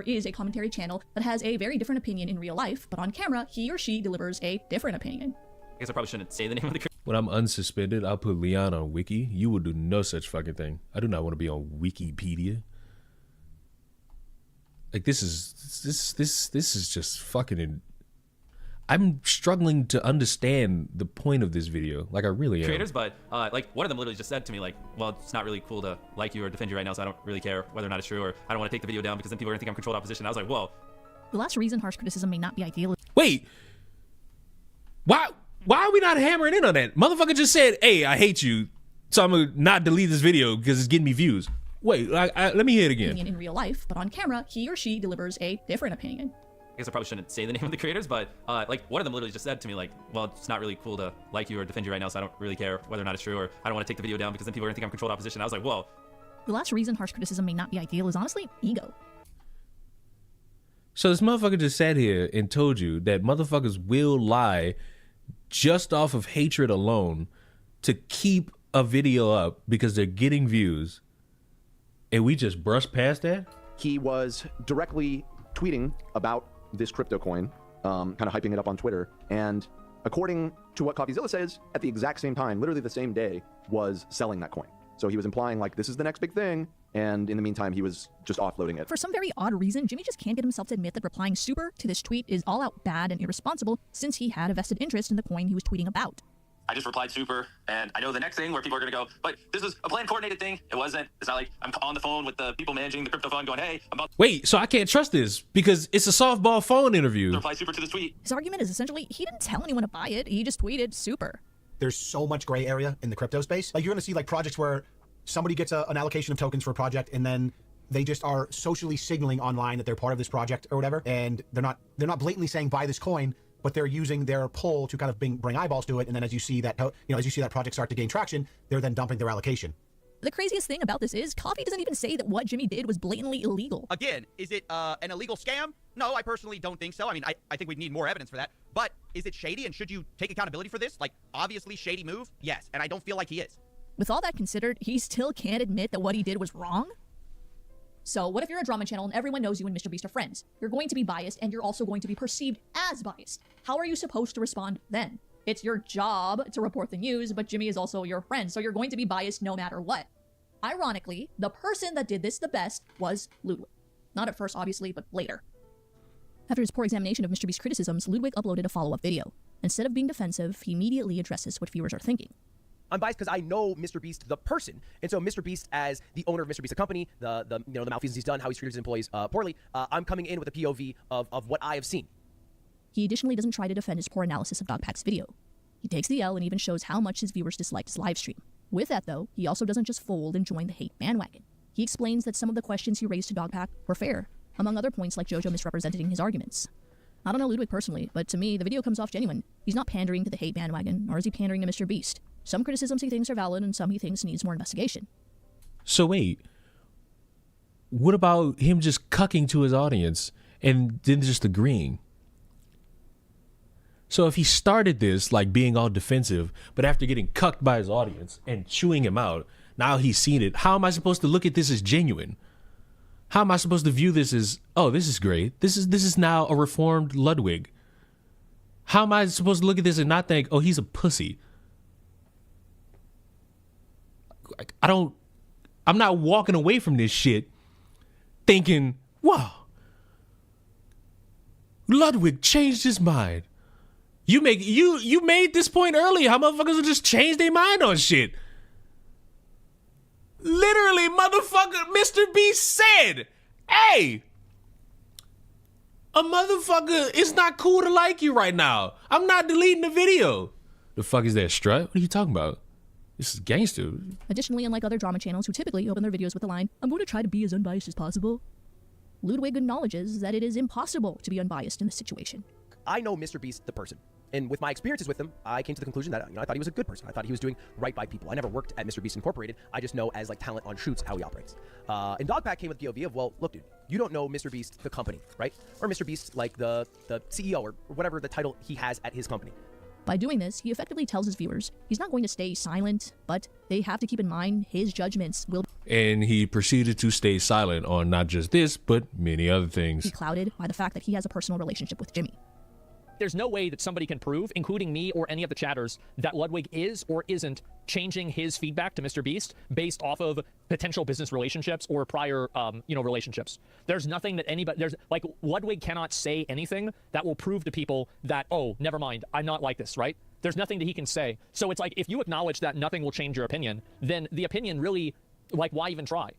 is a commentary channel that has a very different opinion in real life, but on camera, he or she delivers a different opinion. I guess I probably shouldn't say the name of the. When I'm unsuspended, I'll put Leon on Wiki. You will do no such fucking thing. I do not want to be on Wikipedia. Like this is just fucking. I'm struggling to understand the point of this video. Like I really am. Creators, but like one of them literally just said to me like, well, it's not really cool to like you or defend you right now, so I don't really care whether or not it's true, or I don't want to take the video down because then people are gonna think I'm controlled opposition. I was like, whoa. The last reason harsh criticism may not be ideal. Wait. Why are we not hammering in on that? Motherfucker just said, hey, I hate you, so I'm gonna not delete this video because it's getting me views. Wait, let me hear it again. In real life, but on camera, he or she delivers a different opinion. I guess I probably shouldn't say the name of the creators, but like one of them literally just said to me like, well, it's not really cool to like you or defend you right now, so I don't really care whether or not it's true, or I don't want to take the video down because then people are gonna think I'm controlled opposition. I was like, whoa. The last reason harsh criticism may not be ideal is honestly ego. So this motherfucker just sat here and told you that motherfuckers will lie just off of hatred alone to keep a video up because they're getting views, and we just brushed past that? He was directly tweeting about this crypto coin, kind of hyping it up on Twitter, and according to what CoffeeZilla says, at the exact same time, literally the same day, was selling that coin. So he was implying like this is the next big thing, and in the meantime he was just offloading it. For some very odd reason, Jimmy just can't get himself to admit that replying super to this tweet is all out bad and irresponsible, since he had a vested interest in the coin he was tweeting about. I just replied super, and I know the next thing where people are gonna go, but this was a planned coordinated thing. It wasn't. It's not like I'm on the phone with the people managing the crypto fund going, hey, I'm about to Wait, so I can't trust this because it's a softball phone interview. reply super to this tweet. His argument is essentially he didn't tell anyone to buy it, he just tweeted super. There's so much gray area in the crypto space. Like you're gonna see like projects where somebody gets an allocation of tokens for a project and then they just are socially signaling online that they're part of this project or whatever, and they're not blatantly saying buy this coin, but they're using their pull to kind of bring eyeballs to it, and then as you see that project start to gain traction, they're then dumping their allocation. The craziest thing about this is Coffee doesn't even say that what Jimmy did was blatantly illegal. Again, is it an illegal scam? No, I personally don't think so. I mean, I think we need more evidence for that. But is it shady, and should you take accountability for this? Like, obviously shady move? Yes, and I don't feel like he is. With all that considered, he still can't admit that what he did was wrong? So what if you're a drama channel and everyone knows you and MrBeast are friends? You're going to be biased, and you're also going to be perceived as biased. How are you supposed to respond then? It's your job to report the news, but Jimmy is also your friend, so you're going to be biased no matter what. Ironically, the person that did this the best was Ludwig. Not at first, obviously, but later. After his poor examination of MrBeast's criticisms, Ludwig uploaded a follow-up video. Instead of being defensive, he immediately addresses what viewers are thinking. I'm biased because I know MrBeast, the person. And so MrBeast, as the owner of MrBeast, the company, the malfeasance he's done, how he's treated his employees poorly, I'm coming in with a POV of what I have seen. He additionally doesn't try to defend his poor analysis of Dogpack's video. He takes the L and even shows how much his viewers disliked his livestream. With that, though, he also doesn't just fold and join the hate bandwagon. He explains that some of the questions he raised to Dogpack were fair, among other points like JoJo misrepresenting his arguments. I don't know Ludwig personally, but to me, the video comes off genuine. He's not pandering to the hate bandwagon, nor is he pandering to MrBeast. Some criticisms he thinks are valid, and some he thinks needs more investigation. So wait, what about him just cucking to his audience and then just agreeing? So if he started this like being all defensive, but after getting cucked by his audience and chewing him out, now he's seen it, how am I supposed to look at this as genuine? How am I supposed to view this as, oh, this is great. This is now a reformed Ludwig. How am I supposed to look at this and not think, oh, he's a pussy? I'm not walking away from this shit thinking, wow, Ludwig changed his mind. You made this point earlier. How motherfuckers will just change their mind on shit. Literally, motherfucker, MrBeast said, hey, a motherfucker, it's not cool to like you right now. I'm not deleting the video. The fuck is that, Strut? What are you talking about? This is gangster. Additionally, unlike other drama channels who typically open their videos with the line, I'm going to try to be as unbiased as possible, Ludwig acknowledges that it is impossible to be unbiased in this situation. I know MrBeast, the person. And with my experiences with him, I came to the conclusion that I thought he was a good person. I thought he was doing right by people. I never worked at MrBeast Incorporated. I just know as like talent on shoots how he operates. And Dogpack came with the POV of, well, look, dude, you don't know MrBeast, the company, right? Or MrBeast, like the CEO or whatever the title he has at his company. By doing this, he effectively tells his viewers he's not going to stay silent, but they have to keep in mind his judgments will And he proceeded to stay silent on not just this, but many other things. be clouded by the fact that he has a personal relationship with Jimmy. There's no way that somebody can prove, including me or any of the chatters, that Ludwig is or isn't changing his feedback to MrBeast based off of potential business relationships or prior, relationships. There's nothing that Ludwig cannot say anything that will prove to people that, oh, never mind, I'm not like this, right? There's nothing that he can say. So it's like, if you acknowledge that nothing will change your opinion, then the opinion really, why even try?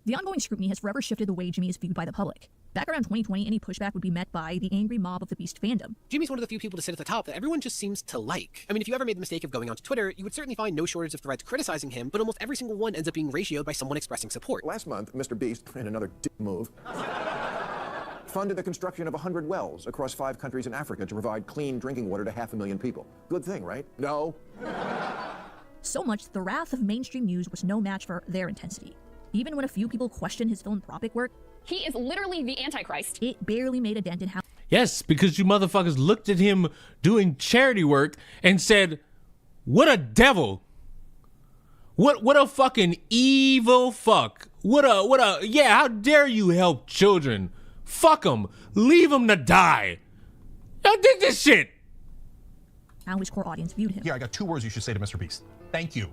The ongoing scrutiny has forever shifted the way Jimmy is viewed by the public. Back around 2020, any pushback would be met by the angry mob of the Beast fandom. Jimmy's one of the few people to sit at the top that everyone just seems to like. I mean, if you ever made the mistake of going onto Twitter, you would certainly find no shortage of threads criticizing him, but almost every single one ends up being ratioed by someone expressing support. Last month, MrBeast, in another dick move, funded the construction of 100 wells across 5 countries in Africa to provide clean drinking water to 500,000 people. Good thing, right? No. So much, the wrath of mainstream news was no match for their intensity. Even when a few people questioned his philanthropic work, he is literally the Antichrist. It barely made a dent in how. Yes, because you motherfuckers looked at him doing charity work and said, what a devil. What a fucking evil fuck. How dare you help children? Fuck them. Leave them to die. I dig this shit. How his core audience viewed him. Here, I got 2 words you should say to MrBeast. Thank you.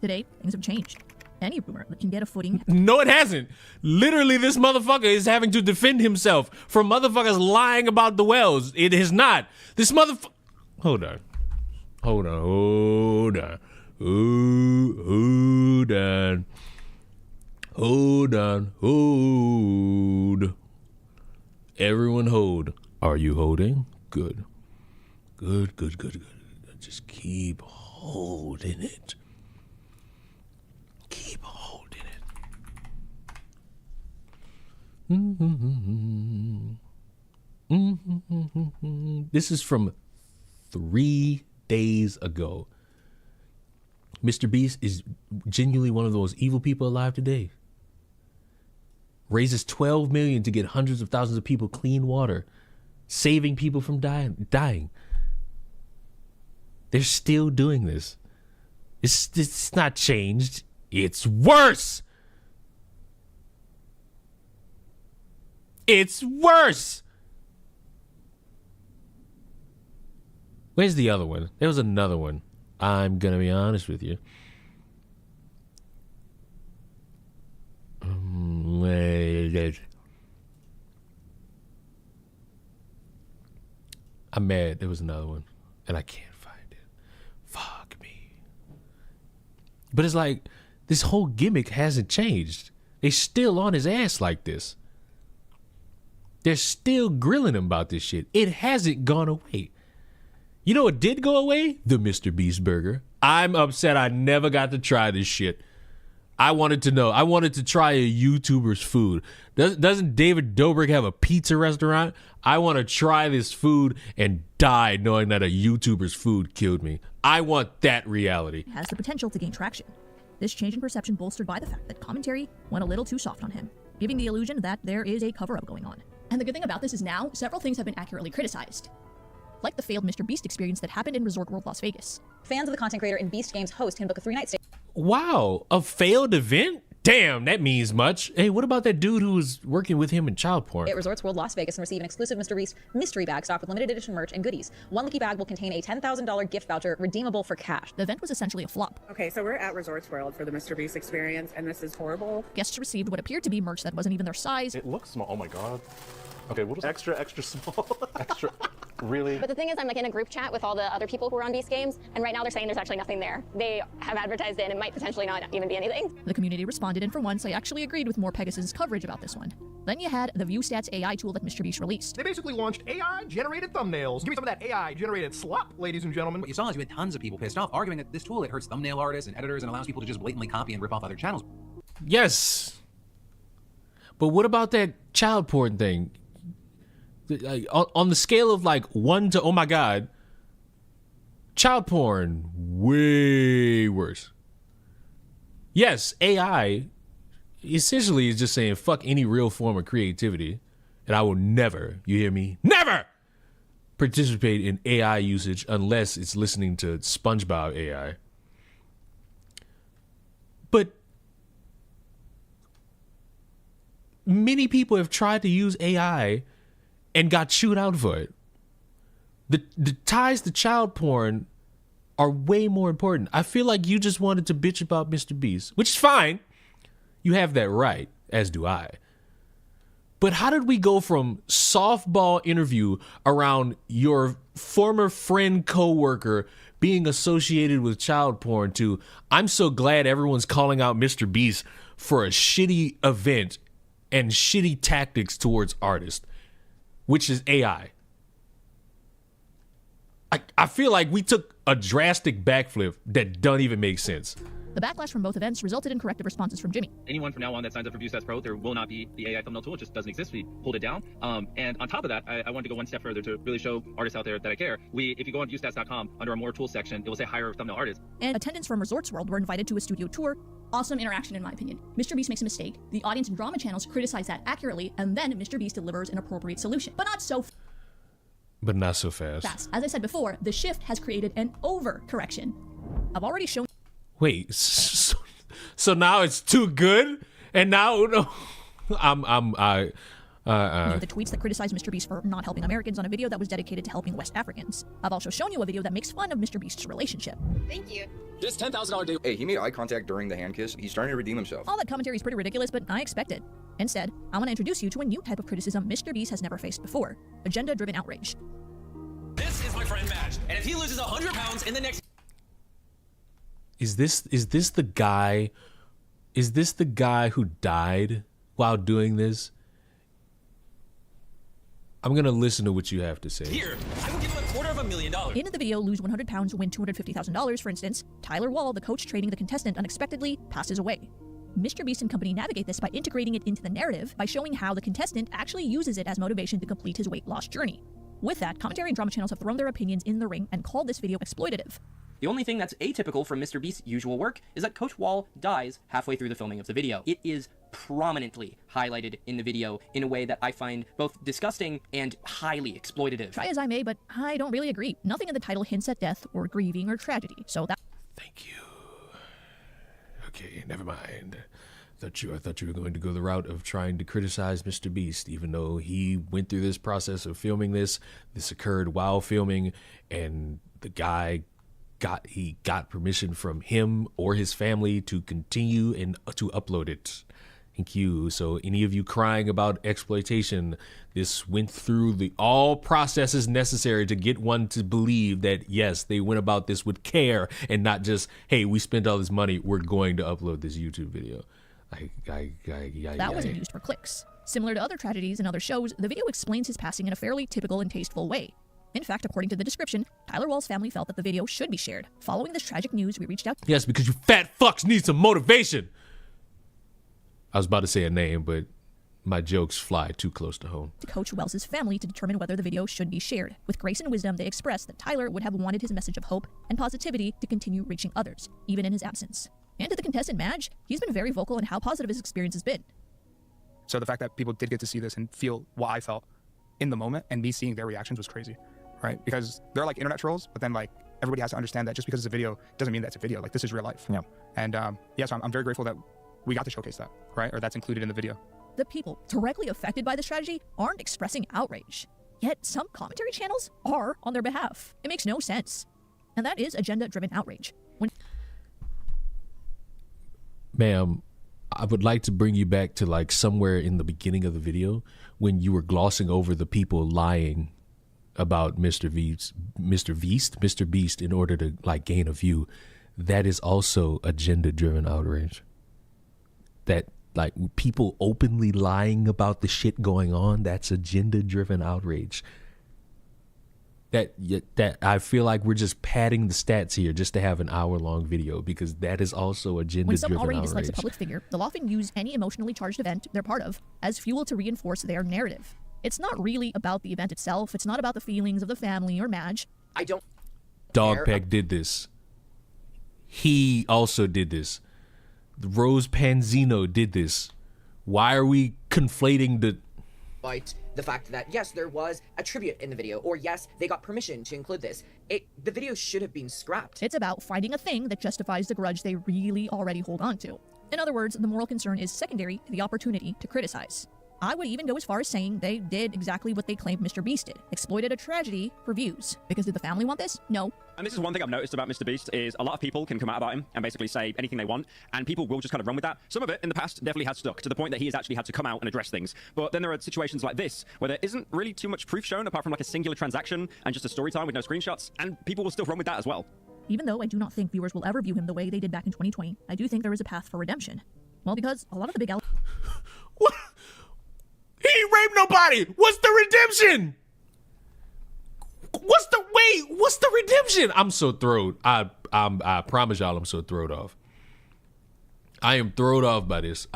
Today, things have changed. Any rumor that can get a footing. No, it hasn't. Literally, this motherfucker is having to defend himself from motherfuckers lying about the wells. It is not. This motherfucker. Hold on. Hold. Everyone hold. Are you holding? Good. Good. Just keep holding it. Keep holding it. This is from 3 days ago. MrBeast is genuinely one of those evil people alive today. Raises $12 million to get hundreds of thousands of people clean water, saving people from dying. They're still doing this. It's not changed. It's worse. It's worse. Where's the other one? There was another one. I'm gonna be honest with you. I'm mad. There was another one, and I can't find it. Fuck me. But it's like, this whole gimmick hasn't changed. They still on his ass like this. They're still grilling him about this shit. It hasn't gone away. You know what did go away? The MrBeast burger. I'm upset I never got to try this shit. I wanted to know. I wanted to try a YouTuber's food. Doesn't David Dobrik have a pizza restaurant? I want to try this food and die knowing that a YouTuber's food killed me. I want that reality. Has the potential to gain traction. This change in perception bolstered by the fact that commentary went a little too soft on him, giving the illusion that there is a cover-up going on. And the good thing about this is now, several things have been accurately criticized. Like the failed MrBeast experience that happened in Resort World Las Vegas. Fans of the content creator and Beast Games host can book a 3-night stay. Wow, a failed event? Damn, that means much. Hey, what about that dude who was working with him in child porn? At Resorts World Las Vegas and receive an exclusive MrBeast mystery bag stocked with limited edition merch and goodies. One lucky bag will contain a $10,000 gift voucher redeemable for cash. The event was essentially a flop. Okay, so we're at Resorts World for the MrBeast experience, and this is horrible. Guests received what appeared to be merch that wasn't even their size. It looks small. Oh my god. Okay, what was extra small. extra? Really? But the thing is, I'm like in a group chat with all the other people who are on Beast Games, and right now they're saying there's actually nothing there. They have advertised it, and it might potentially not even be anything. The community responded, and for once, I actually agreed with more Pegasus' coverage about this one. Then you had the ViewStats AI tool that MrBeast released. They basically launched AI-generated thumbnails. Give me some of that AI-generated slop, ladies and gentlemen. What you saw is you had tons of people pissed off, arguing that this tool, it hurts thumbnail artists and editors and allows people to just blatantly copy and rip off other channels. Yes. But what about that child porn thing? Like, on the scale of like 1 to oh my god, child porn way worse. Yes, AI essentially is just saying fuck any real form of creativity, and I will never, you hear me, never participate in AI usage unless it's listening to SpongeBob AI. But many people have tried to use AI and got chewed out for it. The ties to child porn are way more important. I feel like you just wanted to bitch about MrBeast, which is fine. You have that right, as do I. But how did we go from softball interview around your former friend coworker being associated with child porn to I'm so glad everyone's calling out MrBeast for a shitty event and shitty tactics towards artists, which is AI. I feel like we took a drastic backflip that don't even make sense. The backlash from both events resulted in corrective responses from Jimmy. Anyone from now on that signs up for ViewStats Pro, there will not be the AI thumbnail tool. It just doesn't exist. We pulled it down. And on top of that, I wanted to go one step further to really show artists out there that I care. If you go on viewstats.com, under our more tools section, it will say hire thumbnail artists. And attendants from Resorts World were invited to a studio tour. Awesome interaction, in my opinion. MrBeast makes a mistake. The audience and drama channels criticize that accurately, and then MrBeast delivers an appropriate solution. But not so fast. As I said before, the shift has created an overcorrection. I've already shown. Wait, so now it's too good, and now the tweets that criticize MrBeast for not helping Americans on a video that was dedicated to helping West Africans. I've also shown you a video that makes fun of MrBeast's relationship. Thank you. This $10,000 deal. Hey, he made eye contact during the hand kiss. He's starting to redeem himself. All that commentary is pretty ridiculous, but I expect it. Instead, I want to introduce you to a new type of criticism MrBeast has never faced before: agenda-driven outrage. This is my friend Madge, and if he loses 100 pounds in the next... Is this the guy? Is this the guy who died while doing this? I'm gonna listen to what you have to say. Here, I will give him $250,000. In the video, lose 100 pounds, win $250,000, for instance, Tyler Wall, the coach training the contestant, unexpectedly passes away. MrBeast and company navigate this by integrating it into the narrative by showing how the contestant actually uses it as motivation to complete his weight loss journey. With that, commentary and drama channels have thrown their opinions in the ring and called this video exploitative. The only thing that's atypical from MrBeast's usual work is that Coach Wall dies halfway through the filming of the video. It is prominently highlighted in the video in a way that I find both disgusting and highly exploitative. Try as I may, but I don't really agree. Nothing in the title hints at death or grieving or tragedy, so that... Thank you. Okay, never mind. I thought you were going to go the route of trying to criticize MrBeast, even though he went through this process of filming this. This occurred while filming, and the guy got permission from him or his family to continue and to upload it. Thank you. So any of you crying about exploitation, this went through all processes necessary to get one to believe that, yes, they went about this with care and not just, hey, we spent all this money, we're going to upload this YouTube video. That wasn't used for clicks. Similar to other tragedies and other shows, the video explains his passing in a fairly typical and tasteful way. In fact, according to the description, Tyler Wall's family felt that the video should be shared. Following this tragic news, we reached out... Yes, because you fat fucks need some motivation! I was about to say a name, but my jokes fly too close to home. ...to Coach Wells's family to determine whether the video should be shared. With grace and wisdom, they expressed that Tyler would have wanted his message of hope and positivity to continue reaching others, even in his absence. And to the contestant Madge, he's been very vocal on how positive his experience has been. So the fact that people did get to see this and feel what I felt in the moment, and me seeing their reactions, was crazy, right? Because they're like internet trolls, but then like everybody has to understand that just because it's a video doesn't mean that's a video. Like, this is real life. Yeah. And so I'm very grateful that we got to showcase that, right? Or that's included in the video. The people directly affected by the strategy aren't expressing outrage. Yet some commentary channels are on their behalf. It makes no sense. And that is agenda-driven outrage. Ma'am, I would like to bring you back to like somewhere in the beginning of the video when you were glossing over the people lying about MrBeast in order to like gain a view. That is also agenda-driven outrage. That like people openly lying about the shit going on, that's agenda-driven outrage. That I feel like we're just padding the stats here just to have an hour-long video, because that is also agenda-driven When someone already outrage. dislikes a public figure, they'll often use any emotionally charged event they're part of as fuel to reinforce their narrative. It's not really about the event itself. It's not about the feelings of the family or Madge. I don't. Dogpeck did this. He also did this. Rose Panzino did this. Why are we conflating the... But the fact that, yes, there was a tribute in the video, or yes, they got permission to include this. The video should have been scrapped. It's about fighting a thing that justifies the grudge they really already hold on to. In other words, the moral concern is secondary to the opportunity to criticize. I would even go as far as saying they did exactly what they claimed MrBeast did. Exploited a tragedy for views. Because did the family want this? No. And this is one thing I've noticed about MrBeast is a lot of people can come out about him and basically say anything they want, and people will just kind of run with that. Some of it in the past definitely has stuck to the point that he has actually had to come out and address things. But then there are situations like this where there isn't really too much proof shown apart from like a singular transaction and just a story time with no screenshots, and people will still run with that as well. Even though I do not think viewers will ever view him the way they did back in 2020, I do think there is a path for redemption. Well, because a lot of the big He ain't raped nobody. What's the redemption? What's the redemption? I'm so throwed. I promise y'all I'm so throwed off. I am throwed off by this.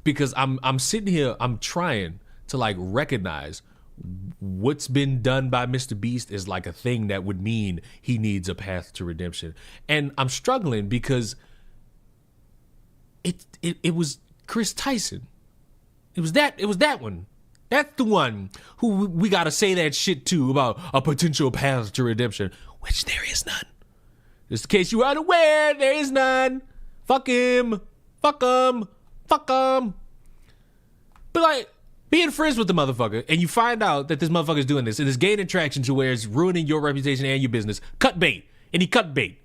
Because I'm sitting here, I'm trying to like recognize what's been done by MrBeast is like a thing that would mean he needs a path to redemption. And I'm struggling because it was Chris Tyson. It was that one. That's the one who we gotta say that shit to about a potential path to redemption, which there is none. Just in case you are unaware, there is none. Fuck him. Fuck him. Fuck him. But like, being friends with the motherfucker, and you find out that this motherfucker's doing this, and it's gaining traction to where it's ruining your reputation and your business. Cut bait. And he cut bait.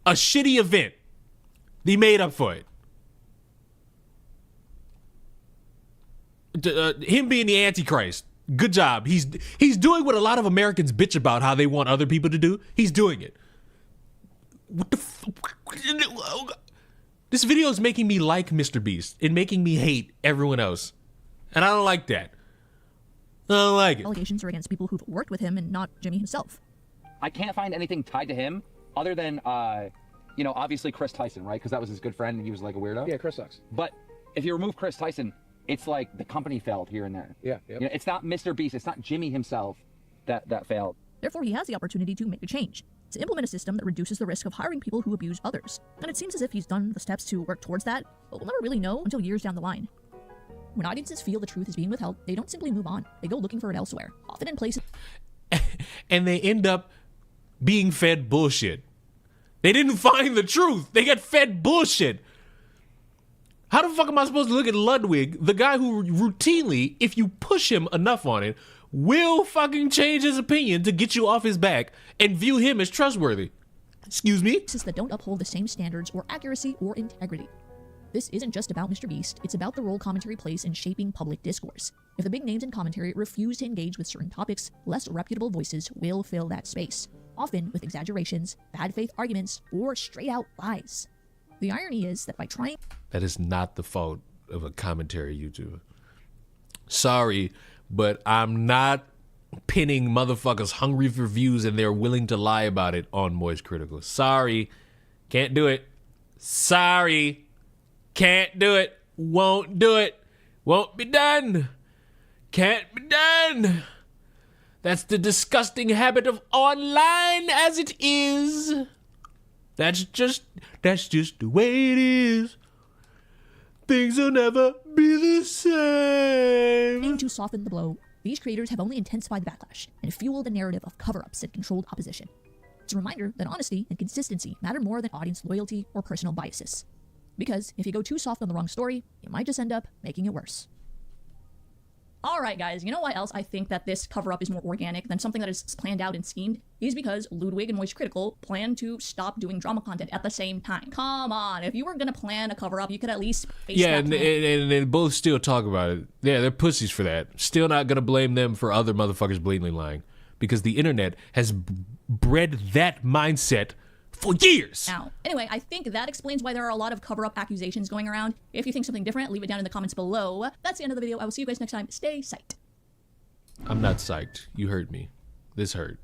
A shitty event. He made up for it. Him being the Antichrist, good job. He's doing what a lot of Americans bitch about how they want other people to do. He's doing it. What the this video is making me like MrBeast and making me hate everyone else, and I don't like that. I don't like it. Allegations are against people who've worked with him and not Jimmy himself. I can't find anything tied to him other than obviously Chris Tyson, right? Because that was his good friend and he was like a weirdo. Yeah, Chris sucks. But if you remove Chris Tyson, it's like the company failed here and there. Yeah. Yep. It's not MrBeast, it's not Jimmy himself that failed. Therefore, he has the opportunity to make a change, to implement a system that reduces the risk of hiring people who abuse others. And it seems as if he's done the steps to work towards that, but we'll never really know until years down the line. When audiences feel the truth is being withheld, they don't simply move on. They go looking for it elsewhere, often in places... And they end up being fed bullshit. They didn't find the truth. They got fed bullshit. How the fuck am I supposed to look at Ludwig, the guy who routinely, if you push him enough on it, will fucking change his opinion to get you off his back and view him as trustworthy? Excuse me? ...that don't uphold the same standards or accuracy or integrity. This isn't just about MrBeast, it's about the role commentary plays in shaping public discourse. If the big names in commentary refuse to engage with certain topics, less reputable voices will fill that space, often with exaggerations, bad faith arguments, or straight out lies. The irony is that by trying... That is not the fault of a commentary YouTuber. Sorry, but I'm not pinning motherfuckers hungry for views and they're willing to lie about it on Moist Critical. Sorry. Can't do it. Sorry. Can't do it. Won't do it. Won't be done. Can't be done. That's the disgusting habit of online as it is. That's just the way it is. Things will never be the same. To soften the blow, these creators have only intensified the backlash and fueled the narrative of cover-ups and controlled opposition. It's a reminder that honesty and consistency matter more than audience loyalty or personal biases. Because if you go too soft on the wrong story, you might just end up making it worse. Alright guys, you know why else I think that this cover-up is more organic than something that is planned out and schemed? Is because Ludwig and Moist Critical plan to stop doing drama content at the same time. Come on, if you were gonna plan a cover-up, you could at least face that plan. And they both still talk about it. Yeah, they're pussies for that. Still not gonna blame them for other motherfuckers blatantly lying. Because the internet has bred that mindset for years. Now, anyway, I think that explains why there are a lot of cover-up accusations going around. If you think something different, leave it down in the comments below. That's the end of the video. I will see you guys next time. Stay psyched. I'm not psyched. You hurt me. This hurt.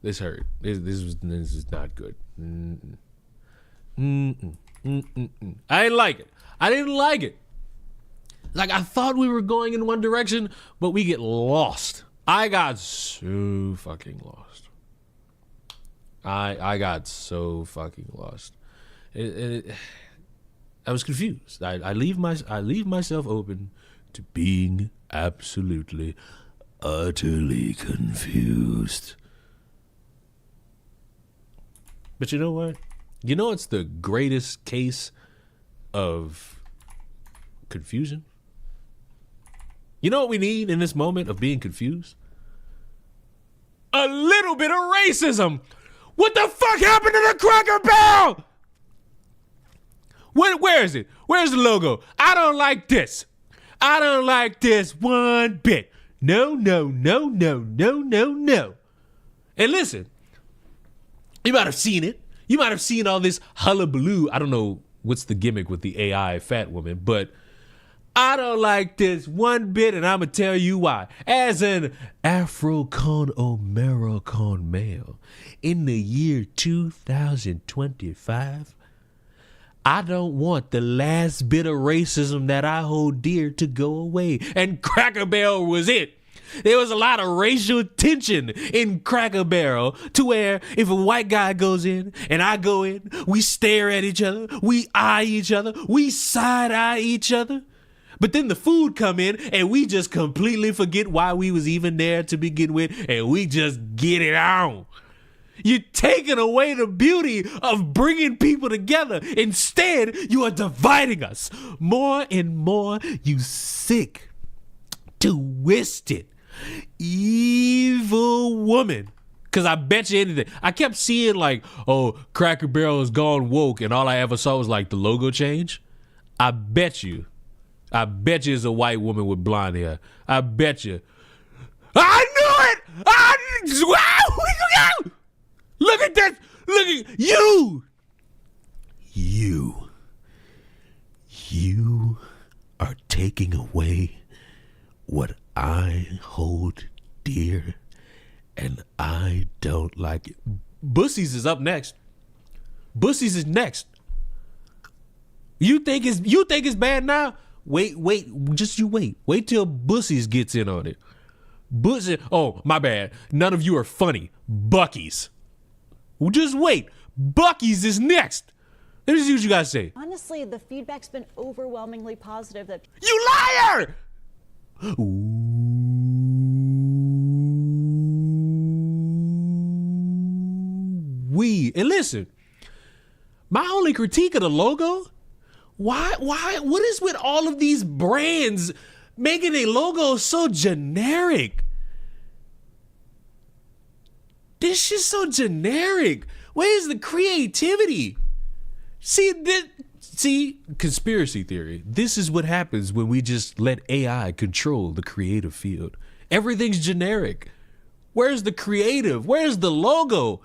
This hurt. This is not good. I didn't like it. I didn't like it. Like, I thought we were going in one direction, but we get lost. I got so fucking lost. I got so fucking lost. I was confused. I leave myself open to being absolutely, utterly confused. But you know what? You know it's the greatest case of confusion? You know what we need in this moment of being confused? A little bit of racism. What the fuck happened to the Cracker Barrel? Where is it? Where's the logo? I don't like this. I don't like this one bit. No, no, no, no, no, no, no. And listen, you might have seen it. You might have seen all this hullabaloo. I don't know what's the gimmick with the AI fat woman, but I don't like this one bit, and I'm going to tell you why. As an Afro-American male in the year 2025, I don't want the last bit of racism that I hold dear to go away. And Cracker Barrel was it. There was a lot of racial tension in Cracker Barrel to where if a white guy goes in and I go in, we stare at each other, we eye each other, we side-eye each other. But then the food come in and we just completely forget why we was even there to begin with, and we just get it on. You're taking away the beauty of bringing people together. Instead, you are dividing us more and more, you sick, twisted, evil woman. Because I bet you anything. I kept seeing like, oh, Cracker Barrel has gone woke, and all I ever saw was like the logo change. I bet you it's a white woman with blonde hair. I bet you. I knew it! Look at this! Look at you! You are taking away what I hold dear, and I don't like it. Bussies is up next. Bussies is next. You think it's bad now? Wait, just you wait. Wait till Bussies gets in on it. Bussies, oh, my bad. None of you are funny. Bucky's. Well, just wait. Bucky's is next. Let me see what you guys say. Honestly, the feedback's been overwhelmingly positive that... You liar! And listen, my only critique of the logo, why, what is with all of these brands making a logo so generic? This shit's so generic. Where's the creativity? See, conspiracy theory. This is what happens when we just let AI control the creative field. Everything's generic. Where's the creative? Where's the logo?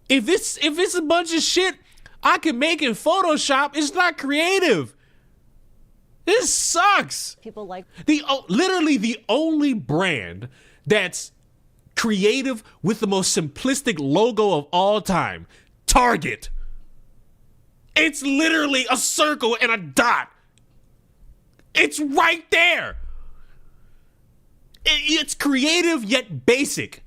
If it's a bunch of shit I can make in Photoshop, it's not creative. This sucks. People like literally the only brand that's creative with the most simplistic logo of all time, Target. It's literally a circle and a dot. It's right there. It's creative yet basic.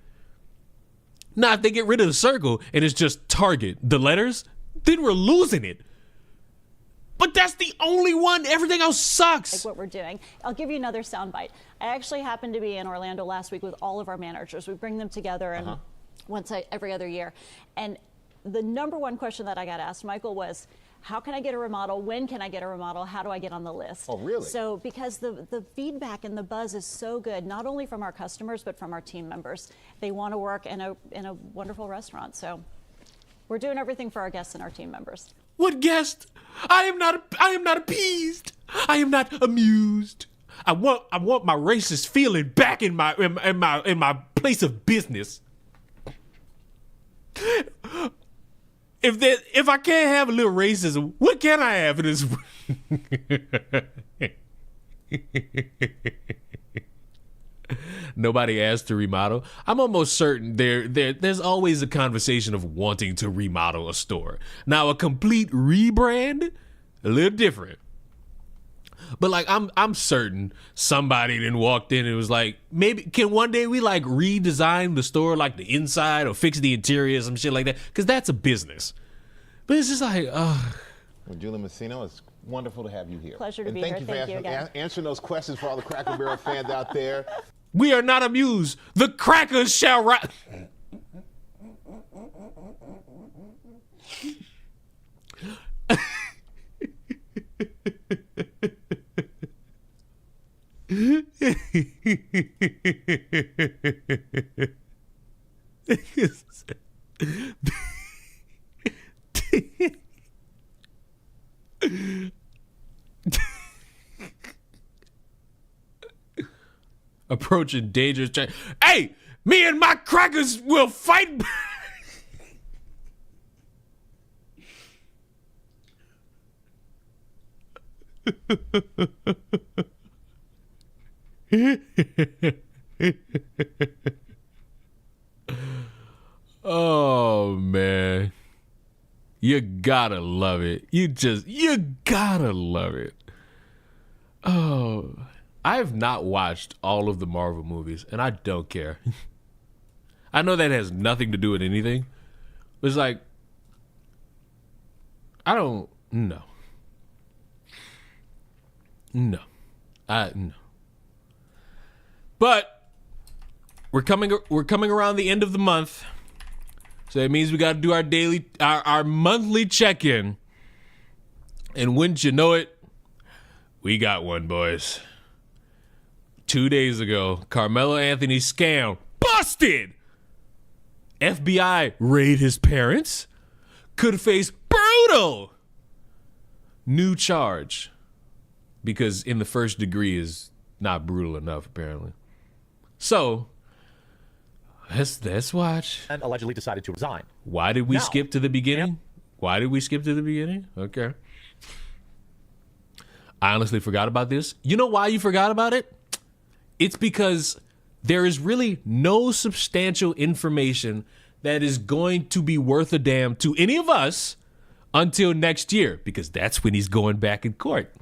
Now, if they get rid of the circle and it's just Target, the letters, then we're losing it. But that's the only one. Everything else sucks. Like what we're doing. I'll give you another soundbite. I actually happened to be in Orlando last week with all of our managers. We bring them together and every other year. And the number one question that I got asked, Michael, was, how can I get a remodel? When can I get a remodel? How do I get on the list? Oh, really? So because the feedback and the buzz is so good, not only from our customers, but from our team members. They want to work in a wonderful restaurant. So we're doing everything for our guests and our team members. What guest? I am not appeased. I am not amused. I want my racist feeling back in my place of business. If I can't have a little racism, what can I have in this? Nobody asked to remodel. I'm almost certain there's always a conversation of wanting to remodel a store. Now, a complete rebrand, a little different. But like I'm certain somebody then walked in and was like, maybe can one day we like redesign the store, like the inside, or fix the interior, some shit like that, because that's a business. But it's just like, Well, Julie Messino, it's wonderful to have you here. Pleasure to and be thank here. You Thank for you again. answering those questions for all the Cracker Barrel fans out there. We are not amused. The crackers shall rise. Approaching dangerous. Hey, me and my crackers will fight. Oh man, you gotta love it. You gotta love it. Oh, I have not watched all of the Marvel movies, and I don't care. I know that has nothing to do with anything. It's like, I don't know. No. No. But we're coming around the end of the month. So that means we got to do our monthly check-in. And wouldn't you know it, we got one, boys. 2 days ago, Carmelo Anthony's scam busted. FBI raid his parents. Could face brutal new charge. Because in the first degree is not brutal enough, apparently. So, let's watch. And allegedly decided to resign. Why did we skip to the beginning? Why did we skip to the beginning? Okay. I honestly forgot about this. You know why you forgot about it? It's because there is really no substantial information that is going to be worth a damn to any of us until next year, because that's when he's going back in court.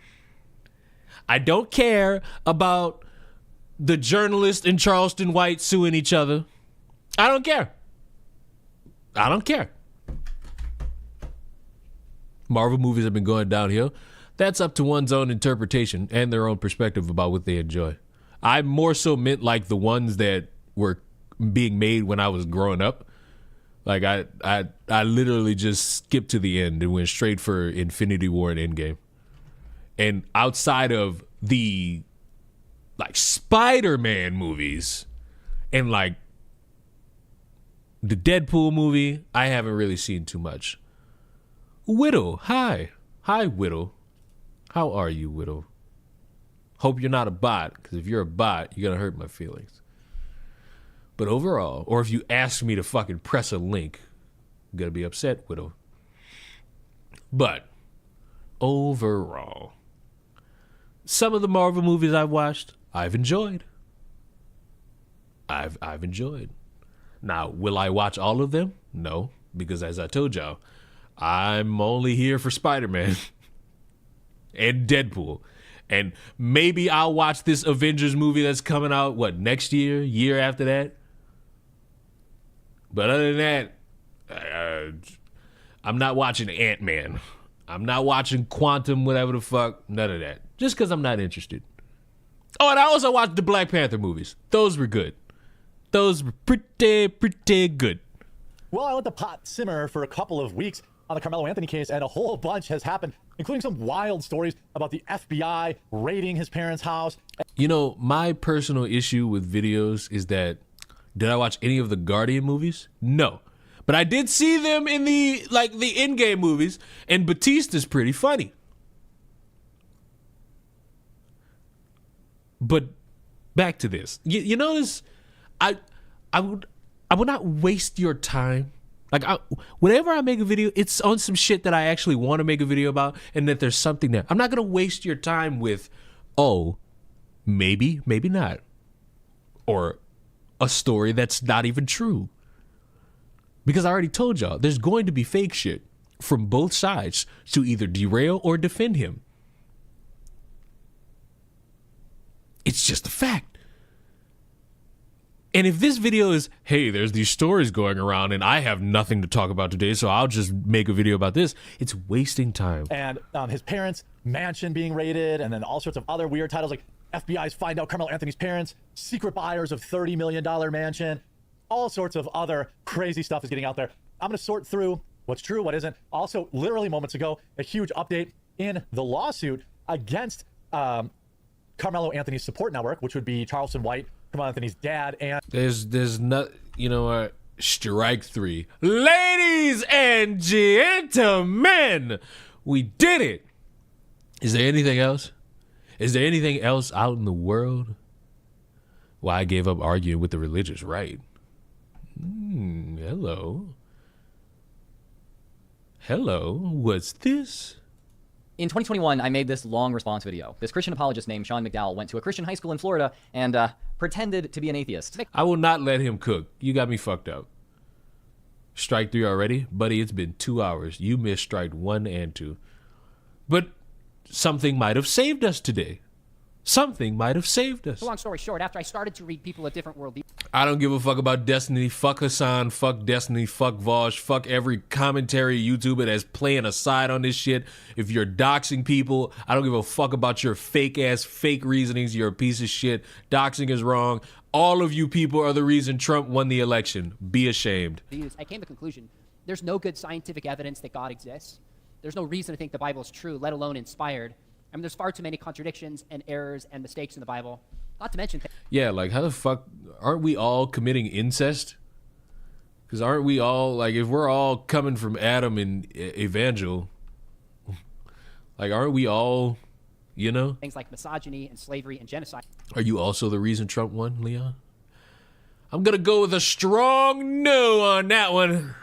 I don't care about the journalist and Charleston White suing each other. I don't care. I don't care. Marvel movies have been going downhill. That's up to one's own interpretation and their own perspective about what they enjoy. I more so meant like the ones that were being made when I was growing up. Like I literally just skipped to the end and went straight for Infinity War and Endgame. And outside of the like Spider-Man movies and like the Deadpool movie, I haven't really seen too much. Widow, hi. Hi, Widow. How are you, Widow? Hope you're not a bot, because if you're a bot, you're going to hurt my feelings. But overall, or if you ask me to fucking press a link, I'm going to be upset, Widow. But overall, some of the Marvel movies I've watched, I've enjoyed. I've enjoyed. Now, will I watch all of them? No, because as I told y'all, I'm only here for Spider-Man and Deadpool. And maybe I'll watch this Avengers movie that's coming out, next year? Year after that? But other than that, I'm not watching Ant-Man. I'm not watching Quantum, whatever the fuck. None of that. Just because I'm not interested. Oh, and I also watched the Black Panther movies. Those were good. Those were pretty good. Well, I let the pot simmer for a couple of weeks. on the Carmelo Anthony case, and a whole bunch has happened, including some wild stories about the FBI raiding his parents' house. You know, my personal issue with videos is that, did I watch any of the Guardian movies? No. But I did see them in the in-game movies, and Batista's pretty funny. But back to this. You notice, I would not waste your time. Like, whenever I make a video, it's on some shit that I actually want to make a video about, and that there's something there. I'm not gonna waste your time with, oh, maybe not, or a story that's not even true. Because I already told y'all, there's going to be fake shit from both sides to either derail or defend him. It's just a fact. And if this video is, hey, there's these stories going around and I have nothing to talk about today, so I'll just make a video about this, it's wasting time. And his parents' mansion being raided, and then all sorts of other weird titles like FBI's find out Carmelo Anthony's parents, secret buyers of $30 million mansion, all sorts of other crazy stuff is getting out there. I'm going to sort through what's true, what isn't. Also, literally moments ago, a huge update in the lawsuit against Carmelo Anthony's support network, which would be Charleston White, Carmelo Anthony's dad, and there's not, you know what? Strike three. Ladies and gentlemen, we did it. Is there anything else? Is there anything else out in the world? Why I gave up arguing with the religious right. Hello. Hello, what's this? In 2021, I made this long response video. This Christian apologist named Sean McDowell went to a Christian high school in Florida and pretended to be an atheist. I will not let him cook. You got me fucked up. Strike three already? Buddy, it's been 2 hours. You missed strike 1 and 2. But something might have saved us today. Something might have saved us. Long story short, after I started to read people at different worldviews. I don't give a fuck about Destiny. Fuck Hassan. Fuck Destiny. Fuck Vosh. Fuck every commentary YouTuber that's playing a side on this shit. If you're doxing people, I don't give a fuck about your fake reasonings. You're a piece of shit. Doxing is wrong. All of you people are the reason Trump won the election. Be ashamed. I came to the conclusion there's no good scientific evidence that God exists. There's no reason to think the Bible is true, let alone inspired. I mean, there's far too many contradictions and errors and mistakes in the Bible. Not to mention... Yeah, like, how the fuck... Aren't we all committing incest? Because aren't we all... Like, if we're all coming from Adam and Evangel... Like, aren't we all... You know? Things like misogyny and slavery and genocide. Are you also the reason Trump won, Leon? I'm gonna go with a strong no on that one.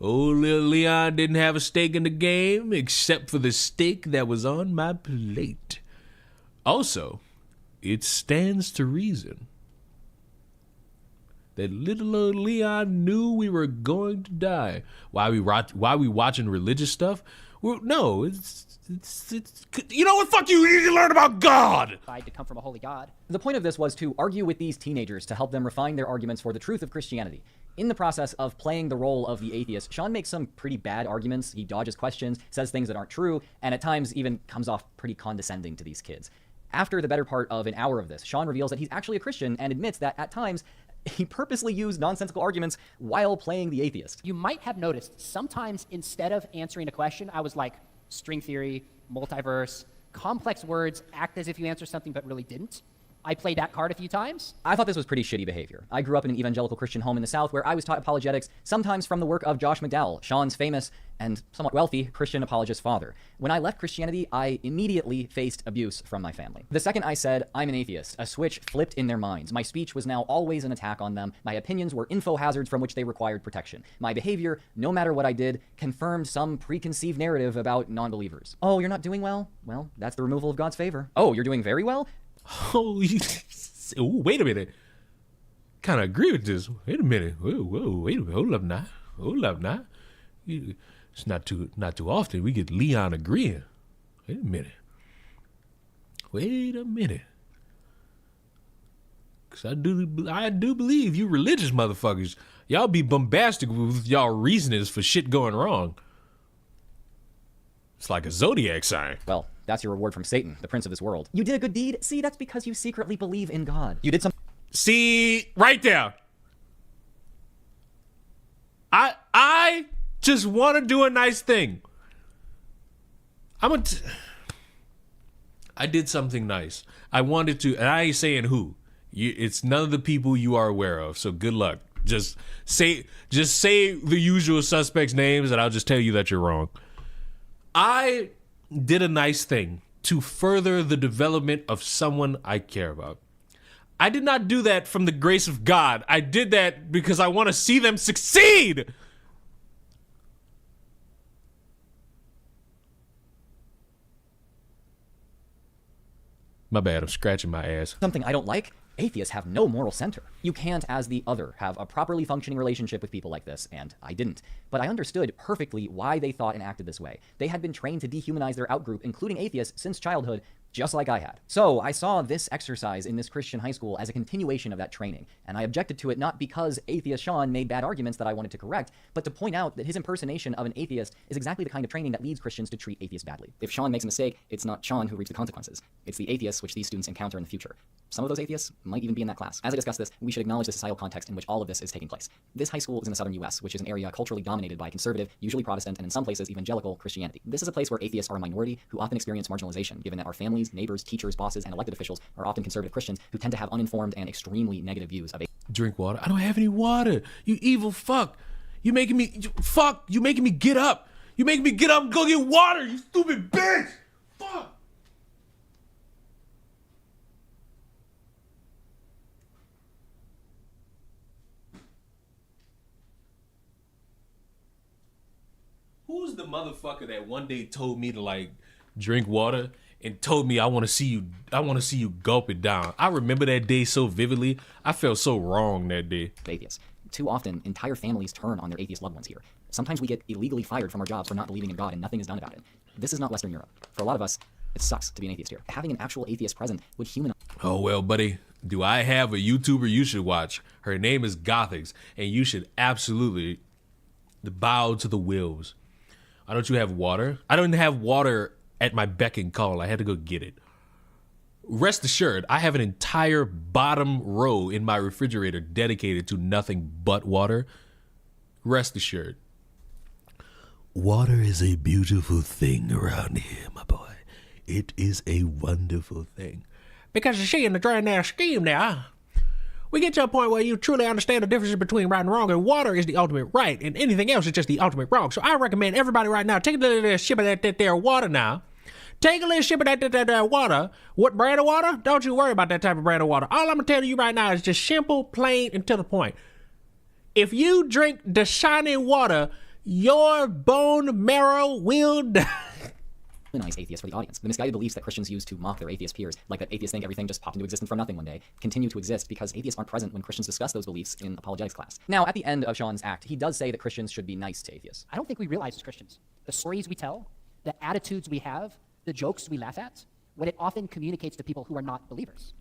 Old little Leon didn't have a stake in the game except for the steak that was on my plate. Also, it stands to reason that little old Leon knew we were going to die. Why we watching religious stuff? Well, no, it's you know what? Fuck you! You need to learn about God. To come from a holy God. The point of this was to argue with these teenagers to help them refine their arguments for the truth of Christianity. In the process of playing the role of the atheist, Sean makes some pretty bad arguments. He dodges questions, says things that aren't true, and at times even comes off pretty condescending to these kids. After the better part of an hour of this, Sean reveals that he's actually a Christian and admits that at times he purposely used nonsensical arguments while playing the atheist. You might have noticed sometimes instead of answering a question, I was like, string theory, multiverse, complex words, act as if you answered something but really didn't. I played that card a few times. I thought this was pretty shitty behavior. I grew up in an evangelical Christian home in the South where I was taught apologetics, sometimes from the work of Josh McDowell, Sean's famous and somewhat wealthy Christian apologist father. When I left Christianity, I immediately faced abuse from my family. The second I said, I'm an atheist, a switch flipped in their minds. My speech was now always an attack on them. My opinions were info hazards from which they required protection. My behavior, no matter what I did, confirmed some preconceived narrative about non-believers. Oh, you're not doing well? Well, that's the removal of God's favor. Oh, you're doing very well? Holy, wait a minute. Kind of agree with this. Wait a minute. Whoa, wait a minute. Hold up now. It's not too often we get Leon agreeing. Wait a minute. Because I do believe you religious motherfuckers, y'all be bombastic with y'all reasonings for shit going wrong. It's like a zodiac sign. Well, that's your reward from Satan, the prince of this world. You did a good deed? See, that's because you secretly believe in God. You did some... See, right there. I just want to do a nice thing. I did something nice. I wanted to, and I ain't saying who. It's none of the people you are aware of. So good luck. Just say the usual suspects' names, and I'll just tell you that you're wrong. I did a nice thing to further the development of someone I care about. I did not do that from the grace of God. I did that because I want to see them succeed. My bad, I'm scratching my ass. Something I don't like? Atheists have no moral center. You can't, as the other, have a properly functioning relationship with people like this, and I didn't. But I understood perfectly why they thought and acted this way. They had been trained to dehumanize their outgroup, including atheists, since childhood, just like I had. So I saw this exercise in this Christian high school as a continuation of that training, and I objected to it not because atheist Sean made bad arguments that I wanted to correct, but to point out that his impersonation of an atheist is exactly the kind of training that leads Christians to treat atheists badly. If Sean makes a mistake, it's not Sean who reaps the consequences. It's the atheists which these students encounter in the future. Some of those atheists might even be in that class. As I discuss this, we should acknowledge the societal context in which all of this is taking place. This high school is in the southern US, which is an area culturally dominated by conservative, usually Protestant, and in some places evangelical Christianity. This is a place where atheists are a minority who often experience marginalization, given that our families, neighbors, teachers, bosses, and elected officials are often conservative Christians who tend to have uninformed and extremely negative views of Drink water. I don't have any water. You evil fuck. You making me get up. You making me get up and go get water, you stupid bitch. Fuck. Who's the motherfucker that one day told me to like drink water and told me I want to see you gulp it down? I remember that day so vividly. I felt so wrong that day. Atheists. Too often, entire families turn on their atheist loved ones here. Sometimes we get illegally fired from our jobs for not believing in God and nothing is done about it. This is not Western Europe. For a lot of us, it sucks to be an atheist here. Having an actual atheist present would humanize. Oh, well, buddy, do I have a YouTuber you should watch? Her name is Gothics, and you should absolutely bow to the wills. Why don't you have water? I don't have water at my beck and call. I had to go get it. Rest assured, I have an entire bottom row in my refrigerator dedicated to nothing but water. Rest assured. Water is a beautiful thing around here, my boy. It is a wonderful thing. Because you see, in the grand ass scheme now, we get to a point where you truly understand the differences between right and wrong, and water is the ultimate right, and anything else is just the ultimate wrong. So I recommend everybody right now, take a little sip of that there water now. Take a little sip of that water. What brand of water? Don't you worry about that type of brand of water. All I'm going to tell you right now is just simple, plain, and to the point. If you drink the shiny water, your bone marrow will die. Nice atheists for the audience. The misguided beliefs that Christians use to mock their atheist peers, like that atheists think everything just popped into existence from nothing one day, continue to exist because atheists aren't present when Christians discuss those beliefs in apologetics class. Now, at the end of Sean's act, he does say that Christians should be nice to atheists. I don't think we realize as Christians, the stories we tell, the attitudes we have, the jokes we laugh at, what it often communicates to people who are not believers.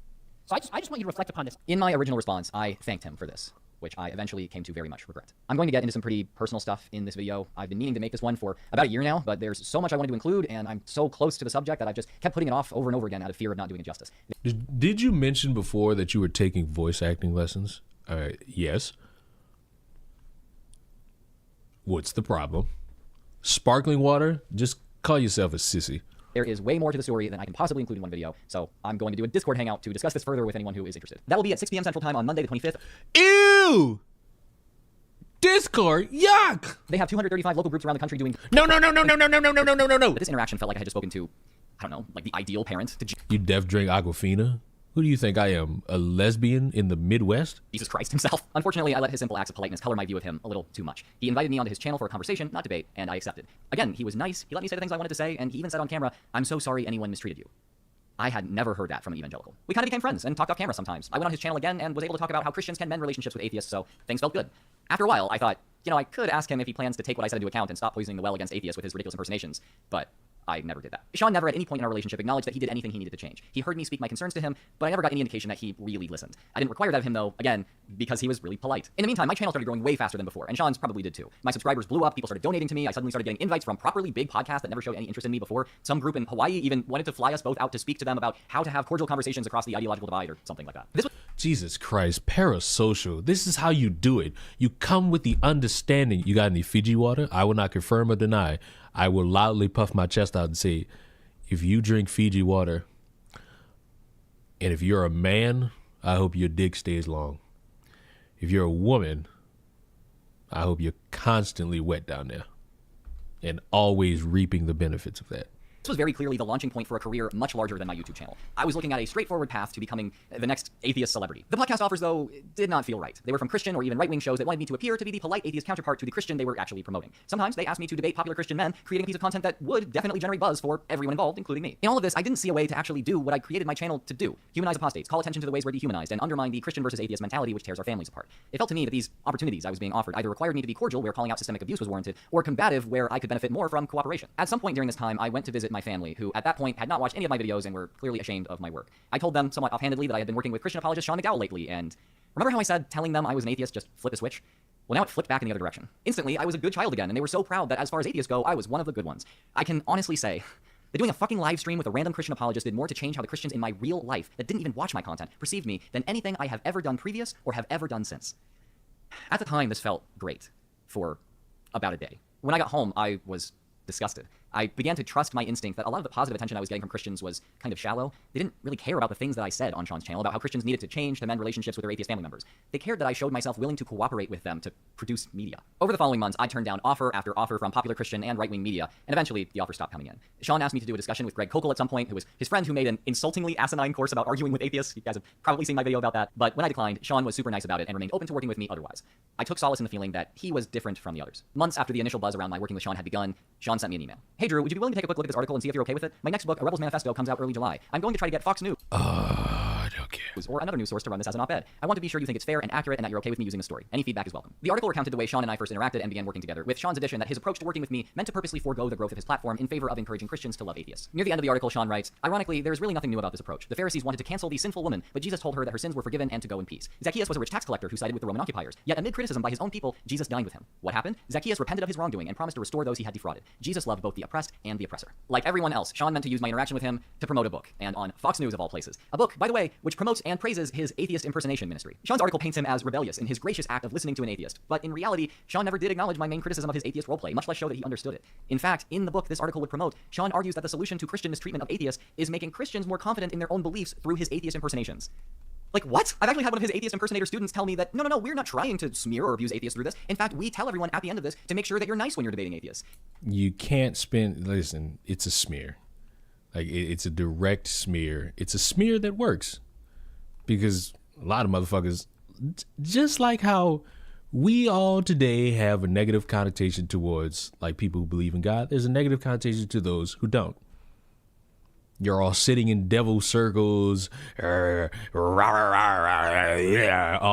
So I just want you to reflect upon this. In my original response, I thanked him for this, which I eventually came to very much regret. I'm going to get into some pretty personal stuff in this video. I've been meaning to make this one for about a year now, but there's so much I wanted to include, and I'm so close to the subject that I've just kept putting it off over and over again out of fear of not doing it justice. Did you mention before that you were taking voice acting lessons? Yes. What's the problem? Sparkling water? Just call yourself a sissy. There is way more to the story than I can possibly include in one video, so I'm going to do a Discord hangout to discuss this further with anyone who is interested. That will be at 6 p.m. Central Time on Monday the 25th. Ew! Discord? Yuck! They have 235 local groups around the country doing... No. But this interaction felt like I had just spoken to, I don't know, like the ideal parent. You deaf drink Aquafina? Who do you think I am, a lesbian in the Midwest? Jesus Christ himself. Unfortunately, I let his simple acts of politeness color my view of him a little too much. He invited me onto his channel for a conversation, not debate, and I accepted. Again, he was nice, he let me say the things I wanted to say, and he even said on camera, "I'm so sorry anyone mistreated you." I had never heard that from an evangelical. We kind of became friends and talked off camera sometimes. I went on his channel again and was able to talk about how Christians can mend relationships with atheists, so things felt good. After a while, I thought, I could ask him if he plans to take what I said into account and stop poisoning the well against atheists with his ridiculous impersonations, but I never did that. Sean never at any point in our relationship acknowledged that he did anything he needed to change. He heard me speak my concerns to him, but I never got any indication that he really listened. I didn't require that of him, though, again, because he was really polite. In the meantime, my channel started growing way faster than before, and Sean's probably did too. My subscribers blew up, people started donating to me, I suddenly started getting invites from properly big podcasts that never showed any interest in me before. Some group in Hawaii even wanted to fly us both out to speak to them about how to have cordial conversations across the ideological divide or something like that. Jesus Christ, parasocial. This is how you do it. You come with the understanding. You got any Fiji water? I will not confirm or deny. I will loudly puff my chest out and say, if you drink Fiji water, and if you're a man, I hope your dick stays long. If you're a woman, I hope you're constantly wet down there and always reaping the benefits of that. This was very clearly the launching point for a career much larger than my YouTube channel. I was looking at a straightforward path to becoming the next atheist celebrity. The podcast offers, though, did not feel right. They were from Christian or even right-wing shows that wanted me to appear to be the polite atheist counterpart to the Christian they were actually promoting. Sometimes they asked me to debate popular Christian men, creating a piece of content that would definitely generate buzz for everyone involved, including me. In all of this, I didn't see a way to actually do what I created my channel to do. Humanize apostates, call attention to the ways we're dehumanized, and undermine the Christian versus atheist mentality which tears our families apart. It felt to me that these opportunities I was being offered either required me to be cordial where calling out systemic abuse was warranted, or combative where I could benefit more from cooperation. At some point during this time, I went to visit my family, who at that point had not watched any of my videos and were clearly ashamed of my work. I told them somewhat offhandedly that I had been working with Christian apologist Sean McDowell lately, and remember how I said telling them I was an atheist just flip a switch? Well, now it flipped back in the other direction. Instantly, I was a good child again, and they were so proud that as far as atheists go, I was one of the good ones. I can honestly say that doing a fucking live stream with a random Christian apologist did more to change how the Christians in my real life that didn't even watch my content perceived me than anything I have ever done previous or have ever done since. At the time, this felt great for about a day. When I got home, I was disgusted. I began to trust my instinct that a lot of the positive attention I was getting from Christians was kind of shallow. They didn't really care about the things that I said on Sean's channel about how Christians needed to change to mend relationships with their atheist family members. They cared that I showed myself willing to cooperate with them to produce media. Over the following months, I turned down offer after offer from popular Christian and right-wing media, and eventually the offer stopped coming in. Sean asked me to do a discussion with Greg Kokel at some point, who was his friend who made an insultingly asinine course about arguing with atheists. You guys have probably seen my video about that. But when I declined, Sean was super nice about it and remained open to working with me otherwise. I took solace in the feeling that he was different from the others. Months after the initial buzz around my working with Sean had begun, Sean sent me an email. Hey Drew, would you be willing to take a quick look at this article and see if you're okay with it? My next book, A Rebel's Manifesto, comes out early July. I'm going to try to get Fox News. I don't care. Or another news source to run this as an op-ed. I want to be sure you think it's fair and accurate and that you're okay with me using the story. Any feedback is welcome. The article recounted the way Sean and I first interacted and began working together, with Sean's addition that his approach to working with me meant to purposely forego the growth of his platform in favor of encouraging Christians to love atheists. Near the end of the article, Sean writes, ironically, there's really nothing new about this approach. The Pharisees wanted to cancel the sinful woman, but Jesus told her that her sins were forgiven and to go in peace. Zacchaeus was a rich tax collector who sided with the Roman occupiers. Yet amid criticism by his own people, Jesus dined with him. What happened? Zacchaeus repented of his wrongdoing and promised to restore those he had defrauded. Jesus loved both the oppressed and the oppressor. Like everyone else, Sean meant to use my interaction with him to promote a book, and on Fox News of all places. A book, by the way, which promotes and praises his atheist impersonation ministry. Sean's article paints him as rebellious in his gracious act of listening to an atheist, but in reality, Sean never did acknowledge my main criticism of his atheist roleplay, much less show that he understood it. In fact, in the book this article would promote, Sean argues that the solution to Christian mistreatment of atheists is making Christians more confident in their own beliefs through his atheist impersonations. Like, what? I've actually had one of his atheist impersonator students tell me that, no, we're not trying to smear or abuse atheists through this. In fact, we tell everyone at the end of this to make sure that you're nice when you're debating atheists. You can't listen, it's a smear. Like, it's a direct smear. It's a smear that works. Because a lot of motherfuckers, just like how we all today have a negative connotation towards, like, people who believe in God, there's a negative connotation to those who don't. You're all sitting in devil circles, all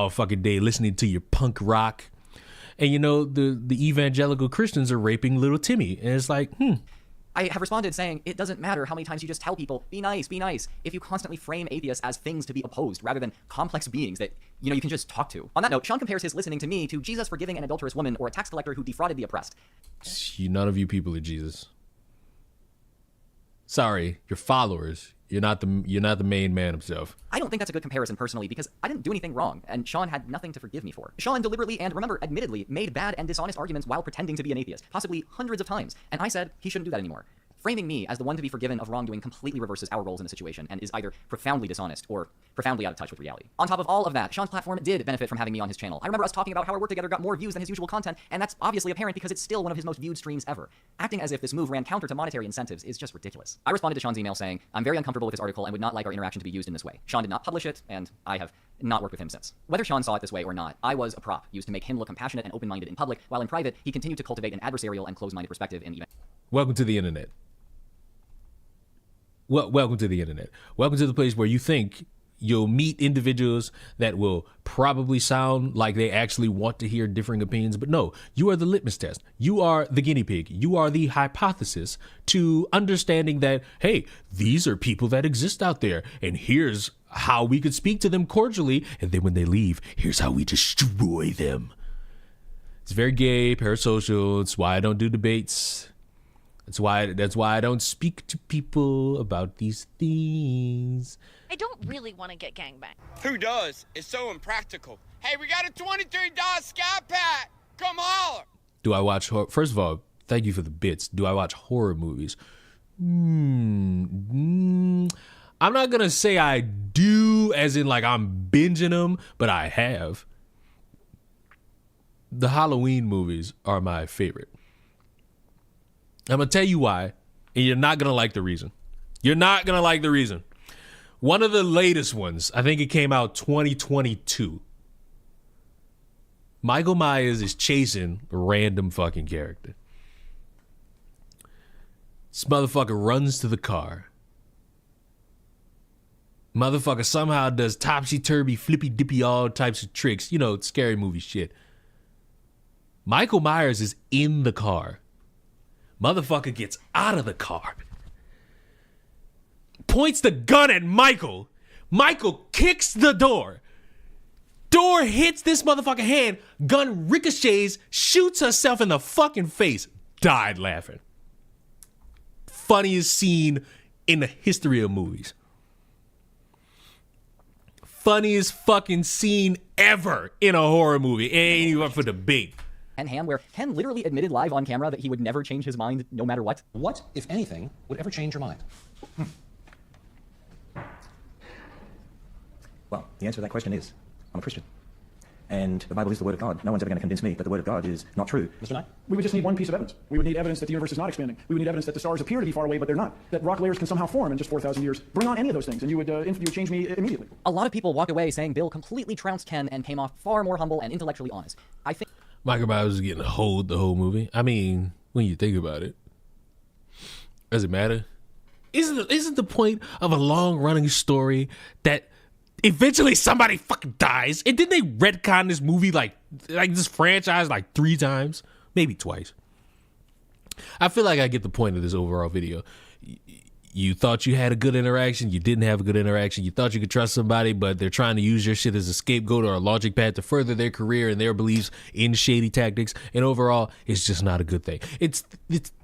fucking day listening to your punk rock. And, you know, the evangelical Christians are raping little Timmy. And it's like, I have responded saying, it doesn't matter how many times you just tell people, be nice, if you constantly frame atheists as things to be opposed rather than complex beings that, you can just talk to. On that note, Sean compares his listening to me to Jesus forgiving an adulterous woman or a tax collector who defrauded the oppressed. None of you people are Jesus. Sorry, you're followers. You're not the main man himself. I don't think that's a good comparison personally because I didn't do anything wrong and Sean had nothing to forgive me for. Sean deliberately and, remember, admittedly made bad and dishonest arguments while pretending to be an atheist, possibly hundreds of times, and I said he shouldn't do that anymore. Framing me as the one to be forgiven of wrongdoing completely reverses our roles in the situation and is either profoundly dishonest or profoundly out of touch with reality. On top of all of that, Sean's platform did benefit from having me on his channel. I remember us talking about how our work together got more views than his usual content, and that's obviously apparent because it's still one of his most viewed streams ever. Acting as if this move ran counter to monetary incentives is just ridiculous. I responded to Sean's email saying, I'm very uncomfortable with this article and would not like our interaction to be used in this way. Sean did not publish it, and I have not worked with him since. Whether Sean saw it this way or not, I was a prop used to make him look compassionate and open-minded in public, while in private, he continued to cultivate an adversarial and closed-minded perspective in even. Welcome to the internet. Welcome to the internet. Welcome to the place where you think you'll meet individuals that will probably sound like they actually want to hear differing opinions, but no, you are the litmus test. You are the guinea pig. You are the hypothesis to understanding that, hey, these are people that exist out there, and here's how we could speak to them cordially, and then when they leave, here's how we destroy them. It's very gay, parasocial. It's why I don't do debates. That's why I don't speak to people about these things. I don't really want to get gangbanged. Who does? It's so impractical. Hey, we got a $23 Sky Pack. Come holler. Do I watch horror? First of all, thank you for the bits. Do I watch horror movies? I'm not going to say I do, as in like I'm binging them, but I have. The Halloween movies are my favorite. I'm going to tell you why, and you're not going to like the reason. You're not going to like the reason. One of the latest ones, I think it came out 2022. Michael Myers is chasing a random fucking character. This motherfucker runs to the car. Motherfucker somehow does topsy-turvy, flippy-dippy, all types of tricks. You know, scary movie shit. Michael Myers is in the car. Motherfucker gets out of the car. Points the gun at Michael. Michael kicks the door. Door hits this motherfucking hand. Gun ricochets, shoots herself in the fucking face. Died laughing. Funniest scene in the history of movies. Funniest fucking scene ever in a horror movie. It ain't even up for debate. Ken Ham, where Ken literally admitted live on camera that he would never change his mind no matter what. What, if anything, would ever change your mind? Well, the answer to that question is, I'm a Christian. And the Bible is the Word of God. No one's ever going to convince me that the Word of God is not true. Mr. Knight? We would just need one piece of evidence. We would need evidence that the universe is not expanding. We would need evidence that the stars appear to be far away, but they're not. That rock layers can somehow form in just 4,000 years. Bring on any of those things, and you would change me immediately. A lot of people walked away saying Bill completely trounced Ken and came off far more humble and intellectually honest. I think Michael Myers was getting hold the whole movie. I mean, when you think about it, does it matter? Isn't the point of a long-running story that eventually somebody fucking dies? And didn't they retcon this movie like this franchise like 3 times? Maybe twice. I feel like I get the point of this overall video. You thought you had a good interaction. You didn't have a good interaction. You thought you could trust somebody, but they're trying to use your shit as a scapegoat or a logic pad to further their career and their beliefs in shady tactics. And overall, it's just not a good thing. It's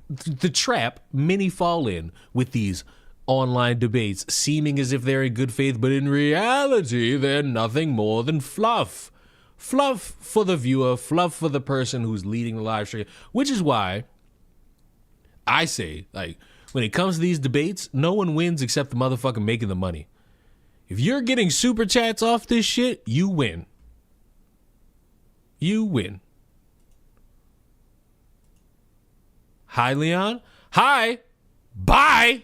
the trap many fall in with these online debates, seeming as if they're in good faith, but in reality, they're nothing more than fluff. Fluff for the viewer, fluff for the person who's leading the live stream, which is why I say, like, when it comes to these debates, no one wins except the motherfucker making the money. If you're getting super chats off this shit, you win. You win. Hi, Leon. Hi. Bye.